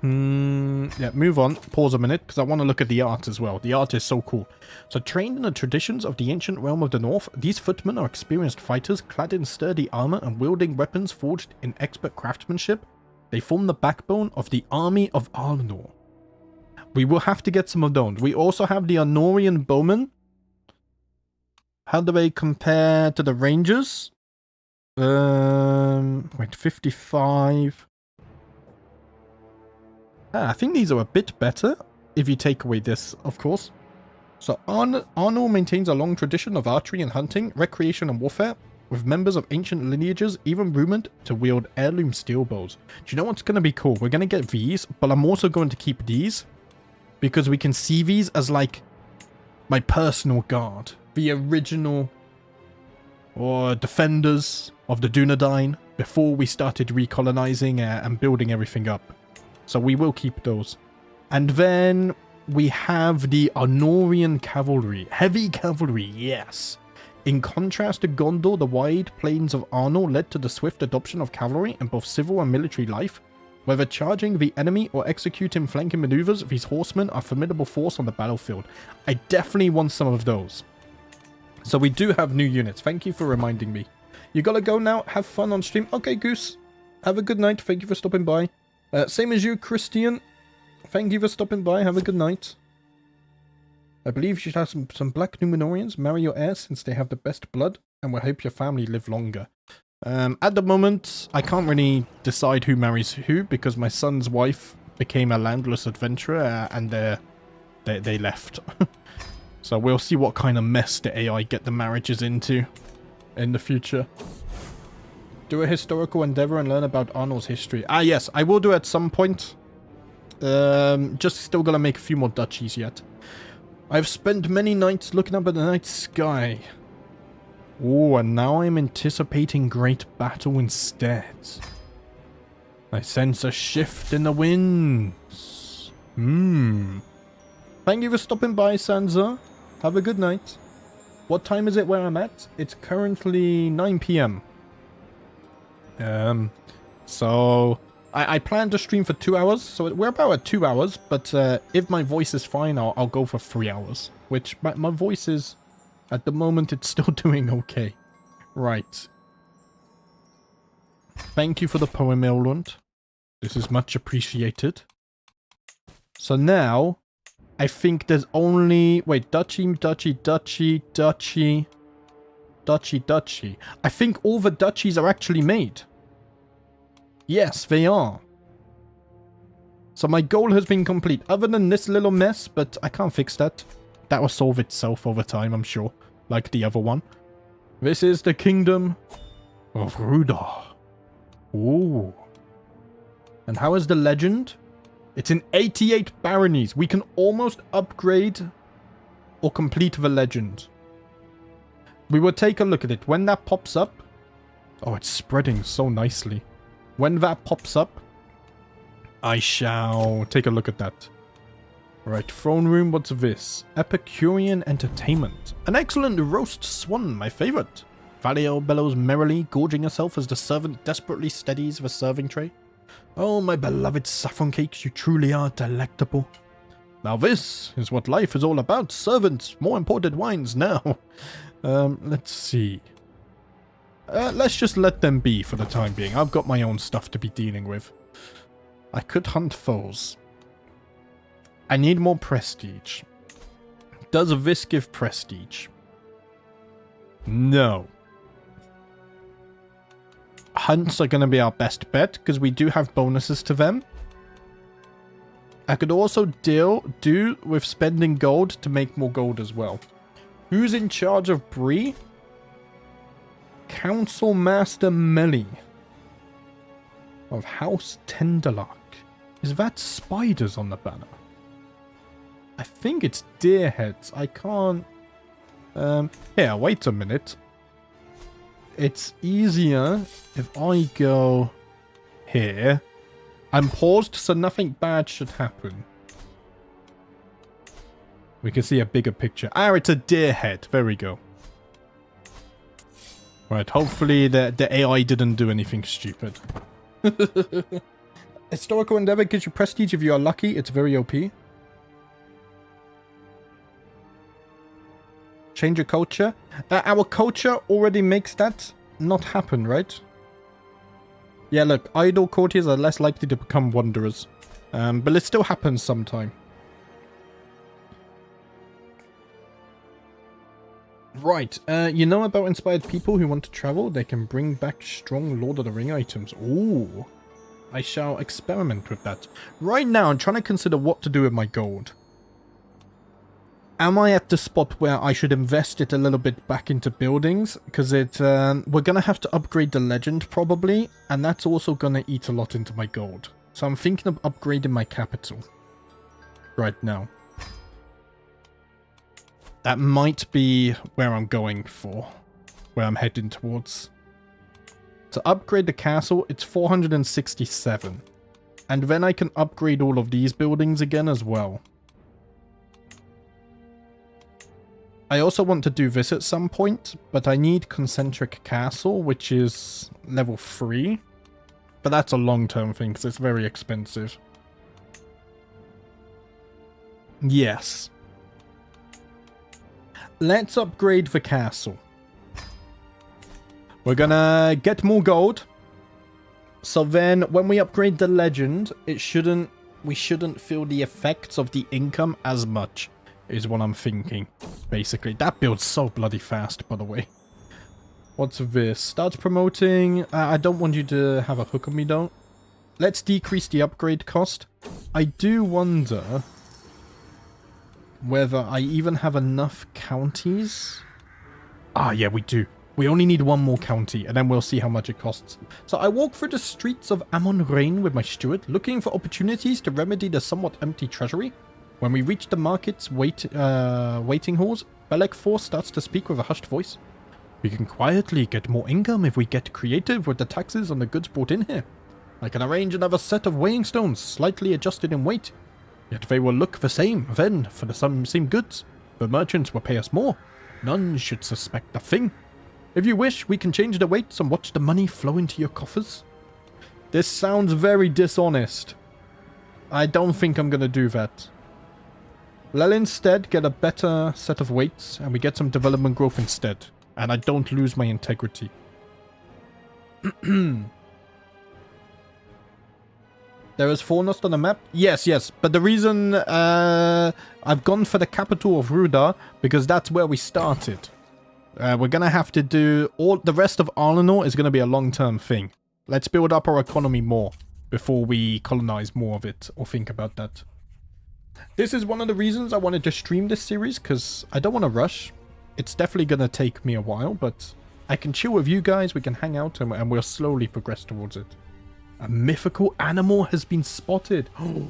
Yeah, move on. Pause a minute, because I want to look at the art as well. The art is so cool. So, trained in the traditions of the ancient realm of the north, these footmen are experienced fighters, clad in sturdy armor and wielding weapons forged in expert craftsmanship. They form the backbone of the army of Arnor. We will have to get some of those. We also have the Arnorian bowmen. How do they compare to the rangers? Wait, 55. I think these are a bit better, if you take away this, of course. So, Arnor maintains a long tradition of archery and hunting, recreation and warfare, with members of ancient lineages even rumored to wield heirloom steel bows. Do you know what's going to be cool? We're going to get these, but I'm also going to keep these, because we can see these as, like, my personal guard. The original, or defenders of the Dúnedain, before we started recolonizing and building everything up. So we will keep those. And then we have the Arnorian cavalry. Heavy cavalry, yes. In contrast to Gondor, the wide plains of Arnor led to the swift adoption of cavalry in both civil and military life. Whether charging the enemy or executing flanking maneuvers, these horsemen are a formidable force on the battlefield. I definitely want some of those. So we do have new units. Thank you for reminding me. You gotta go now. Have fun on stream. Okay, Goose. Have a good night. Thank you for stopping by. Same as you, Christian. Thank you for stopping by. Have a good night. I believe you should have some black Numenorians marry your heir since they have the best blood, and will help your family live longer. At the moment, I can't really decide who marries who, because my son's wife became a landless adventurer, and they left. So we'll see what kind of mess the AI get the marriages into in the future. Do a historical endeavor and learn about Arnor's history. Ah, yes, I will do at some point. Just still gonna make a few more duchies yet. I've spent many nights looking up at the night sky. Oh, and now I'm anticipating great battle instead. I sense a shift in the winds. Thank you for stopping by, Sansa. Have a good night. What time is it where I'm at? It's currently 9 PM. So I plan to stream for 2 hours, so we're about at 2 hours, but if my voice is fine, I'll go for 3 hours, which my voice is, at the moment, it's still doing okay. Right. Thank you for the poem, Elrond. This is much appreciated. So now, I think there's only... Wait, duchy. I think all the duchies are actually made. Yes, they are. So my goal has been complete. Other than this little mess, but I can't fix that. That will solve itself over time, I'm sure. Like the other one. This is the kingdom of Rudar. Ooh. And how is the legend? It's in 88 baronies. We can almost upgrade or complete the legend. We will take a look at it. When that pops up, Oh, it's spreading so nicely. When that pops up, I shall take a look at that. Right, throne room, what's this? Epicurean entertainment. An excellent roast swan, my favorite. Valio bellows merrily, gorging herself as the servant desperately steadies the serving tray. Oh, my beloved saffron cakes, you truly are delectable. Now this is what life is all about. Servants, more imported wines now. Let's see. Let's just let them be for the time being. I've got my own stuff to be dealing with. I could hunt foes. I need more prestige. Does this give prestige? No. Hunts are going to be our best bet because we do have bonuses to them. I could also do with spending gold to make more gold as well. Who's in charge of Bree? Council Master Melly of House Tenderlock. Is that spiders on the banner? I think it's deer heads. I can't... here, wait a minute. It's easier if I go here. I'm paused, so nothing bad should happen. We can see a bigger picture. Ah, it's a deer head. There we go. Right, hopefully the AI didn't do anything stupid. Historical Endeavor gives you prestige if you are lucky. It's very OP. Change your culture. Our culture already makes that not happen, right? Yeah, look, idle courtiers are less likely to become wanderers. But it still happens sometime. Right, you know about inspired people who want to travel? They can bring back strong Lord of the Ring items. Ooh. I shall experiment with that. Right now, I'm trying to consider what to do with my gold. Am I at the spot where I should invest it a little bit back into buildings? Because we're going to have to upgrade the legend probably, and that's also going to eat a lot into my gold. So I'm thinking of upgrading my capital right now. That might be where I'm going for, where I'm heading towards. To upgrade the castle, it's 467. And then I can upgrade all of these buildings again as well. I also want to do this at some point, but I need Concentric Castle, which is level 3. But that's a long-term thing, because it's very expensive. Yes. Let's upgrade the castle. We're gonna get more gold. So then, when we upgrade the legend, we shouldn't feel the effects of the income as much. Is what I'm thinking, basically. That builds so bloody fast, by the way. What's this? Starts promoting. I don't want you to have a hook on me, though. Let's decrease the upgrade cost. I do wonder whether I even have enough counties. Ah, yeah, we do. We only need one more county, and then we'll see how much it costs. So I walk through the streets of Amon-Rain with my steward, looking for opportunities to remedy the somewhat empty treasury. When we reach the market's waiting halls, Belek IV starts to speak with a hushed voice. We can quietly get more income if we get creative with the taxes on the goods brought in here. I can arrange another set of weighing stones, slightly adjusted in weight. Yet they will look the same, then, for the same goods. The merchants will pay us more. None should suspect a thing. If you wish, we can change the weights and watch the money flow into your coffers. This sounds very dishonest. I don't think I'm going to do that. Let's instead get a better set of weights, and we get some development growth instead. And I don't lose my integrity. There is Fornost on the map? Yes. But the reason I've gone for the capital of Rudar, because that's where we started. We're going to have to do... the rest of Arnor is going to be a long-term thing. Let's build up our economy more before we colonize more of it, or think about that. This is one of the reasons I wanted to stream this series, because I don't want to rush. It's definitely going to take me a while, but I can chill with you guys, we can hang out, and we'll slowly progress towards it. A mythical animal has been spotted. Oh,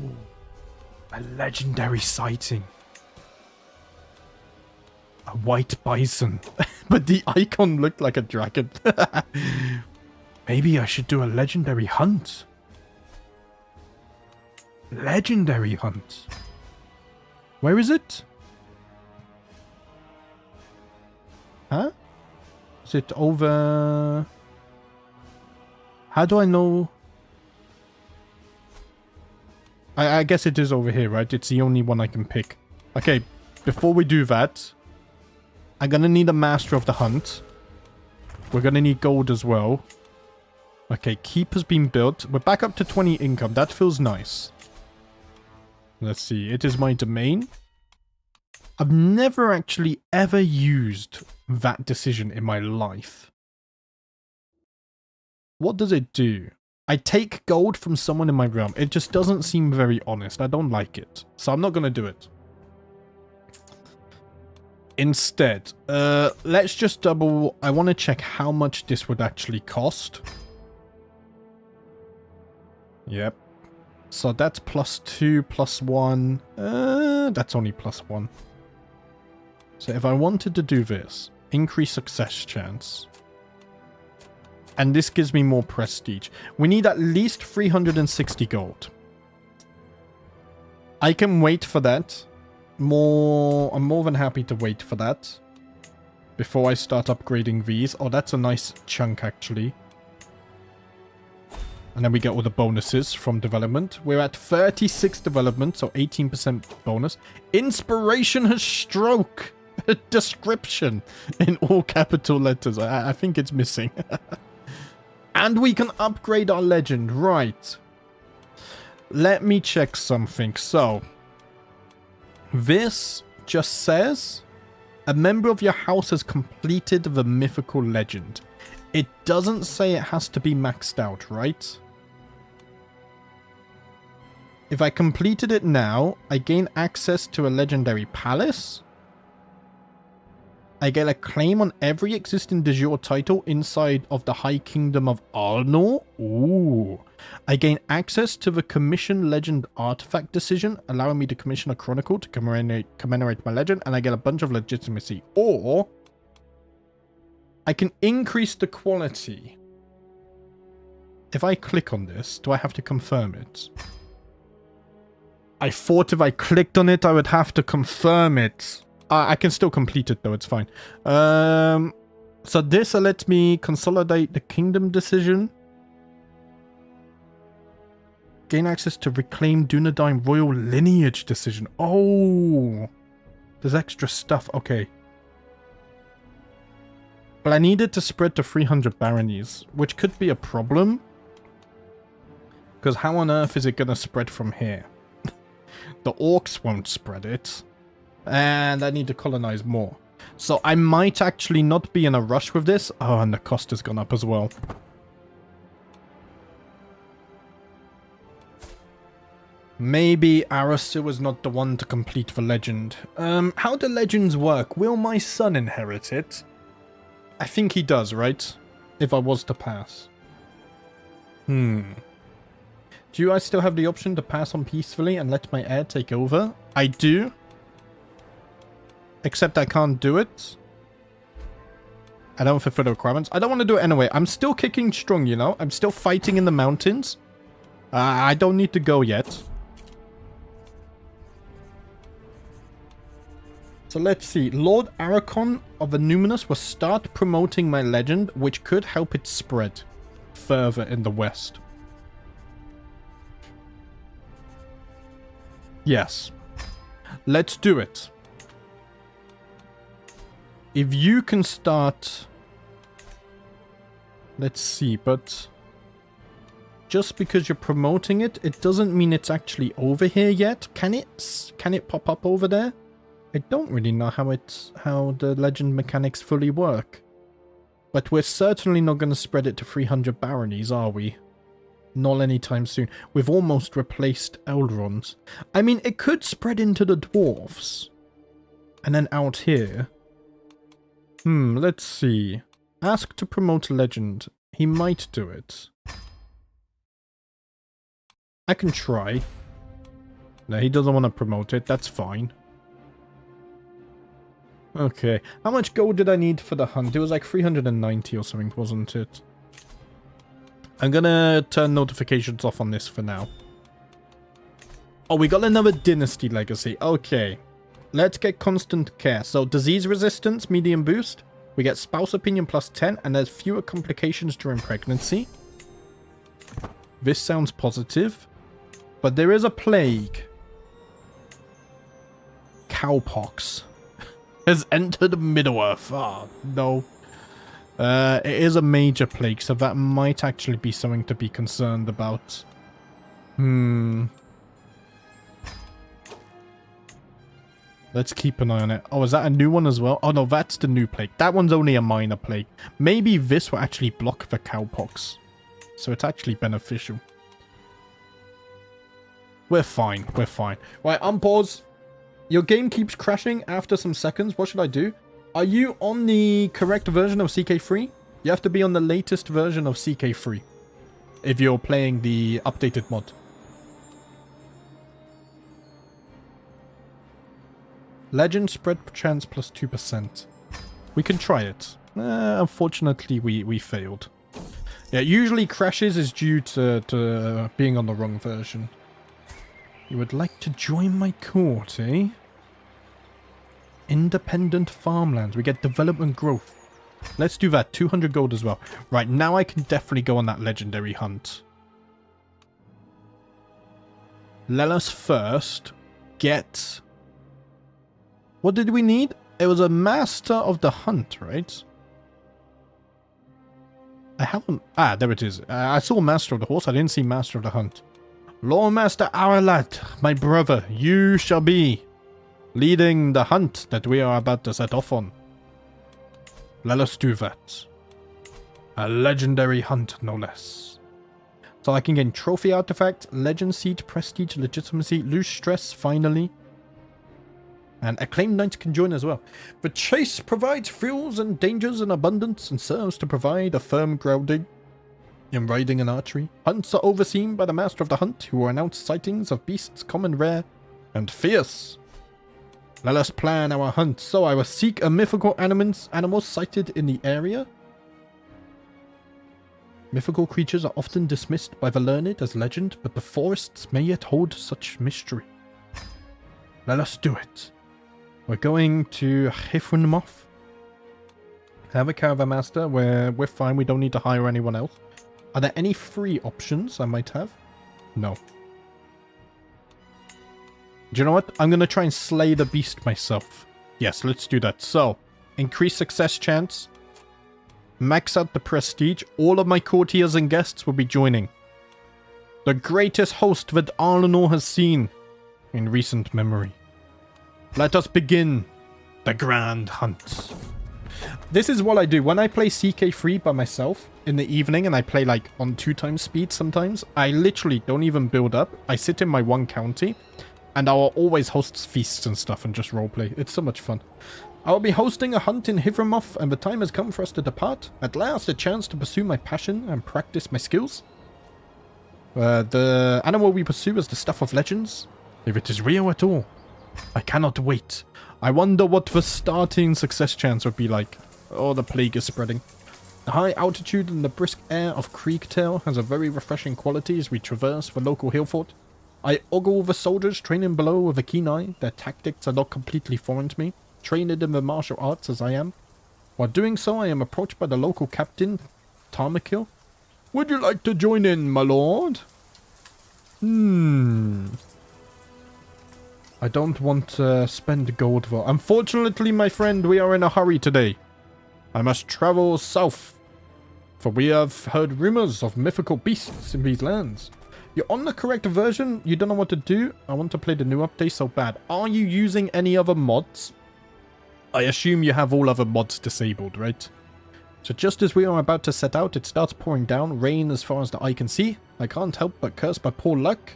a legendary sighting. A white bison. But the icon looked like a dragon. Maybe I should do a legendary hunt. Legendary hunt. Where is it? Huh? Is it over... How do I know? I guess it is over here, right? It's the only one I can pick. Okay, before we do that, I'm gonna need a master of the hunt. We're gonna need gold as well. Okay, keep has been built. We're back up to 20 income. That feels nice. Let's see. It is my domain. I've never actually ever used that decision in my life. What does it do? I take gold from someone in my realm. It just doesn't seem very honest. I don't like it. So I'm not going to do it. Instead, let's just double... I want to check how much this would actually cost. Yep. So that's +2, +1. That's only +1. So if I wanted to do this, increase success chance. And this gives me more prestige. We need at least 360 gold. I can wait for that. I'm more than happy to wait for that. Before I start upgrading these. Oh, that's a nice chunk, actually. And then we get all the bonuses from development. We're at 36 development, so 18% bonus. Inspiration has stroke. Description in all capital letters. I think it's missing. And we can upgrade our legend. Right. Let me check something. So, this just says a member of your house has completed the mythical legend. It doesn't say it has to be maxed out, right? If I completed it now, I gain access to a legendary palace. I get a claim on every existing de jure title inside of the High Kingdom of Arnor. Ooh. I gain access to the Commission Legend Artifact decision, allowing me to commission a chronicle to commemorate my legend, and I get a bunch of legitimacy. Or, I can increase the quality. If I click on this, do I have to confirm it? I thought if I clicked on it, I would have to confirm it. I can still complete it though, it's fine. So this lets me consolidate the kingdom decision. Gain access to reclaim Dúnedain royal lineage decision. Oh, there's extra stuff. Okay. But I needed to spread to 300 baronies, which could be a problem. Because how on earth is it going to spread from here? The orcs won't spread it. And I need to colonize more. So I might actually not be in a rush with this. Oh, and the cost has gone up as well. Maybe Arassuil was not the one to complete the legend. How do legends work? Will my son inherit it? I think he does, right? If I was to pass. Do I still have the option to pass on peacefully and let my heir take over? I do. Except I can't do it. I don't fulfill the requirements. I don't want to do it anyway. I'm still kicking strong, you know? I'm still fighting in the mountains. I don't need to go yet. So let's see. Lord Arachon of the Numinous will start promoting my legend, which could help it spread further in the west. Yes. Let's do it. If you can start... Let's see, but... Just because you're promoting it, it doesn't mean it's actually over here yet. Can it pop up over there? I don't really know how the legend mechanics fully work. But we're certainly not going to spread it to 300 baronies, are we? Not anytime soon. We've almost replaced Eldrons. I mean, it could spread into the dwarves. And then out here... let's see. Ask to promote a legend. He might do it. I can try. No, he doesn't want to promote it. That's fine. Okay. How much gold did I need for the hunt? It was like 390 or something, wasn't it? I'm gonna turn notifications off on this for now. Oh, we got another dynasty legacy. Okay. Let's get constant care. So disease resistance, medium boost. We get spouse opinion plus 10, and there's fewer complications during pregnancy. This sounds positive. But there is a plague. Cowpox has entered Middle-earth. Oh, no. It is a major plague, so that might actually be something to be concerned about. Let's keep an eye on it. Oh, is that a new one as well? Oh, no, that's the new plague. That one's only a minor plague. Maybe this will actually block the cowpox. So it's actually beneficial. We're fine. We're fine. Right, unpause. Your game keeps crashing after some seconds. What should I do? Are you on the correct version of CK3? You have to be on the latest version of CK3 if you're playing the updated mod. Legend spread chance plus 2%. We can try it. Unfortunately, we failed. Yeah, usually crashes is due to being on the wrong version. You would like to join my court, eh? Independent farmlands. We get development growth. Let's do that. 200 gold as well. Right, now I can definitely go on that legendary hunt. Let us first get... What did we need? It was a master of the hunt, right? I haven't... Ah, there it is. I saw master of the horse. I didn't see master of the hunt. Lord Master Arahad, my brother, you shall be leading the hunt that we are about to set off on. Let us do that. A legendary hunt, no less. So I can gain trophy artifact, legend seat, prestige, legitimacy, lose stress, finally. And acclaimed knights can join as well. The chase provides thrills and dangers in abundance and serves to provide a firm grounding in riding and archery. Hunts are overseen by the master of the hunt, who will announce sightings of beasts common, rare, and fierce. Let us plan our hunt. So I will seek a mythical animal sighted in the area. Mythical creatures are often dismissed by the learned as legend, but the forests may yet hold such mystery. Let us do it. We're going to Hifrenmoth. Have a caravan master where we're fine. We don't need to hire anyone else. Are there any free options I might have? No. Do you know what? I'm going to try and slay the beast myself. Yes, let's do that. So, increase success chance. Max out the prestige. All of my courtiers and guests will be joining. The greatest host that Arnor has seen in recent memory. Let us begin the grand hunt. This is what I do. When I play CK3 by myself in the evening and I play like on 2x speed sometimes, I literally don't even build up. I sit in my one county and I'll always host feasts and stuff and just roleplay. It's so much fun. I will be hosting a hunt in Hifrenmoth, and the time has come for us to depart. At last, a chance to pursue my passion and practice my skills. The animal we pursue is the stuff of legends. If it is real at all, I cannot wait. I wonder what the starting success chance would be like. Oh, the plague is spreading. The high altitude and the brisk air of Creektail has a very refreshing quality as we traverse the local hill fort. I ogle the soldiers training below with a keen eye. Their tactics are not completely foreign to me, trained in the martial arts as I am. While doing so, I am approached by the local captain, Tarmakil. Would you like to join in, my lord? I don't want to spend gold for... Unfortunately, my friend, we are in a hurry today. I must travel south, for we have heard rumors of mythical beasts in these lands. You're on the correct version. You don't know what to do. I want to play the new update so bad. Are you using any other mods? I assume you have all other mods disabled, right? So just as we are about to set out, it starts pouring down, rain as far as the eye can see. I can't help but curse my poor luck.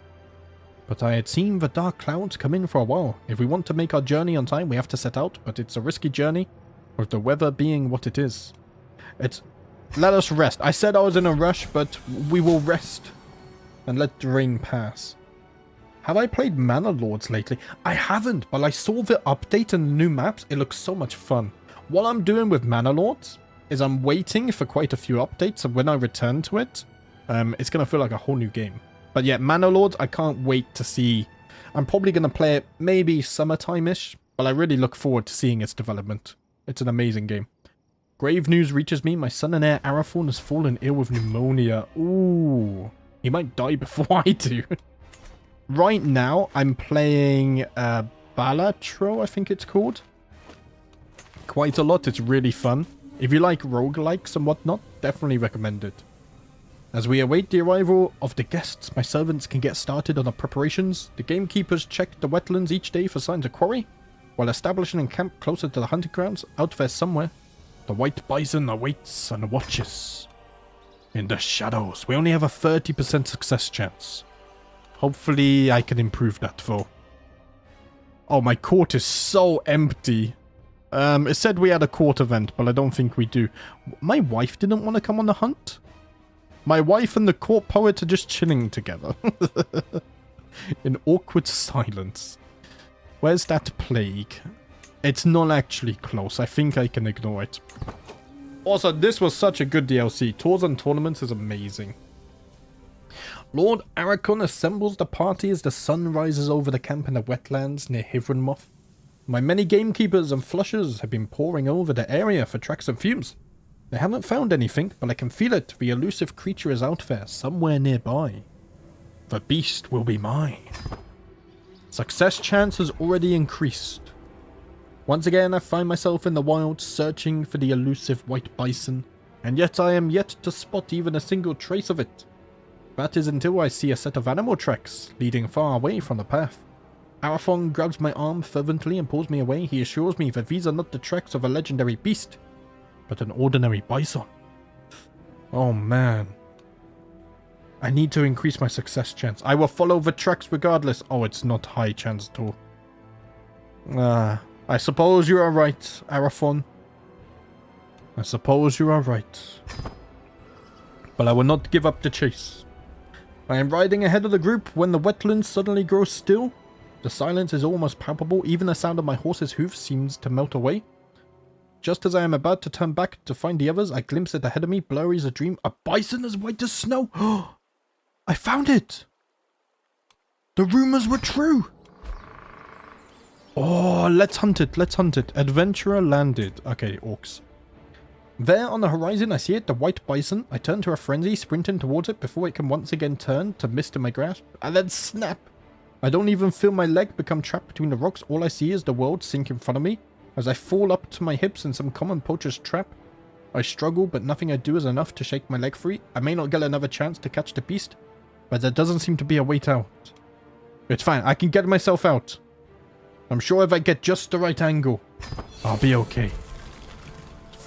But I had seen the dark clouds come in for a while. If we want to make our journey on time, we have to set out, but it's a risky journey, with the weather being what it is. Let us rest. I said I was in a rush, but we will rest and let the rain pass. Have I played Manor Lords lately? I haven't, but I saw the update and the new maps. It looks so much fun. What I'm doing with Manor Lords is I'm waiting for quite a few updates, and when I return to it, It's going to feel like a whole new game. But yeah, Manor Lords, I can't wait to see. I'm probably going to play it maybe summertime-ish, but I really look forward to seeing its development. It's an amazing game. Grave news reaches me. My son and heir Arahad has fallen ill with pneumonia. Ooh, he might die before I do. Right now, I'm playing Balatro, I think it's called. Quite a lot. It's really fun. If you like roguelikes and whatnot, definitely recommend it. As we await the arrival of the guests, my servants can get started on the preparations. The gamekeepers check the wetlands each day for signs of quarry, while establishing a camp closer to the hunting grounds. Out there somewhere, the white bison awaits and watches. In the shadows, we only have a 30% success chance. Hopefully I can improve that though. Oh, my court is so empty. It said we had a court event, but I don't think we do. My wife didn't want to come on the hunt? My wife and the court poet are just chilling together. In awkward silence. Where's that plague? It's not actually close. I think I can ignore it. Also, this was such a good DLC. Tours and Tournaments is amazing. Lord Arahad assembles the party as the sun rises over the camp in the wetlands near Hivrenmoth. My many gamekeepers and flushers have been poring over the area for tracks and fumes. They haven't found anything, but I can feel it. The elusive creature is out there, somewhere nearby. The beast will be mine. Success chance has already increased. Once again, I find myself in the wild, searching for the elusive white bison, and yet I am yet to spot even a single trace of it. That is until I see a set of animal tracks, leading far away from the path. Arahad grabs my arm fervently and pulls me away. He assures me that these are not the tracks of a legendary beast, but an ordinary bison. Oh man. I need to increase my success chance. I will follow the tracks regardless. Oh, it's not high chance at all. I suppose you are right, Arahad. I suppose you are right. But I will not give up the chase. I am riding ahead of the group when the wetlands suddenly grow still. The silence is almost palpable. Even the sound of my horse's hooves seems to melt away. Just as I am about to turn back to find the others, I glimpse it ahead of me, blurry as a dream. A bison as white as snow. Oh, I found it. The rumors were true. Oh, let's hunt it. Let's hunt it. Adventurer landed. Okay, orcs. There on the horizon, I see it, the white bison. I turn to a frenzy, sprinting towards it before it can once again turn to mist in my grasp. And then snap. I don't even feel my leg become trapped between the rocks. All I see is the world sink in front of me as I fall up to my hips in some common poacher's trap. I struggle, but nothing I do is enough to shake my leg free. I may not get another chance to catch the beast, but there doesn't seem to be a way out. It's fine, I can get myself out. I'm sure if I get just the right angle, I'll be okay.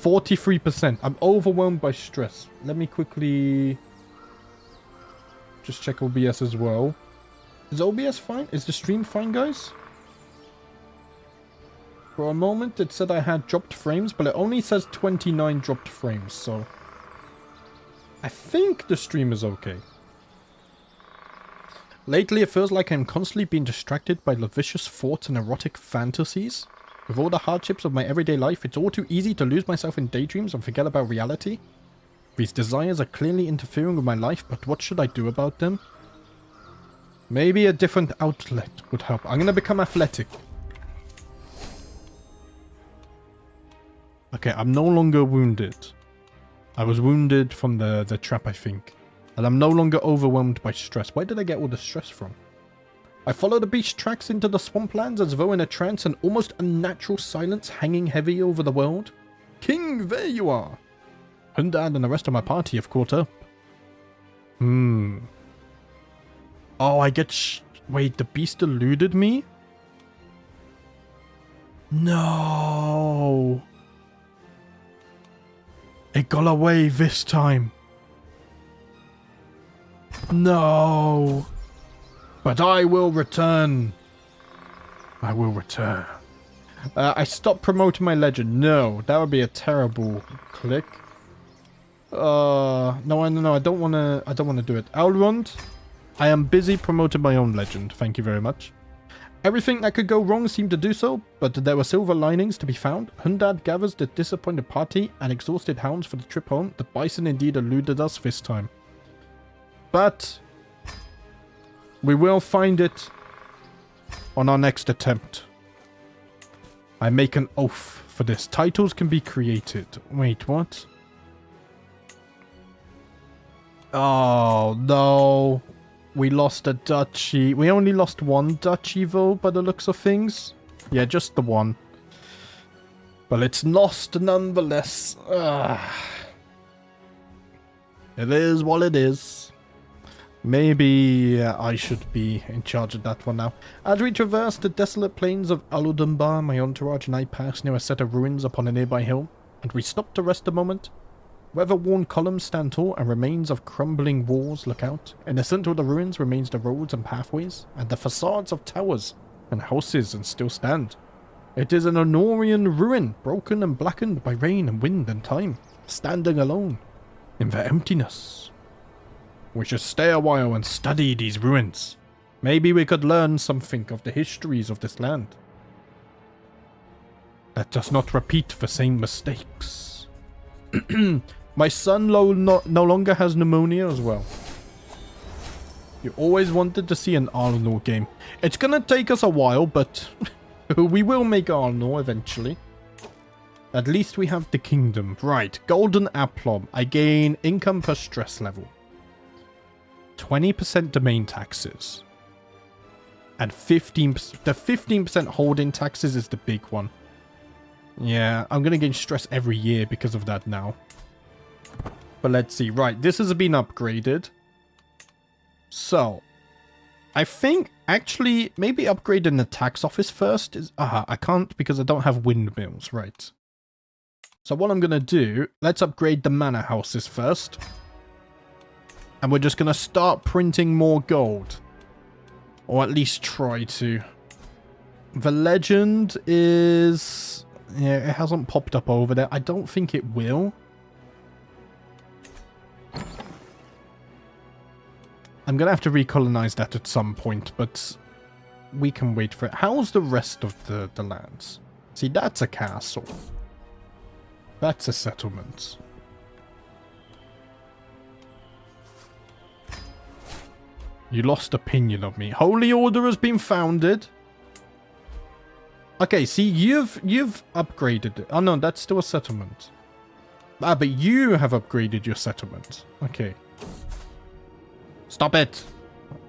43%. I'm overwhelmed by stress. Let me quickly just check OBS as well. Is OBS fine? Is the stream fine, guys? For a moment, it said I had dropped frames, but it only says 29 dropped frames, so I think the stream is okay. Lately, it feels like I'm constantly being distracted by lascivious thoughts and erotic fantasies. With all the hardships of my everyday life, it's all too easy to lose myself in daydreams and forget about reality. These desires are clearly interfering with my life, but what should I do about them? Maybe a different outlet would help. I'm gonna become athletic. Okay, I'm no longer wounded. I was wounded from the trap, I think. And I'm no longer overwhelmed by stress. Where did I get all the stress from? I follow the beast tracks into the swamplands as though in a trance, an almost unnatural silence hanging heavy over the world. King, there you are! Hundad and the rest of my party have caught up. Oh, I get wait, the beast eluded me? No! It got away this time. No! But I will return. I will return. I stopped promoting my legend. No, that would be a terrible click. No, I don't want to do it. Elrond, I am busy promoting my own legend. Thank you very much. Everything that could go wrong seemed to do so, but there were silver linings to be found. Hundad gathers the disappointed party and exhausted hounds for the trip home. The bison indeed eluded us this time. but we will find it on our next attempt. I make an oath for this. Titles can be created. Wait, what? Oh, no. We lost a duchy. We only lost one duchy, though, by the looks of things. Yeah, just the one. But it's lost nonetheless. It is what it is. Maybe I should be in charge of that one now. As we traverse the desolate plains of Aludumbar, my entourage and I pass near a set of ruins upon a nearby hill, and we stop to rest a moment. Weather-worn columns stand tall, and remains of crumbling walls look out. In the center of the ruins remains the roads and pathways, and the facades of towers and houses and still stand. It is an Arnorian ruin, broken and blackened by rain and wind and time, standing alone in the emptiness. We should stay a while and study these ruins. Maybe we could learn something of the histories of this land. Let us not repeat the same mistakes. My son no longer has pneumonia as well. You always wanted to see an Arnor game. It's gonna take us a while, but we will make Arnor eventually. At least we have the kingdom. Right, golden aplomb. I gain income per stress level. 20% domain taxes. And 15%. The 15% holding taxes is the big one. Yeah, I'm going to gain stress every year because of that now. But let's see. Right, this has been upgraded. So, I think actually maybe upgrading the tax office first is... I can't because I don't have windmills. Right. So what I'm going to do, let's upgrade the manor houses first. And we're just going to start printing more gold. Or at least try to. The legend is... Yeah, it hasn't popped up over there. I don't think it will. I'm going to have to recolonize that at some point, but we can wait for it. How's the rest of the lands? See, that's a castle. That's a settlement. You lost opinion of me. Holy Order has been founded. Okay, see, you've upgraded it. Oh no, that's still a settlement. Ah, but you have upgraded your settlement. Okay. Stop it.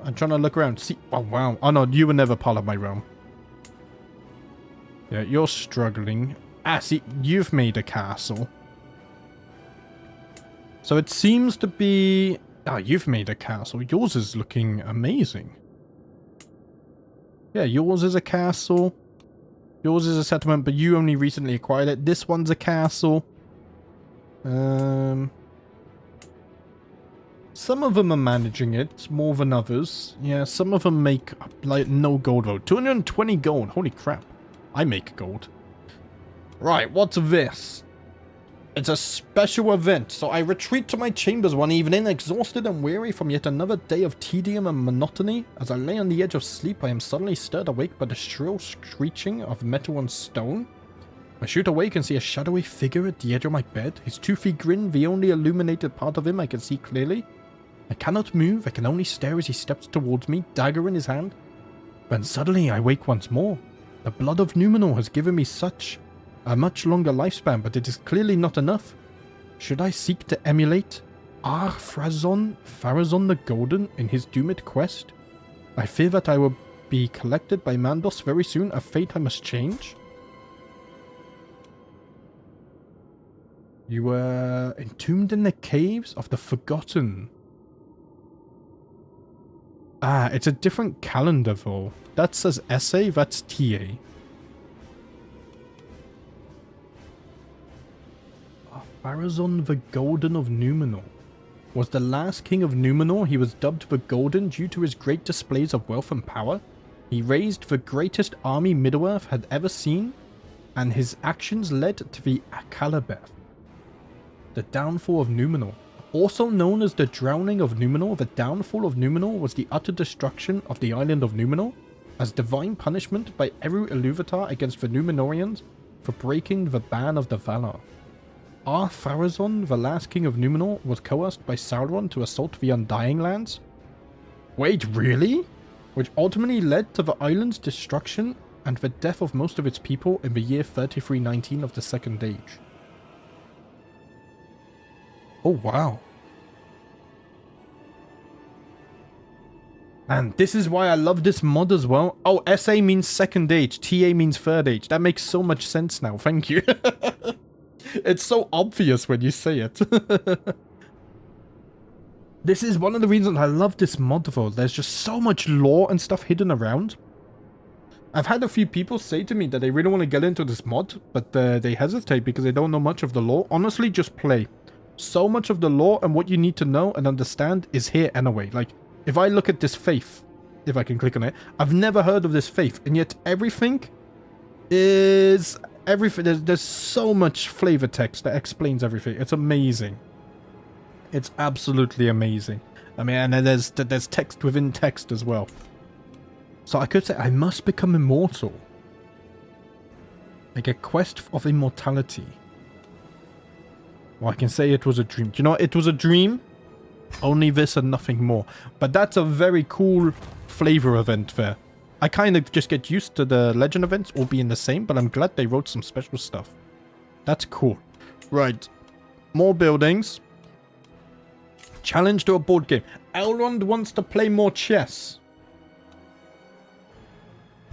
I'm trying to look around. See, oh wow. Oh no, you were never part of my realm. Yeah, you're struggling. Ah, see, you've made a castle. So it seems to be... Ah, you've made a castle. Yours is looking amazing. Yeah, yours is a castle. Yours is a settlement, but you only recently acquired it. This one's a castle. Some of them are managing it more than others. Yeah, some of them make like no gold though. 220 gold. Holy crap. I make gold. Right, what's this? It's a special event, so I retreat to my chambers one evening, exhausted and weary from yet another day of tedium and monotony. As I lay on the edge of sleep, I am suddenly stirred awake by the shrill screeching of metal and stone. I shoot awake and see a shadowy figure at the edge of my bed, his toothy grin the only illuminated part of him I can see clearly. I cannot move, I can only stare as he steps towards me, dagger in his hand. Then suddenly I wake once more. The blood of Numenor has given me such a much longer lifespan, but it is clearly not enough. Should I seek to emulate Pharazôn the Golden in his doomed quest? I fear that I will be collected by Mandos very soon, a fate I must change. You were entombed in the caves of the Forgotten. Ah, it's a different calendar though. That says SA, that's TA. Pharazôn the Golden of Numenor. Was the last king of Numenor. He was dubbed the Golden due to his great displays of wealth and power. He raised the greatest army Middle-earth had ever seen, and his actions led to the Akalabeth, the downfall of Numenor. Also known as the Drowning of Numenor, the downfall of Numenor was the utter destruction of the island of Numenor, as divine punishment by Eru Ilúvatar against the Numenorians for breaking the ban of the Valar. Ar-Pharazôn, the last king of Numenor, was coerced by Sauron to assault the Undying Lands? Wait, really? Which ultimately led to the island's destruction and the death of most of its people in the year 3319 of the Second Age. Oh, wow. And this is why I love this mod as well. Oh, SA means Second Age, TA means Third Age. That makes so much sense now, thank you. It's so obvious when you say it. This is one of the reasons I love this mod though. There's just so much lore and stuff hidden around. I've had a few people say to me that they really want to get into this mod, but they hesitate because they don't know much of the lore. Honestly, just play. So much of the lore and what you need to know and understand is here anyway. Like, if I look at this faith, if I can click on it, I've never heard of this faith, and yet everything is... There's so much flavor text that explains everything. It's amazing. It's absolutely amazing. I mean, and then there's text within text as well. So I could say I must become immortal. Like a quest of immortality. Well, I can say it was a dream. Do you know what? It was a dream. Only this and nothing more. But that's a very cool flavor event there. I kind of just get used to the legend events all being the same, but I'm glad they wrote some special stuff. That's cool. Right. More buildings. Challenge to a board game. Elrond wants to play more chess.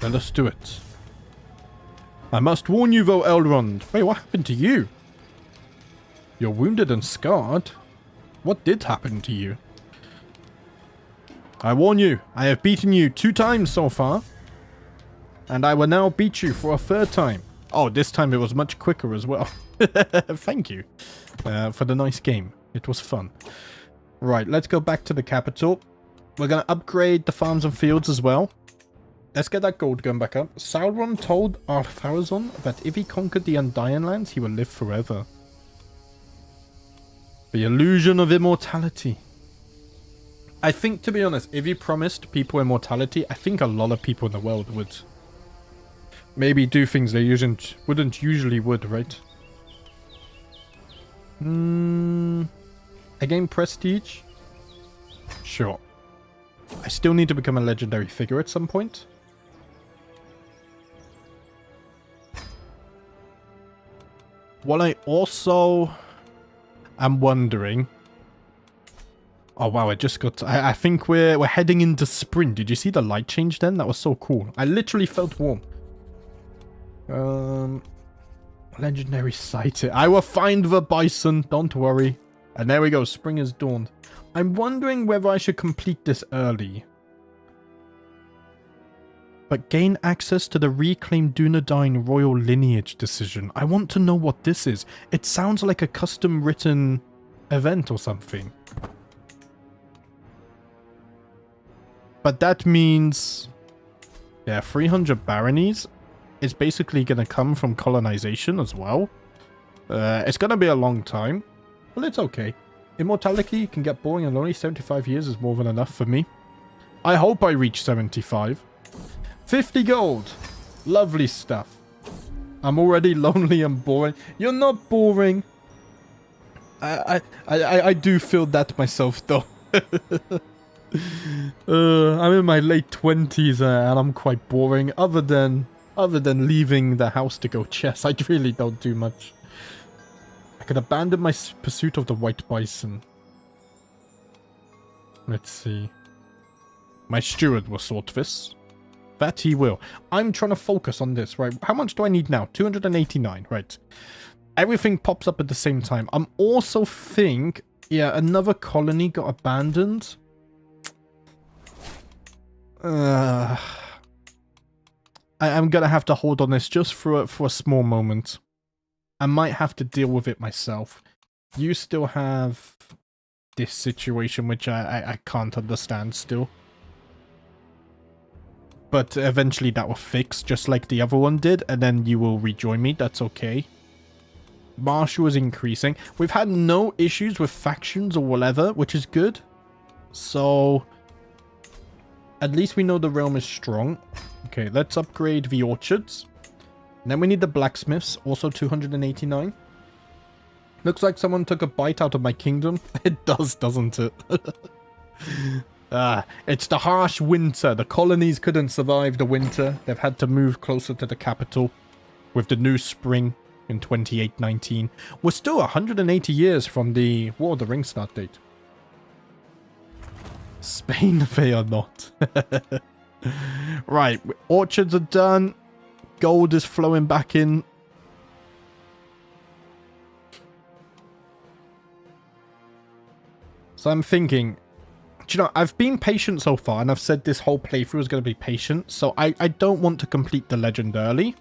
Let us do it. I must warn you though, Elrond. Wait, what happened to you? You're wounded and scarred. What did happen to you? I warn you, I have beaten you 2 times so far. And I will now beat you for a 3rd time. Oh, this time it was much quicker as well. Thank you for the nice game. It was fun. Right, let's go back to the capital. We're going to upgrade the farms and fields as well. Let's get that gold gun back up. Sauron told Ar-Pharazôn that if he conquered the Undying Lands, he will live forever. The illusion of immortality. I think, to be honest, if he promised people immortality, I think a lot of people in the world would maybe do things they wouldn't usually would, right? Again, prestige? Sure. I still need to become a legendary figure at some point. What I also am wondering... Oh wow, I just got... I think we're heading into spring. Did you see the light change then? That was so cool. I literally felt warm. Legendary sighted. I will find the bison. Don't worry. And there we go. Spring has dawned. I'm wondering whether I should complete this early. But gain access to the reclaimed Dúnedain royal lineage decision. I want to know what this is. It sounds like a custom written event or something. But that means, yeah, 300 baronies is basically going to come from colonization as well. It's going to be a long time, but it's okay. Immortality can get boring and only 75 years is more than enough for me. I hope I reach 75. 50 gold. Lovely stuff. I'm already lonely and boring. You're not boring. I do feel that myself though. I'm in my late 20s and I'm quite boring. Other than leaving the house to go chess, I really don't do much. I could abandon my pursuit of the white bison. Let's see. My steward will sort this. That he will. I'm trying to focus on this, right? How much do I need now? 289, right. Everything pops up at the same time. I'm also think, yeah, another colony got abandoned. I'm gonna have to hold on this just for a small moment. I might have to deal with it myself. You still have this situation which I can't understand still. But eventually that will fix just like the other one did, and then you will rejoin me. That's okay. Martial is increasing. We've had no issues with factions or whatever, which is good. So at least we know the realm is strong. Okay, let's upgrade the orchards. And then we need the blacksmiths, also 289. Looks like someone took a bite out of my kingdom. It does, doesn't it? It's the harsh winter. The colonies couldn't survive the winter. They've had to move closer to the capital with the new spring in 2819. We're still 180 years from the War of the Ring start date. Spain, they are not. Right, orchards are done. Gold is flowing back in. So I'm thinking, do you know, I've been patient so far, and I've said this whole playthrough is going to be patient, so I don't want to complete the legend early.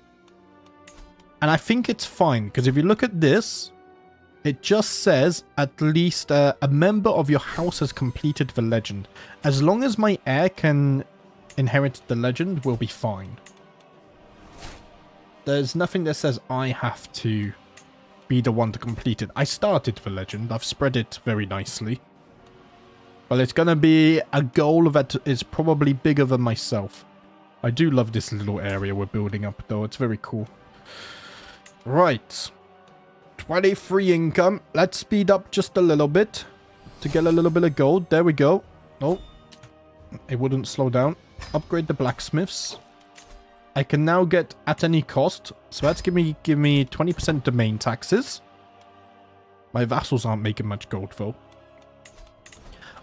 And I think it's fine, because if you look at this, it just says at least a member of your house has completed the legend. As long as my heir can inherit the legend, we'll be fine. There's nothing that says I have to be the one to complete it. I started the legend. I've spread it very nicely. But it's going to be a goal that is probably bigger than myself. I do love this little area we're building up, though. It's very cool. Right. 23 income. Let's speed up just a little bit to get a little bit of gold. There we go. Oh, it wouldn't slow down. Upgrade the blacksmiths. I can now get at any cost. So that's give me 20% domain taxes. My vassals aren't making much gold, though.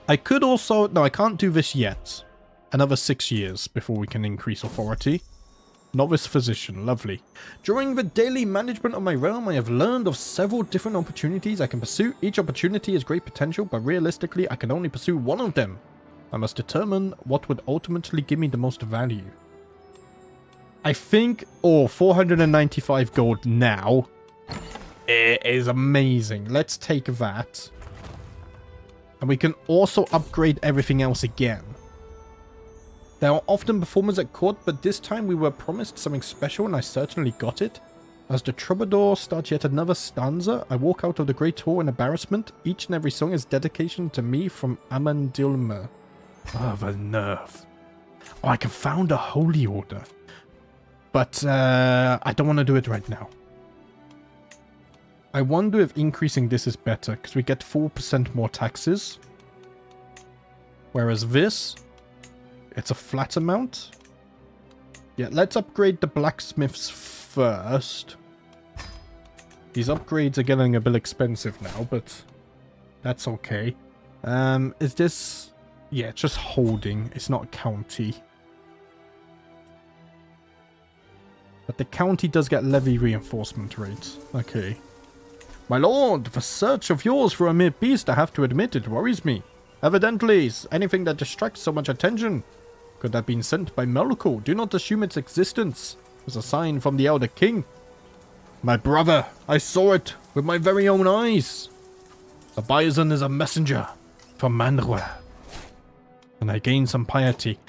I could also... No, I can't do this yet. Another 6 years before we can increase authority. Novice physician, lovely. During the daily management of my realm, I have learned of several different opportunities I can pursue. Each opportunity has great potential, but realistically, I can only pursue one of them. I must determine what would ultimately give me the most value. I think, 495 gold now. It is amazing. Let's take that. And we can also upgrade everything else again. There are often performers at court, but this time we were promised something special and I certainly got it. As the troubadour starts yet another stanza, I walk out of the great hall in embarrassment. Each and every song is dedication to me from Amandilmer. Oh, the nerve. Oh, I can found a holy order. But I don't want to do it right now. I wonder if increasing this is better, because we get 4% more taxes. Whereas this, it's a flat amount. Yeah, let's upgrade the blacksmiths first. These upgrades are getting a bit expensive now, but that's okay. Is this... Yeah, it's just holding. It's not county. But the county does get levy reinforcement rates. Okay. My lord, the search of yours for a mere beast, I have to admit, it worries me. Evidently, anything that distracts so much attention. Could have been sent by Melkor. Do not assume its existence was a sign from the Elder King. My brother, I saw it with my very own eyes. The bison is a messenger from Mandalore. And I gained some piety.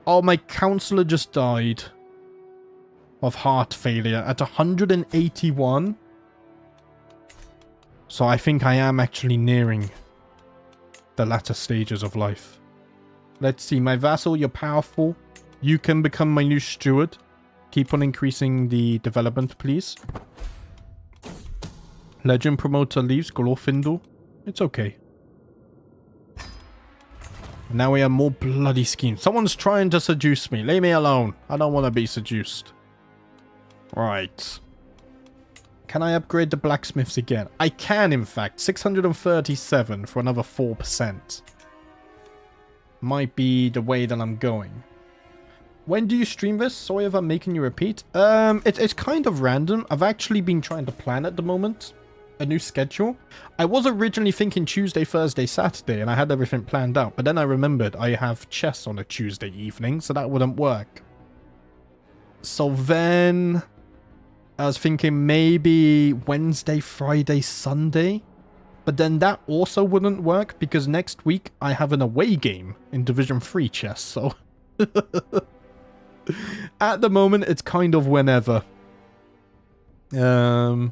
Oh, my counselor just died of heart failure at 181. So I think I am actually nearing the latter stages of life. Let's see, my vassal, you're powerful. You can become my new steward. Keep on increasing the development, please. Legend promoter leaves, Glorfindel. It's okay. Now we have more bloody schemes. Someone's trying to seduce me. Leave me alone. I don't want to be seduced. Right. Can I upgrade the blacksmiths again? I can, in fact. 637 for another 4%. Might be the way that I'm going. When do you stream this? Sorry if I'm making you repeat. It's kind of random. I've actually been trying to plan at the moment a new schedule. I was originally thinking Tuesday, Thursday, Saturday, and I had everything planned out. But then I remembered I have chess on a Tuesday evening, so that wouldn't work. So then I was thinking maybe Wednesday, Friday, Sunday. But then that also wouldn't work because next week I have an away game in Division 3 chess. So at the moment it's kind of whenever. So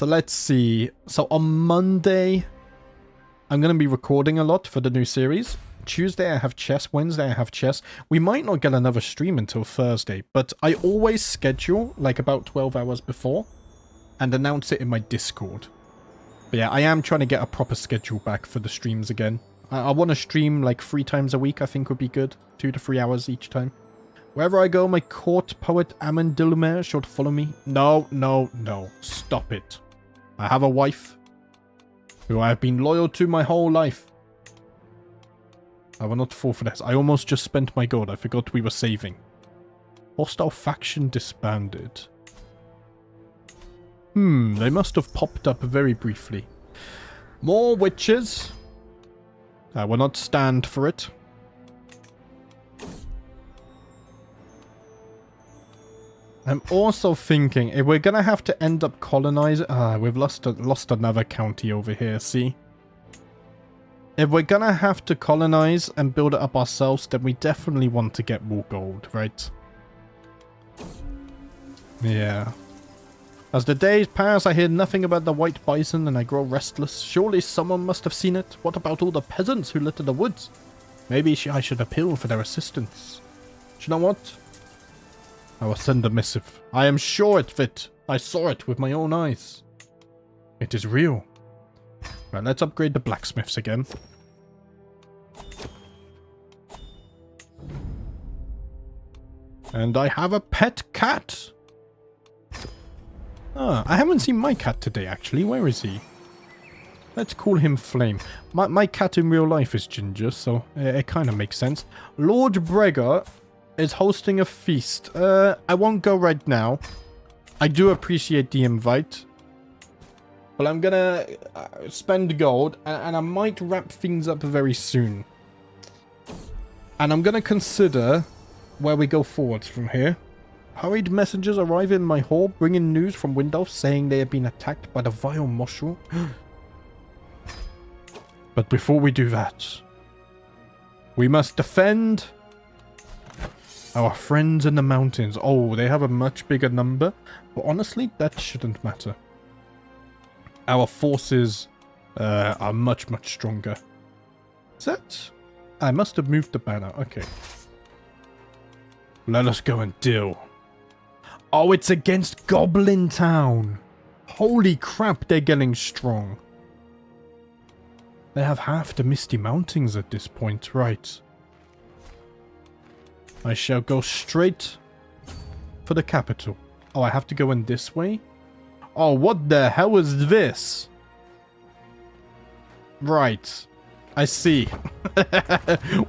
let's see. So on Monday I'm going to be recording a lot for the new series. Tuesday I have chess, Wednesday I have chess. We might not get another stream until Thursday, but I always schedule like about 12 hours before and announce it in my Discord. But yeah, I am trying to get a proper schedule back for the streams again. I want to stream like 3 times a week, I think would be good. 2 to 3 hours each time. Wherever I go, my court poet Amandilmer should follow me. No, no, no. Stop it. I have a wife who I have been loyal to my whole life. I will not fall for this. I almost just spent my gold. I forgot we were saving. Hostile faction disbanded. They must have popped up very briefly. More witches. I will not stand for it. I'm also thinking, if we're gonna have to end up colonizing... we've lost another county over here, see? If we're gonna have to colonize and build it up ourselves, then we definitely want to get more gold, right? Yeah. As the days pass, I hear nothing about the white bison and I grow restless. Surely someone must have seen it. What about all the peasants who litter the woods? Maybe I should appeal for their assistance. Do you know what? I will send a missive. I am sure it fit. I saw it with my own eyes. It is real. Right, let's upgrade the blacksmiths again. And I have a pet cat. I haven't seen my cat today, actually. Where is he? Let's call him Flame. My cat in real life is Ginger, so it kind of makes sense. Lord Bregger is hosting a feast. I won't go right now. I do appreciate the invite. But I'm gonna spend gold, and I might wrap things up very soon. And I'm gonna consider where we go forwards from here. Hurried messengers arrive in my hall, bringing news from Windolf saying they have been attacked by the vile Moshul. But before we do that, we must defend our friends in the mountains. Oh, they have a much bigger number, but honestly, that shouldn't matter. Our forces are much, much stronger. Is that... I must have moved the banner. Okay. Let us go and deal. Oh, it's against Goblin Town. Holy crap, they're getting strong. They have half the Misty Mountains at this point, right. I shall go straight for the capital. Oh, I have to go in this way? Oh, what the hell is this? Right. I see.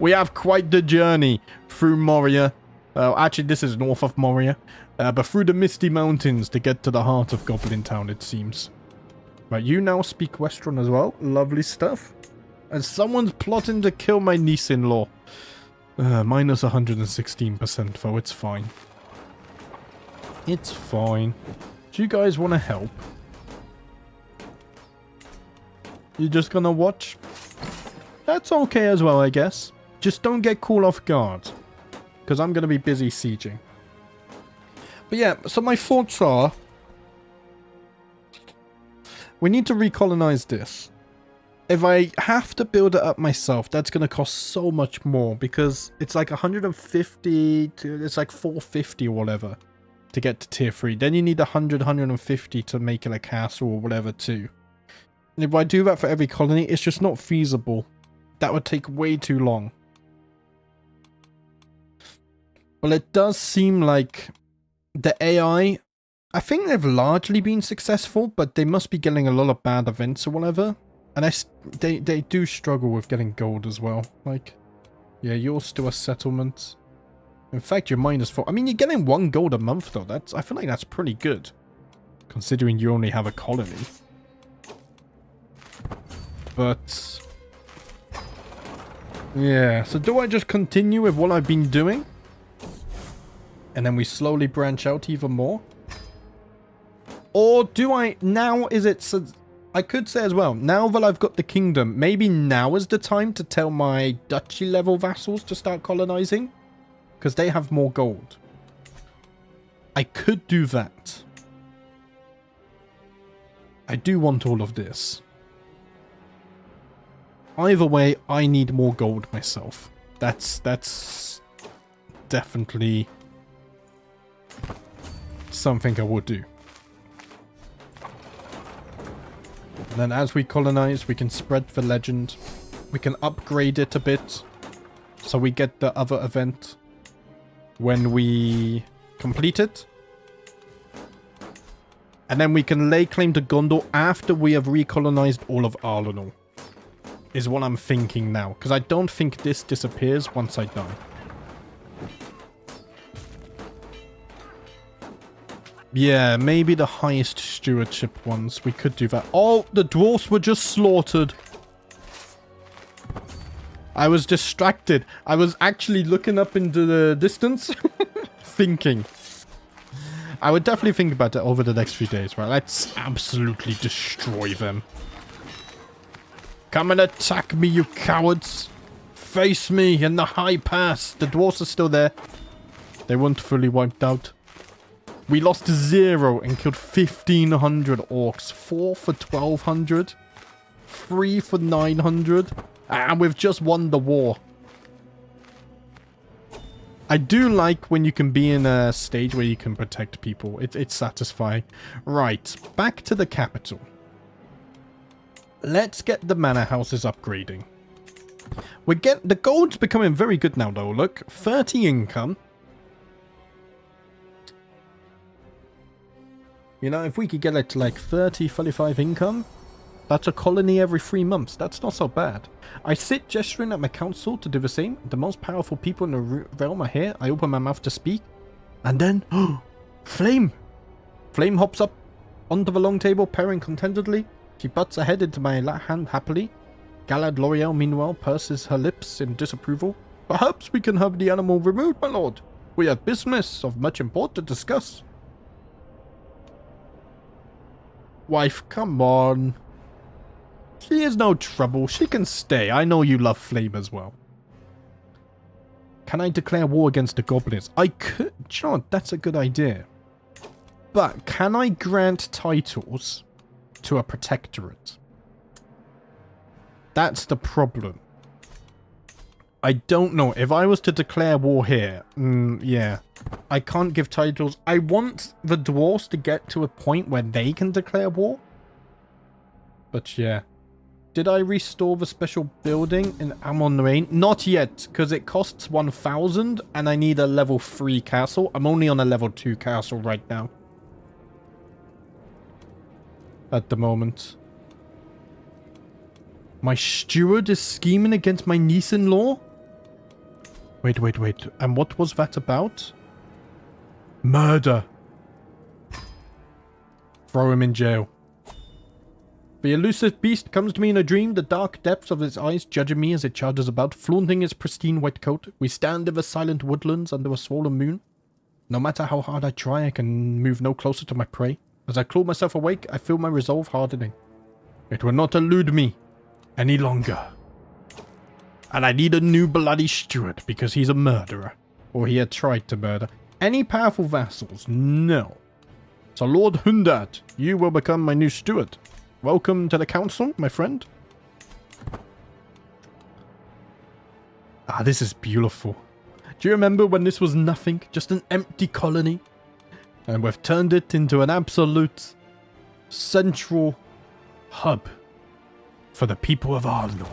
We have quite the journey through Moria. Actually, this is north of Moria. But through the Misty Mountains to get to the heart of Goblin Town, it seems. Right, you now speak Westron as well. Lovely stuff. And someone's plotting to kill my niece-in-law. Minus 116% though, it's fine. It's fine. Do you guys want to help? You're just gonna watch? That's okay as well, I guess. Just don't get caught off guard. Because I'm gonna be busy sieging. But yeah, so my thoughts are... we need to recolonize this. If I have to build it up myself, that's going to cost so much more because it's like 150 to, it's like 450 or whatever to get to tier 3. Then you need 100, 150 to make it a castle or whatever too. And if I do that for every colony, it's just not feasible. That would take way too long. Well, it does seem like the AI, I think they've largely been successful, but they must be getting a lot of bad events or whatever. And they do struggle with getting gold as well. Like, yeah, you're still a settlement. In fact, you're -4. I mean, you're getting 1 gold a month, though. I feel like that's pretty good. Considering you only have a colony. But... yeah, so do I just continue with what I've been doing? And then we slowly branch out even more? Or do I... now is it... I could say as well, now that I've got the kingdom, maybe now is the time to tell my duchy level vassals to start colonizing. Because they have more gold. I could do that. I do want all of this. Either way, I need more gold myself. That's definitely something I would do. And then as we colonize, we can spread the legend. We can upgrade it a bit. So we get the other event when we complete it. And then we can lay claim to Gondor after we have recolonized all of Arnor. Is what I'm thinking now. Because I don't think this disappears once I die. Yeah, maybe the highest stewardship ones. We could do that. Oh, the dwarfs were just slaughtered. I was distracted. I was actually looking up into the distance. Thinking. I would definitely think about it over the next few days, right? Let's absolutely destroy them. Come and attack me, you cowards. Face me in the high pass. The dwarfs are still there. They weren't fully wiped out. We lost 0 and killed 1,500 orcs. 4 for 1,200. 3 for 900. And we've just won the war. I do like when you can be in a stage where you can protect people. It's satisfying. Right, back to the capital. Let's get the manor houses upgrading. The gold's becoming very good now though. Look, 30 income. You know, if we could get it to like 30, 35 income, that's a colony every 3 months. That's not so bad. I sit gesturing at my council to do the same. The most powerful people in the realm are here. I open my mouth to speak. And then, Flame! Flame hops up onto the long table, purring contentedly. She butts her head into my hand happily. Galad L'Oreal, meanwhile, purses her lips in disapproval. Perhaps we can have the animal removed, my lord. We have business of much import to discuss. Wife, come on. She is no trouble. She can stay. I know you love Flame as well. Can I declare war against the goblins? I could. John, that's a good idea. But can I grant titles to a protectorate? That's the problem. I don't know. If I was to declare war here, yeah. I can't give titles. I want the dwarves to get to a point where they can declare war. But yeah. Did I restore the special building in Amon Rain? Not yet, because it costs 1,000 and I need a level 3 castle. I'm only on a level 2 castle right now. At the moment. My steward is scheming against my niece-in-law? Wait. And what was that about? Murder. Throw him in jail. The elusive beast comes to me in a dream, the dark depths of its eyes judging me as it charges about, flaunting its pristine white coat. We stand in the silent woodlands under a swollen moon. No matter how hard I try, I can move no closer to my prey. As I claw myself awake, I feel my resolve hardening. It will not elude me any longer. And I need a new bloody steward because he's a murderer. Or he had tried to murder. Any powerful vassals? No. So Lord Hundad, you will become my new steward. Welcome to the council, my friend. Ah, this is beautiful. Do you remember when this was nothing? Just an empty colony? And we've turned it into an absolute central hub for the people of Arnor.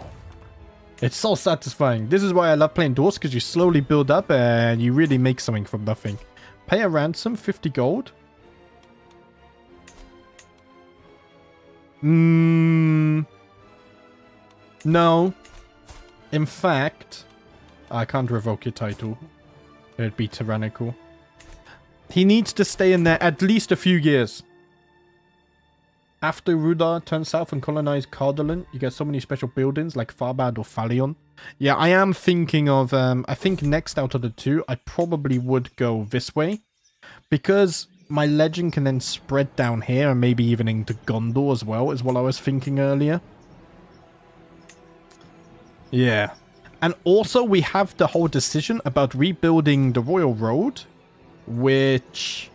It's so satisfying. This is why I love playing Dwarves, because you slowly build up and you really make something from nothing. Pay a ransom, 50 gold. No. In fact, I can't revoke your title. It'd be tyrannical. He needs to stay in there at least a few years. After Rudar turns south and colonized Cardalin, you get so many special buildings like Farbad or Phalion. Yeah, I am thinking of, I think next out of the two, I probably would go this way. Because my legend can then spread down here and maybe even into Gondor as well, is what I was thinking earlier. Yeah. And also we have the whole decision about rebuilding the Royal Road, which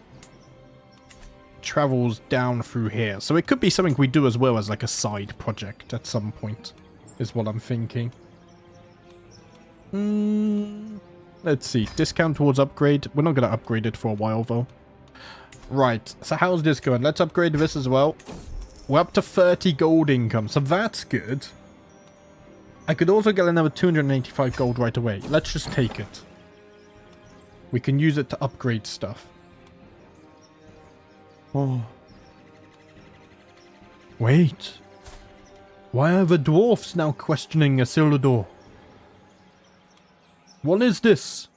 travels down through here. So it could be something we do as well as like a side project at some point, is what I'm thinking. Let's see. Discount towards upgrade. We're not going to upgrade it for a while though. Right. So how's this going? Let's upgrade this as well. We're up to 30 gold income, so that's good. I could also get another 285 gold right away. Let's just take it. We can use it to upgrade stuff. Oh. Wait. Why are the dwarfs now questioning Isildur? What is this?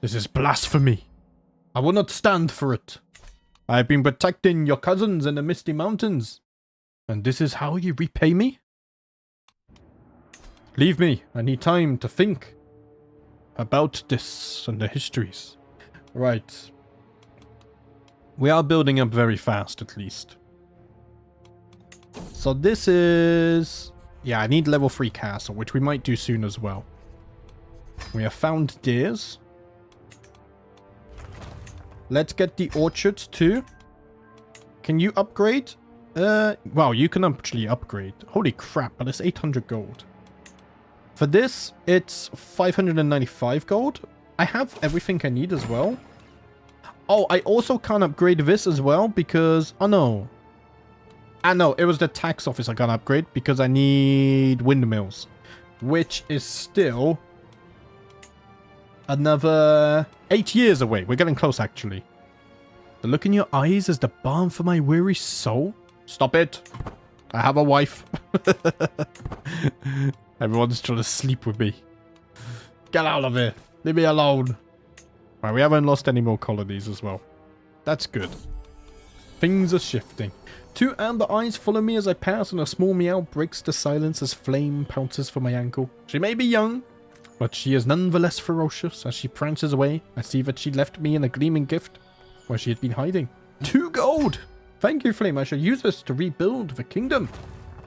This is blasphemy. I will not stand for it. I have been protecting your cousins in the Misty Mountains. And this is how you repay me? Leave me. I need time to think about this and the histories. Right. We are building up very fast, at least. So this is... Yeah, I need level 3 castle, which we might do soon as well. We have found deers. Let's get the orchards too. Can you upgrade? Wow, you can actually upgrade. Holy crap, but it's 800 gold. For this, it's 595 gold. I have everything I need as well. Oh, I also can't upgrade this as well because... Oh, no. Ah, no, it was the tax office I can't upgrade because I need windmills. Which is still... another 8 years away. We're getting close, actually. The look in your eyes is the balm for my weary soul. Stop it. I have a wife. Everyone's trying to sleep with me. Get out of here. Leave me alone. Right, we haven't lost any more colonies as well. That's good. Things are shifting. 2 amber eyes follow me as I pass, and a small meow breaks the silence as flame pounces for my ankle. She may be young, but she is nonetheless ferocious. As she prances away, I see that she left me in a gleaming gift where she had been hiding. 2 gold! Thank you, Flame. I shall use this to rebuild the kingdom.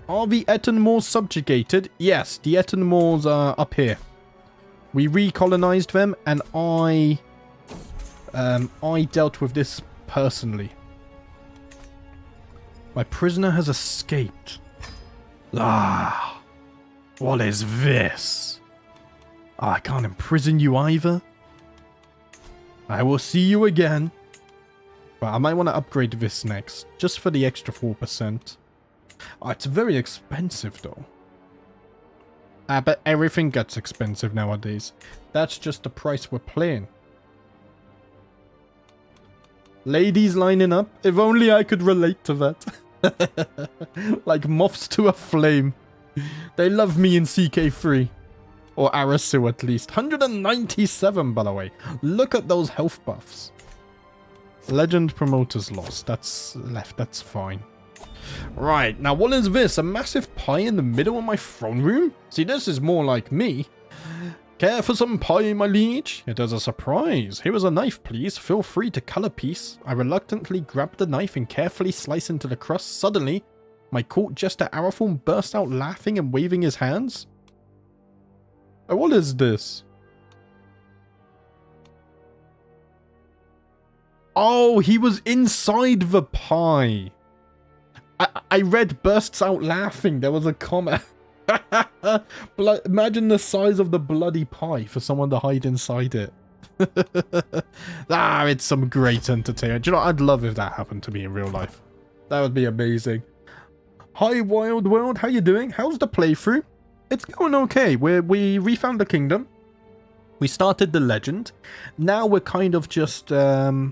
Are the Eton Moors subjugated? Yes, the Eton Moors are up here. We recolonized them, and I dealt with this personally. My prisoner has escaped. Ah, what is this? I can't imprison you either. I will see you again. But I might want to upgrade this next, just for the extra 4%. Oh, it's very expensive though. But everything gets expensive nowadays. That's just the price we're playing. Ladies lining up. If only I could relate to that. Like moths to a flame. They love me in CK3. Or Arassuil at least. 197 by the way. Look at those health buffs. Legend promoters lost. That's left. That's fine. Right. Now what is this? A massive pie in the middle of my throne room? See, this is more like me. Care for some pie, my liege? It is a surprise. Here is a knife, please. Feel free to cut a piece. I reluctantly grab the knife and carefully slice into the crust. Suddenly, my court jester Arahad burst out laughing and waving his hands. Oh, what is this? Oh, he was inside the pie. I read bursts out laughing. There was a comment. Imagine the size of the bloody pie for someone to hide inside it. Ah, it's some great entertainment. Do you know, I'd love if that happened to me in real life. That would be amazing. Hi, Wild World. How you doing? How's the playthrough? It's going okay. We refound the kingdom. We started the legend. Now we're kind of just... well,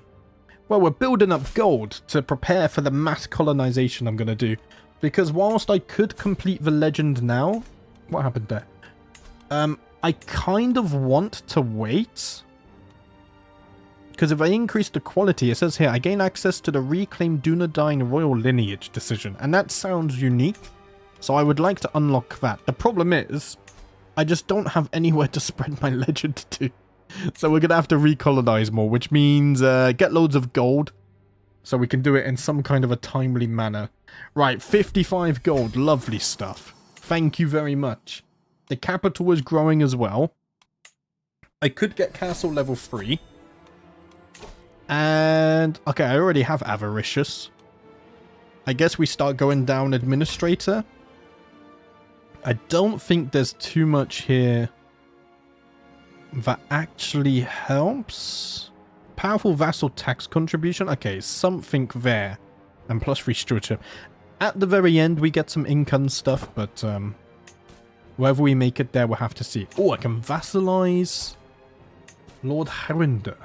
we're building up gold to prepare for the mass colonization I'm going to do. Because whilst I could complete the legend now... What happened there? I kind of want to wait. Because if I increase the quality, it says here, I gain access to the reclaimed Dúnedain royal lineage decision. And that sounds unique. So I would like to unlock that. The problem is, I just don't have anywhere to spread my legend to. So we're going to have to recolonize more, which means get loads of gold. So we can do it in some kind of a timely manner. Right, 55 gold. Lovely stuff. Thank you very much. The capital is growing as well. I could get castle level 3. And, okay, I already have avaricious. I guess we start going down administrator. I don't think there's too much here that actually helps. Powerful vassal tax contribution. Okay, something there. And plus free stewardship. At the very end, we get some income stuff, but whether we make it there, we'll have to see. Oh, I can vassalize Lord Harinder.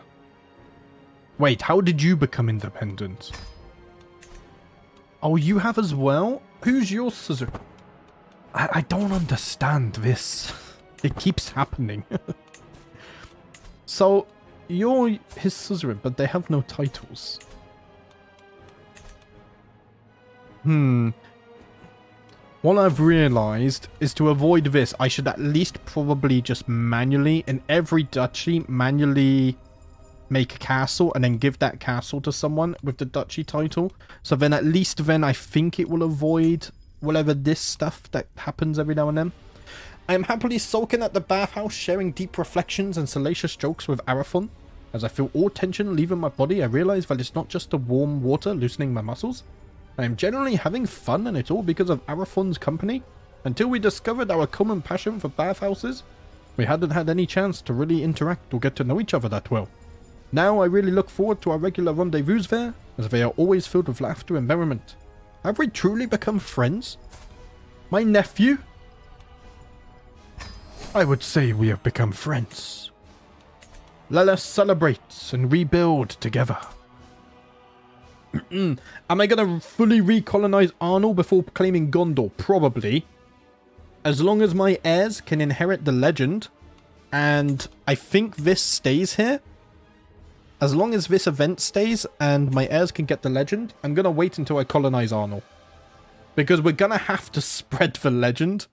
Wait, how did you become independent? Oh, you have as well? Who's your suzerain? I don't understand this. It keeps happening. So, you're his suzerain, but they have no titles. What I've realized is to avoid this, I should at least probably just manually, in every duchy, manually make a castle and then give that castle to someone with the duchy title. So then at least then I think it will avoid whatever this stuff that happens every now and then. I am happily sulking at the bathhouse, sharing deep reflections and salacious jokes with Arathon. As I feel all tension leaving my body, I realize that it's not just the warm water loosening my muscles. I am generally having fun, and it's all because of Arathon's company. Until we discovered our common passion for bathhouses, we hadn't had any chance to really interact or get to know each other that well. Now I really look forward to our regular rendezvous there, as they are always filled with laughter and merriment. Have we truly become friends? My nephew? I would say we have become friends. Let us celebrate and rebuild together. Am I going to fully recolonize Arnor before claiming Gondor? Probably. As long as my heirs can inherit the legend, and I think this stays here. As long as this event stays and my heirs can get the legend, I'm going to wait until I colonize Arnor. Because we're going to have to spread the legend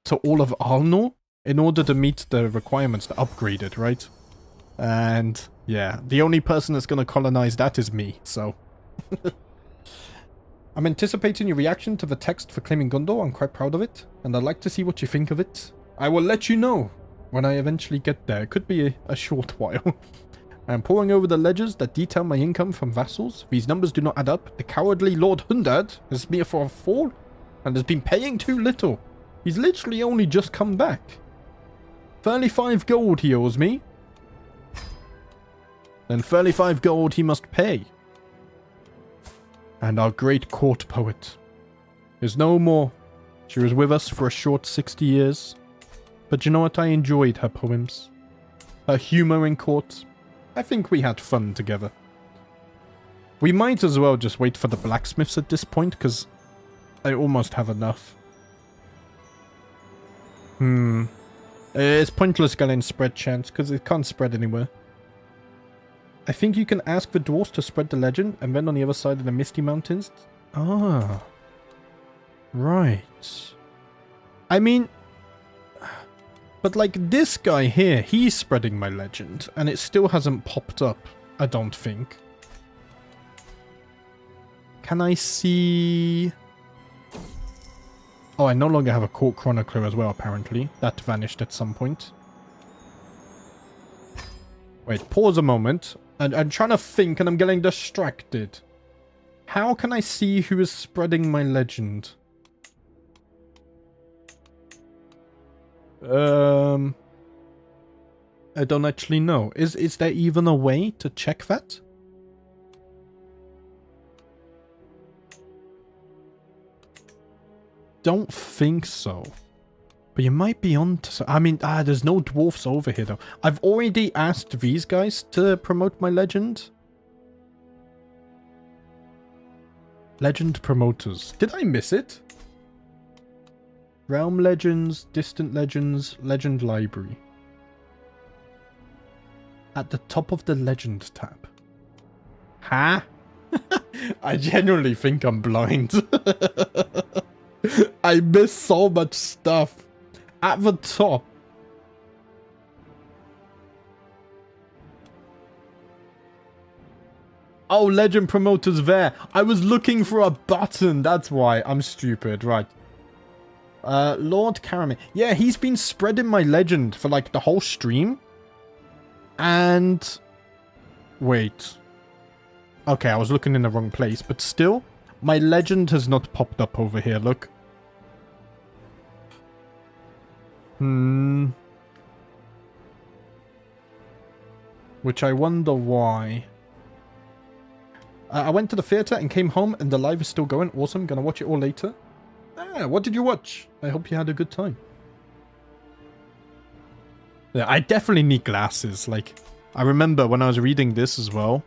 to all of Arnor in order to meet the requirements to upgrade it, right? And yeah, the only person that's going to colonize that is me, so... I'm anticipating your reaction to the text for claiming Gondor. I'm quite proud of it, and I'd like to see what you think of it. I will let you know when I eventually get there. It could be a short while. I am poring over the ledgers that detail my income from vassals. These numbers do not add up. The cowardly Lord Hundad has me for a fall and has been paying too little. He's literally only just come back. 35 gold he owes me. Then 35 gold he must pay. And our great court poet is no more. She was with us for a short 60 years. But you know what? I enjoyed her poems. Her humor in court. I think we had fun together. We might as well just wait for the blacksmiths at this point, because I almost have enough. It's pointless getting spread chance, because it can't spread anywhere. I think you can ask the dwarves to spread the legend, and then on the other side of the Misty Mountains. Ah. Right. I mean... But like this guy here, he's spreading my legend, and it still hasn't popped up, I don't think. Can I see... Oh, I no longer have a court chronicler as well, apparently. That vanished at some point. Wait, pause a moment. I'm trying to think and I'm getting distracted. How can I see who is spreading my legend? I don't actually know. Is there even a way to check that? Don't think so. But you might be on to... I mean, there's no dwarfs over here, though. I've already asked these guys to promote my legend. Legend promoters. Did I miss it? Realm Legends, Distant Legends, Legend Library. At the top of the Legend tab. Huh? I genuinely think I'm blind. I miss so much stuff. At the top. Oh, Legend Promoters there. I was looking for a button. That's why. I'm stupid. Right. Lord Caramel. Yeah, he's been spreading my legend for like the whole stream. And... Wait. Okay, I was looking in the wrong place. But still, my legend has not popped up over here. Look. Which I wonder why. I went to the theater and came home and the live is still going. Awesome. Gonna watch it all later. Ah, what did you watch? I hope you had a good time. Yeah, I definitely need glasses. Like, I remember when I was reading this as well.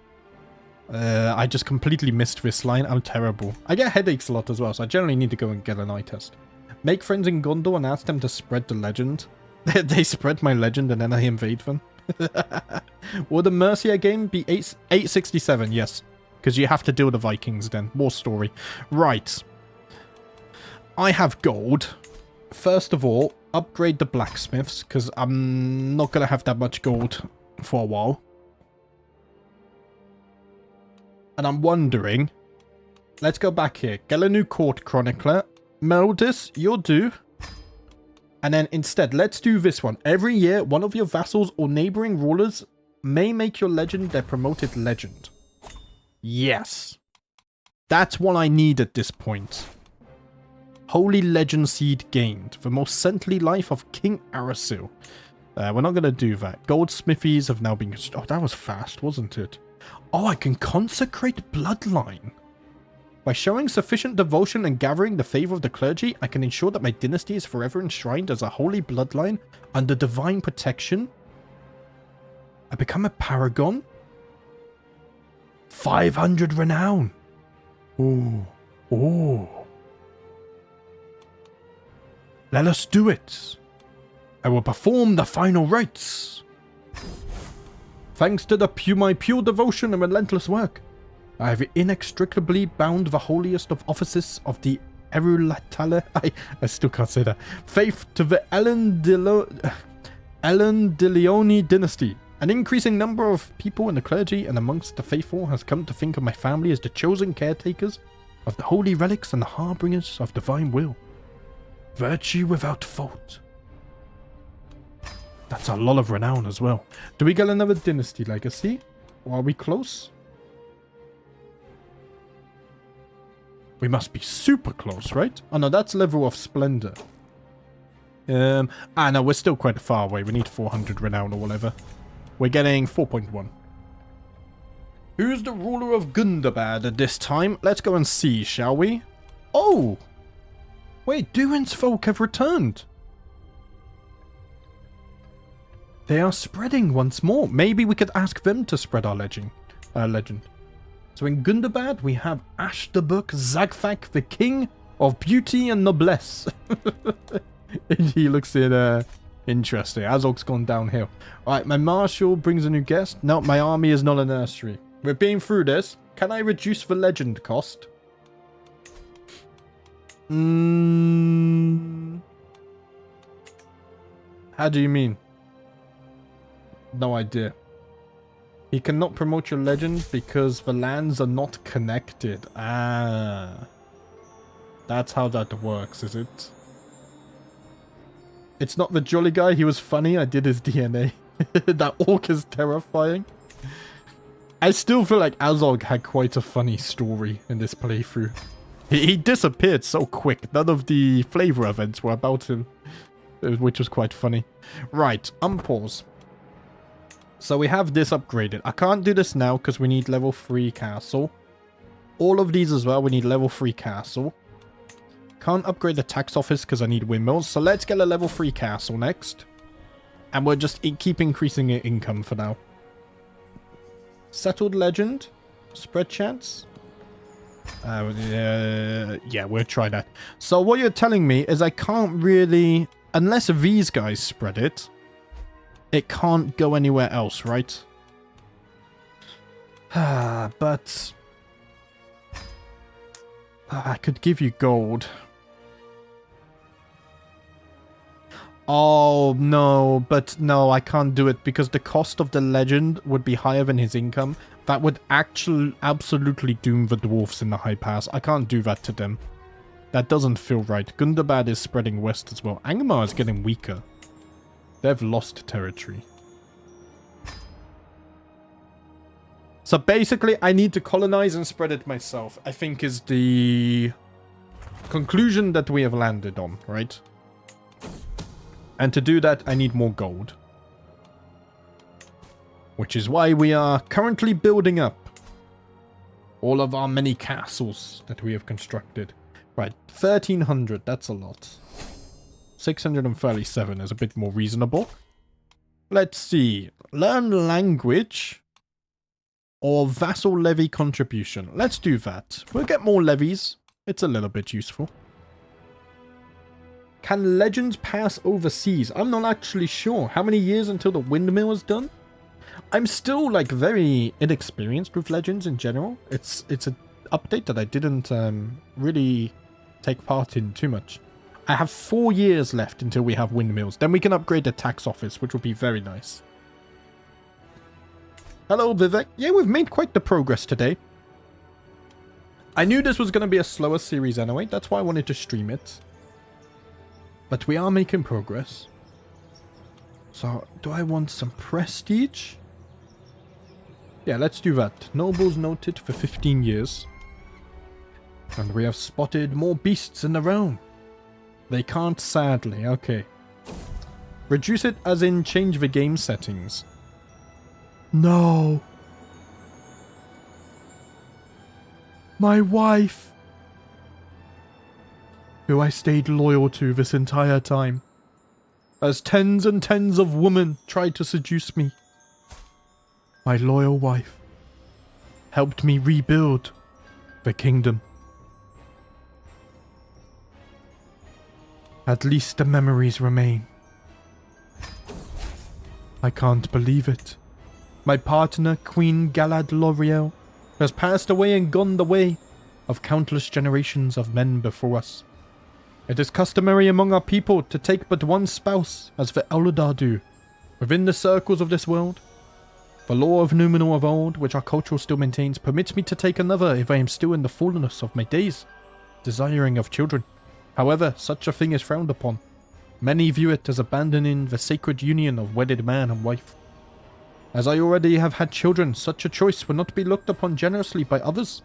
I just completely missed this line. I'm terrible. I get headaches a lot as well, so I generally need to go and get an eye test. Make friends in Gondor and ask them to spread the legend. They spread my legend and then I invade them. Will the Mercia game be 867? Yes. Because you have to deal with the Vikings then. More story. Right. I have gold. First of all, upgrade the blacksmiths, because I'm not going to have that much gold for a while. And I'm wondering, let's go back here. Get a new court chronicler. Meldus, you'll do. And then instead, let's do this one. Every year, one of your vassals or neighboring rulers may make your legend their promoted legend. Yes. That's what I need at this point. Holy Legend Seed gained. The most saintly life of King Arassuil. We're not going to do that. Gold smithies have now been... Oh, that was fast, wasn't it? Oh, I can consecrate bloodline. By showing sufficient devotion and gathering the favor of the clergy, I can ensure that my dynasty is forever enshrined as a holy bloodline under divine protection. I become a paragon. 500 renown. Ooh. Ooh. Let us do it. I will perform the final rites. Thanks to my pure devotion and relentless work, I have inextricably bound the holiest of offices of the Erulatale. I still can't say that. Faith to the Ellen de Leone dynasty. An increasing number of people in the clergy and amongst the faithful has come to think of my family as the chosen caretakers of the holy relics and the harbingers of divine will. Virtue without fault. That's a lot of renown as well. Do we get another dynasty legacy? Or are we close? We must be super close, right? Oh no, that's level of splendor. No, we're still quite far away. We need 400 renown or whatever. We're getting 4.1. Who's the ruler of Gundabad at this time? Let's go and see, shall we? Oh! Wait, Duin's folk have returned. They are spreading once more. Maybe we could ask them to spread our legend. So in Gundabad, we have Ashtabuk Zagfak, the king of beauty and noblesse. He looks interesting. Azog's gone downhill. Alright, my marshal brings a new guest. No, my army is not a nursery. We're being through this. Can I reduce the legend cost? How do you mean? No idea. He cannot promote your legend because the lands are not connected. Ah. That's how that works, is it? It's not the jolly guy. He was funny. I did his DNA. That orc is terrifying. I still feel like Azog had quite a funny story in this playthrough. He disappeared so quick. None of the flavor events were about him, which was quite funny. Right, unpause. So we have this upgraded. I can't do this now because we need level 3 castle. All of these as well, we need level 3 castle. Can't upgrade the tax office because I need windmills. So let's get a level 3 castle next. And we'll just keep increasing your income for now. Settled legend. Spread chance. Yeah, we'll try that. So what you're telling me is I can't really... Unless these guys spread it, it can't go anywhere else, right? But... I could give you gold. Oh, no. But no, I can't do it because the cost of the legend would be higher than his income. That would actually absolutely doom the dwarfs in the high pass. I can't do that to them. That doesn't feel right. Gundabad is spreading west as well. Angmar is getting weaker. They've lost territory. So basically, I need to colonize and spread it myself, I think is the conclusion that we have landed on, right? And to do that, I need more gold. Which is why we are currently building up. All of our many castles that we have constructed. Right, 1300, that's a lot. 637 is a bit more reasonable. Let's see. Learn language or vassal levy contribution. Let's do that. We'll get more levies. It's a little bit useful. Can legends pass overseas? I'm not actually sure. How many years until the windmill is done? I'm still like very inexperienced with legends in general. It's an update that I didn't really take part in too much. I have 4 years left until we have windmills. Then we can upgrade the tax office, which will be very nice. Hello, Vivek. Yeah, we've made quite the progress today. I knew this was going to be a slower series anyway. That's why I wanted to stream it. But we are making progress. So, do I want some prestige? Yeah, let's do that. Nobles noted for 15 years. And we have spotted more beasts in the realm. They can't, sadly. Okay. Reduce it as in change the game settings. No. My wife. Who I stayed loyal to this entire time. As tens and tens of women tried to seduce me. My loyal wife helped me rebuild the kingdom. At least the memories remain. I can't believe it. My partner, Queen Galad L'Oreal, has passed away and gone the way of countless generations of men before us. It is customary among our people to take but one spouse, as the LotR do, within the circles of this world. The law of Numenor of old, which our culture still maintains, permits me to take another if I am still in the fullness of my days, desiring of children. However, such a thing is frowned upon. Many view it as abandoning the sacred union of wedded man and wife. As I already have had children, such a choice will not be looked upon generously by others.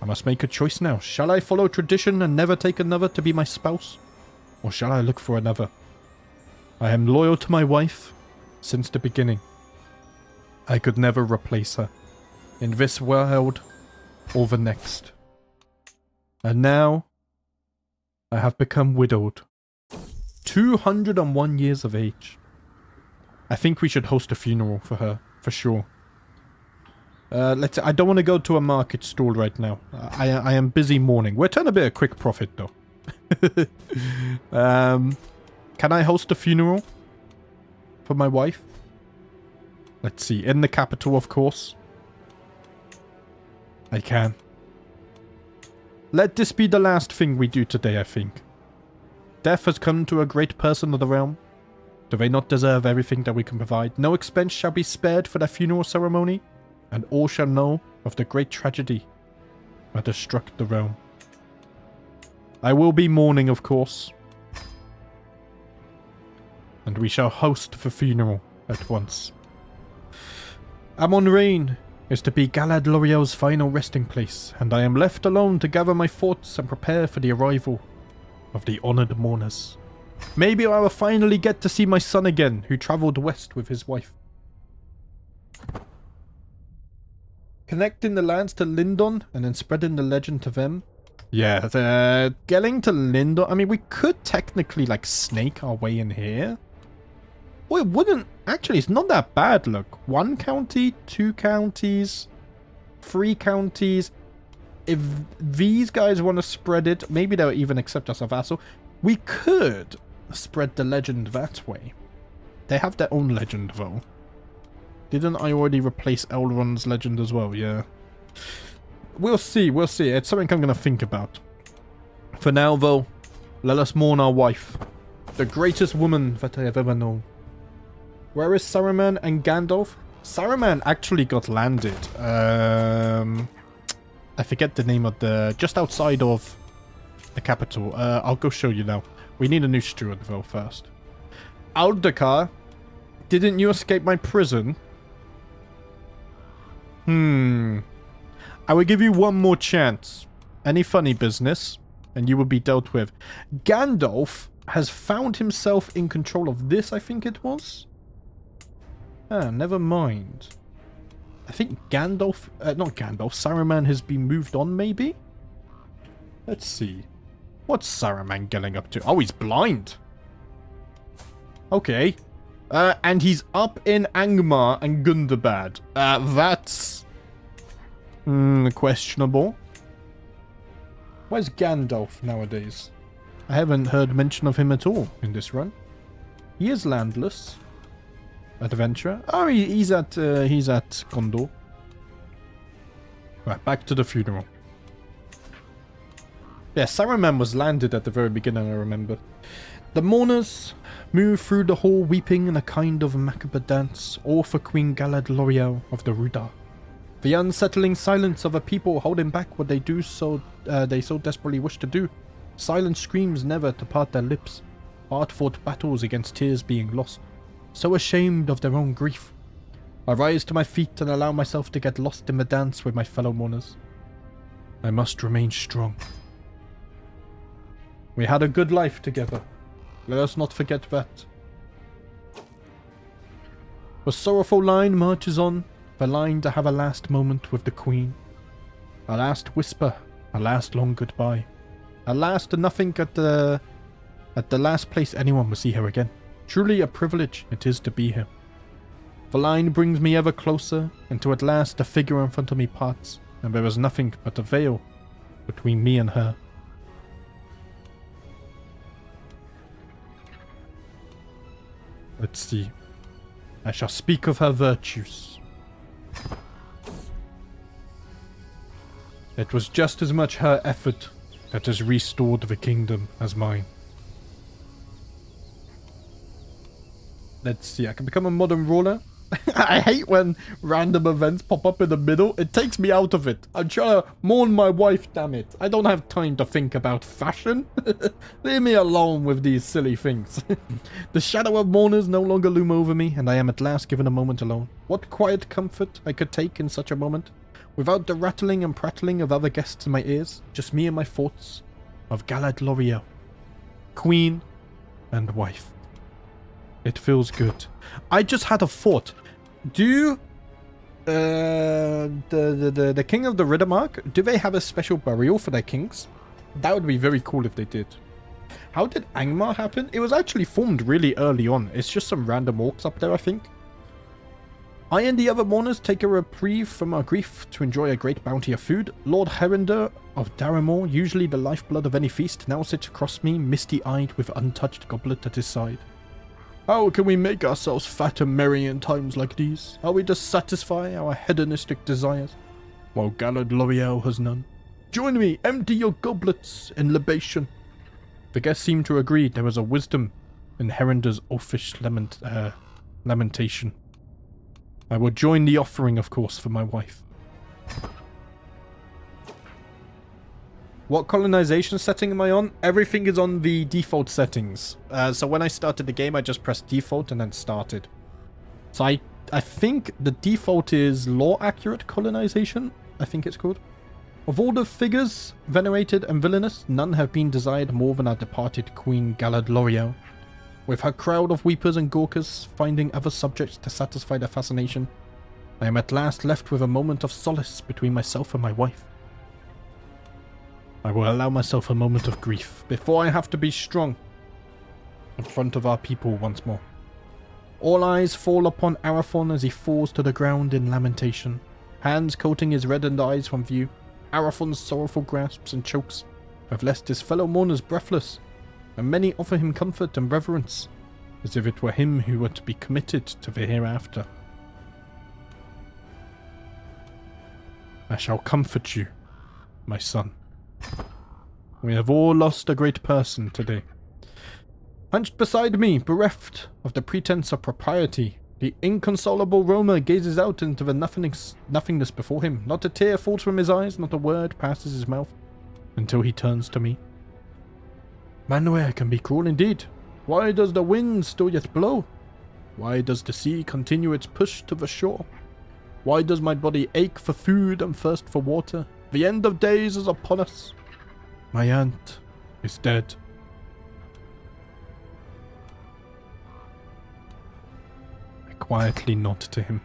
I must make a choice now. Shall I follow tradition and never take another to be my spouse? Or shall I look for another? I am loyal to my wife since the beginning. I could never replace her, in this world or the next. And now, I have become widowed. 201 years of age. I think we should host a funeral for her, for sure. I don't want to go to a market stall right now. I am busy mourning. We're trying to be a quick profit, though. Can I host a funeral for my wife? Let's see. In the capital, of course. I can. Let this be the last thing we do today, I think. Death has come to a great person of the realm. Do they not deserve everything that we can provide? No expense shall be spared for their funeral ceremony, and all shall know of the great tragedy that has struck the realm. I will be mourning, of course. And we shall host the funeral at once. Amon Rain is to be Galad L'Oreal's final resting place, and I am left alone to gather my thoughts and prepare for the arrival of the honoured mourners. Maybe I will finally get to see my son again, who travelled west with his wife. Connecting the lands to Lindon and then spreading the legend to them. Yeah, getting to Lindon. I mean, we could technically like snake our way in here. Well, it wouldn't. Actually, it's not that bad, look. 1 county, 2 counties, 3 counties. If these guys want to spread it, maybe they'll even accept us as a vassal. We could spread the legend that way. They have their own legend, though. Didn't I already replace Elrond's legend as well? Yeah. We'll see, we'll see. It's something I'm going to think about. For now, though, let us mourn our wife. The greatest woman that I have ever known. Where is Saruman and Gandalf? Saruman actually got landed. I forget the name of the... just outside of the capital. I'll go show you now. We need a new steward, though, first. Aldakar, didn't you escape my prison? I will give you one more chance. Any funny business, and you will be dealt with. Gandalf has found himself in control of this, I think it was. Ah, never mind. I think Gandalf, not Gandalf, Saruman has been moved on, maybe? Let's see. What's Saruman getting up to? Oh, he's blind. Okay. And he's up in Angmar and Gundabad. That's... questionable. Where's Gandalf nowadays? I haven't heard mention of him at all in this run. He is landless. Adventurer. Oh, he's at Gondor. Right, back to the funeral. Yeah, Saruman was landed at the very beginning, I remember. The mourners move through the hall weeping in a kind of macabre dance, all for Queen Galadloriel of the Rudar. The unsettling silence of a people holding back what they do they so desperately wish to do. Silent screams never to part their lips. Hard-fought battles against tears being lost. So ashamed of their own grief. I rise to my feet and allow myself to get lost in the dance with my fellow mourners. I must remain strong. We had a good life together. Let us not forget that. The sorrowful line marches on, the line to have a last moment with the Queen. A last whisper, a last long goodbye. A last nothing at the last place anyone will see her again. Truly a privilege it is to be here. The line brings me ever closer, until at last the figure in front of me parts, and there is nothing but a veil between me and her. Let's see. I shall speak of her virtues. It was just as much her effort that has restored the kingdom as mine. Let's see, I can become a modern ruler. I hate when random events pop up in the middle. It takes me out of it. I'm trying to mourn my wife, damn it. I don't have time to think about fashion. Leave me alone with these silly things. The shadow of mourners no longer loom over me, and I am at last given a moment alone. What quiet comfort I could take in such a moment, without the rattling and prattling of other guests in my ears. Just me and my thoughts of Galadloriel, queen and wife. It feels good. I just had a thought. Do the king of the Riddermark, do they have a special burial for their kings? That would be very cool if they did. How did Angmar happen? It was actually formed really early on. It's just some random orcs up there, I think. I and the other mourners take a reprieve from our grief to enjoy a great bounty of food. Lord Heirandor of Daramore, usually the lifeblood of any feast, now sits across me, misty-eyed with untouched goblet at his side. How can we make ourselves fat and merry in times like these? Are we to satisfy our hedonistic desires, while Galadloriel has none? Join me, empty your goblets in libation. The guests seem to agree there is a wisdom in Heirandor's oafish lamentation. I will join the offering, of course, for my wife. What colonization setting am I on? Everything is on the default settings. So when I started the game, I just pressed default and then started. So I think the default is law accurate colonization, I think it's called. Of all the figures, venerated and villainous, none have been desired more than our departed Queen Galadloriel. With her crowd of weepers and gawkers finding other subjects to satisfy their fascination, I am at last left with a moment of solace between myself and my wife. I will allow myself a moment of grief before I have to be strong in front of our people once more. All eyes fall upon Arathorn as he falls to the ground in lamentation. Hands coating his reddened eyes from view, Arathorn's sorrowful grasps and chokes have left his fellow mourners breathless, and many offer him comfort and reverence, as if it were him who were to be committed to the hereafter. I shall comfort you, my son. We have all lost a great person today. Hunched beside me, bereft of the pretense of propriety, the inconsolable roamer gazes out into the nothingness before him. Not a tear falls from his eyes, not a word passes his mouth, until he turns to me. Manwë can be cruel indeed. Why does the wind still yet blow? Why does the sea continue its push to the shore? Why does my body ache for food and thirst for water? The end of days is upon us. My aunt is dead. I quietly nod to him.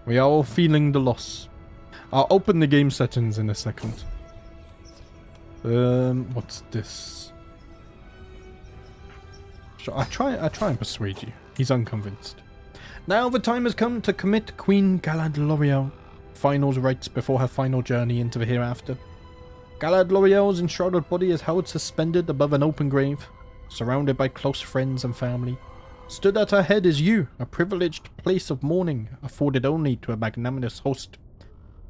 We are all feeling the loss. I'll open the game settings in a second. What's this? I try and persuade you. He's unconvinced. Now the time has come to commit Queen Galadriel finals rites before her final journey into the hereafter. Galadriel's enshrouded body is held suspended above an open grave, surrounded by close friends and family. Stood at her head is you, a privileged place of mourning afforded only to a magnanimous host.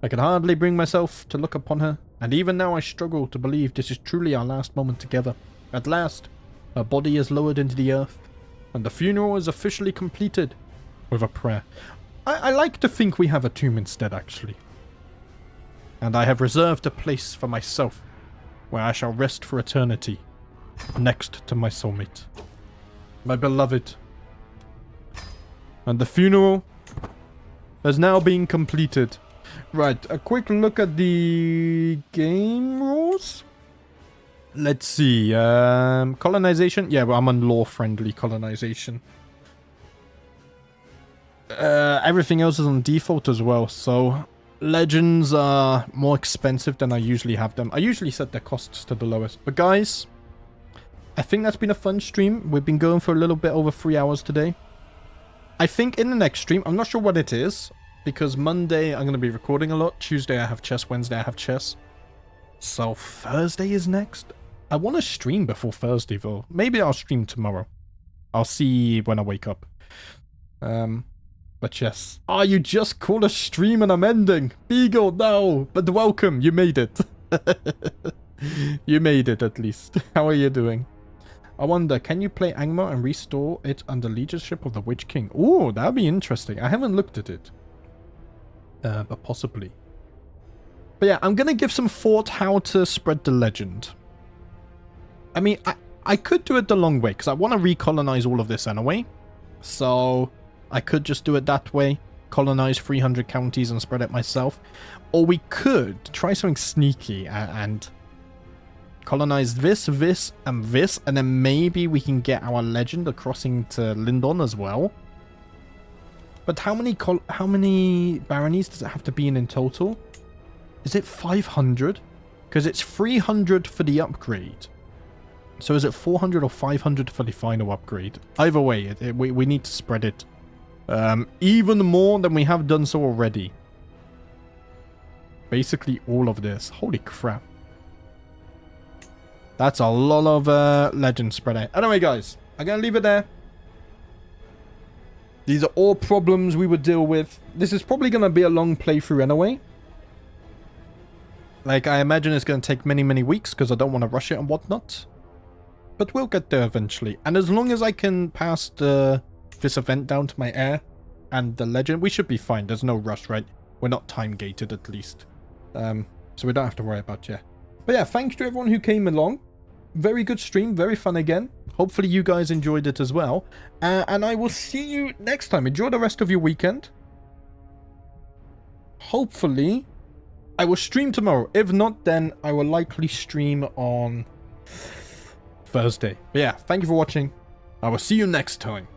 I can hardly bring myself to look upon her, and even now I struggle to believe this is truly our last moment together. At last, her body is lowered into the earth, and the funeral is officially completed with a prayer. I like to think we have a tomb instead, actually. And I have reserved a place for myself, where I shall rest for eternity, next to my soulmate, my beloved. And the funeral has now been completed. Right, a quick look at the game rules. Let's see, colonization. Yeah, well, I'm on law-friendly colonization. Everything else is on default as well, so legends are more expensive than I usually have them. I usually set their costs to the lowest. But guys, I think that's been a fun stream. We've been going for a little bit over 3 hours today. I think in the next stream, I'm not sure what it is, because Monday I'm going to be recording a lot. Tuesday I have chess, Wednesday I have chess. So Thursday is next. I want to stream before Thursday though. Maybe I'll stream tomorrow. I'll see when I wake up. But yes. Oh, you just called a stream and I'm ending. Beagle, no. But welcome, you made it. You made it at least. How are you doing? I wonder, can you play Angmar and restore it under leadership of the Witch King? Ooh, that'd be interesting. I haven't looked at it. But possibly. But yeah, I'm going to give some thought how to spread the legend. I mean, I could do it the long way, because I want to recolonize all of this anyway. So I could just do it that way, colonize 300 counties and spread it myself. Or we could try something sneaky and colonize this, and this, and then maybe we can get our legend across into Lindon as well. But how many baronies does it have to be in total? Is it 500? Because it's 300 for the upgrade. So is it 400 or 500 for the final upgrade? Either way, we need to spread it even more than we have done so already. Basically all of this. Holy crap. That's a lot of legend spread out. Anyway, guys, I'm going to leave it there. These are all problems we would deal with. This is probably going to be a long playthrough anyway. Like, I imagine it's going to take many, many weeks because I don't want to rush it and whatnot. But we'll get there eventually. And as long as I can pass this event down to my heir and the legend, we should be fine. There's no rush, right? We're not time-gated, at least. So we don't have to worry about it. But yeah, thanks to everyone who came along. Very good stream, very fun again. Hopefully you guys enjoyed it as well. And I will see you next time. Enjoy the rest of your weekend. Hopefully, I will stream tomorrow. If not, then I will likely stream on Thursday. But yeah, thank you for watching. I will see you next time.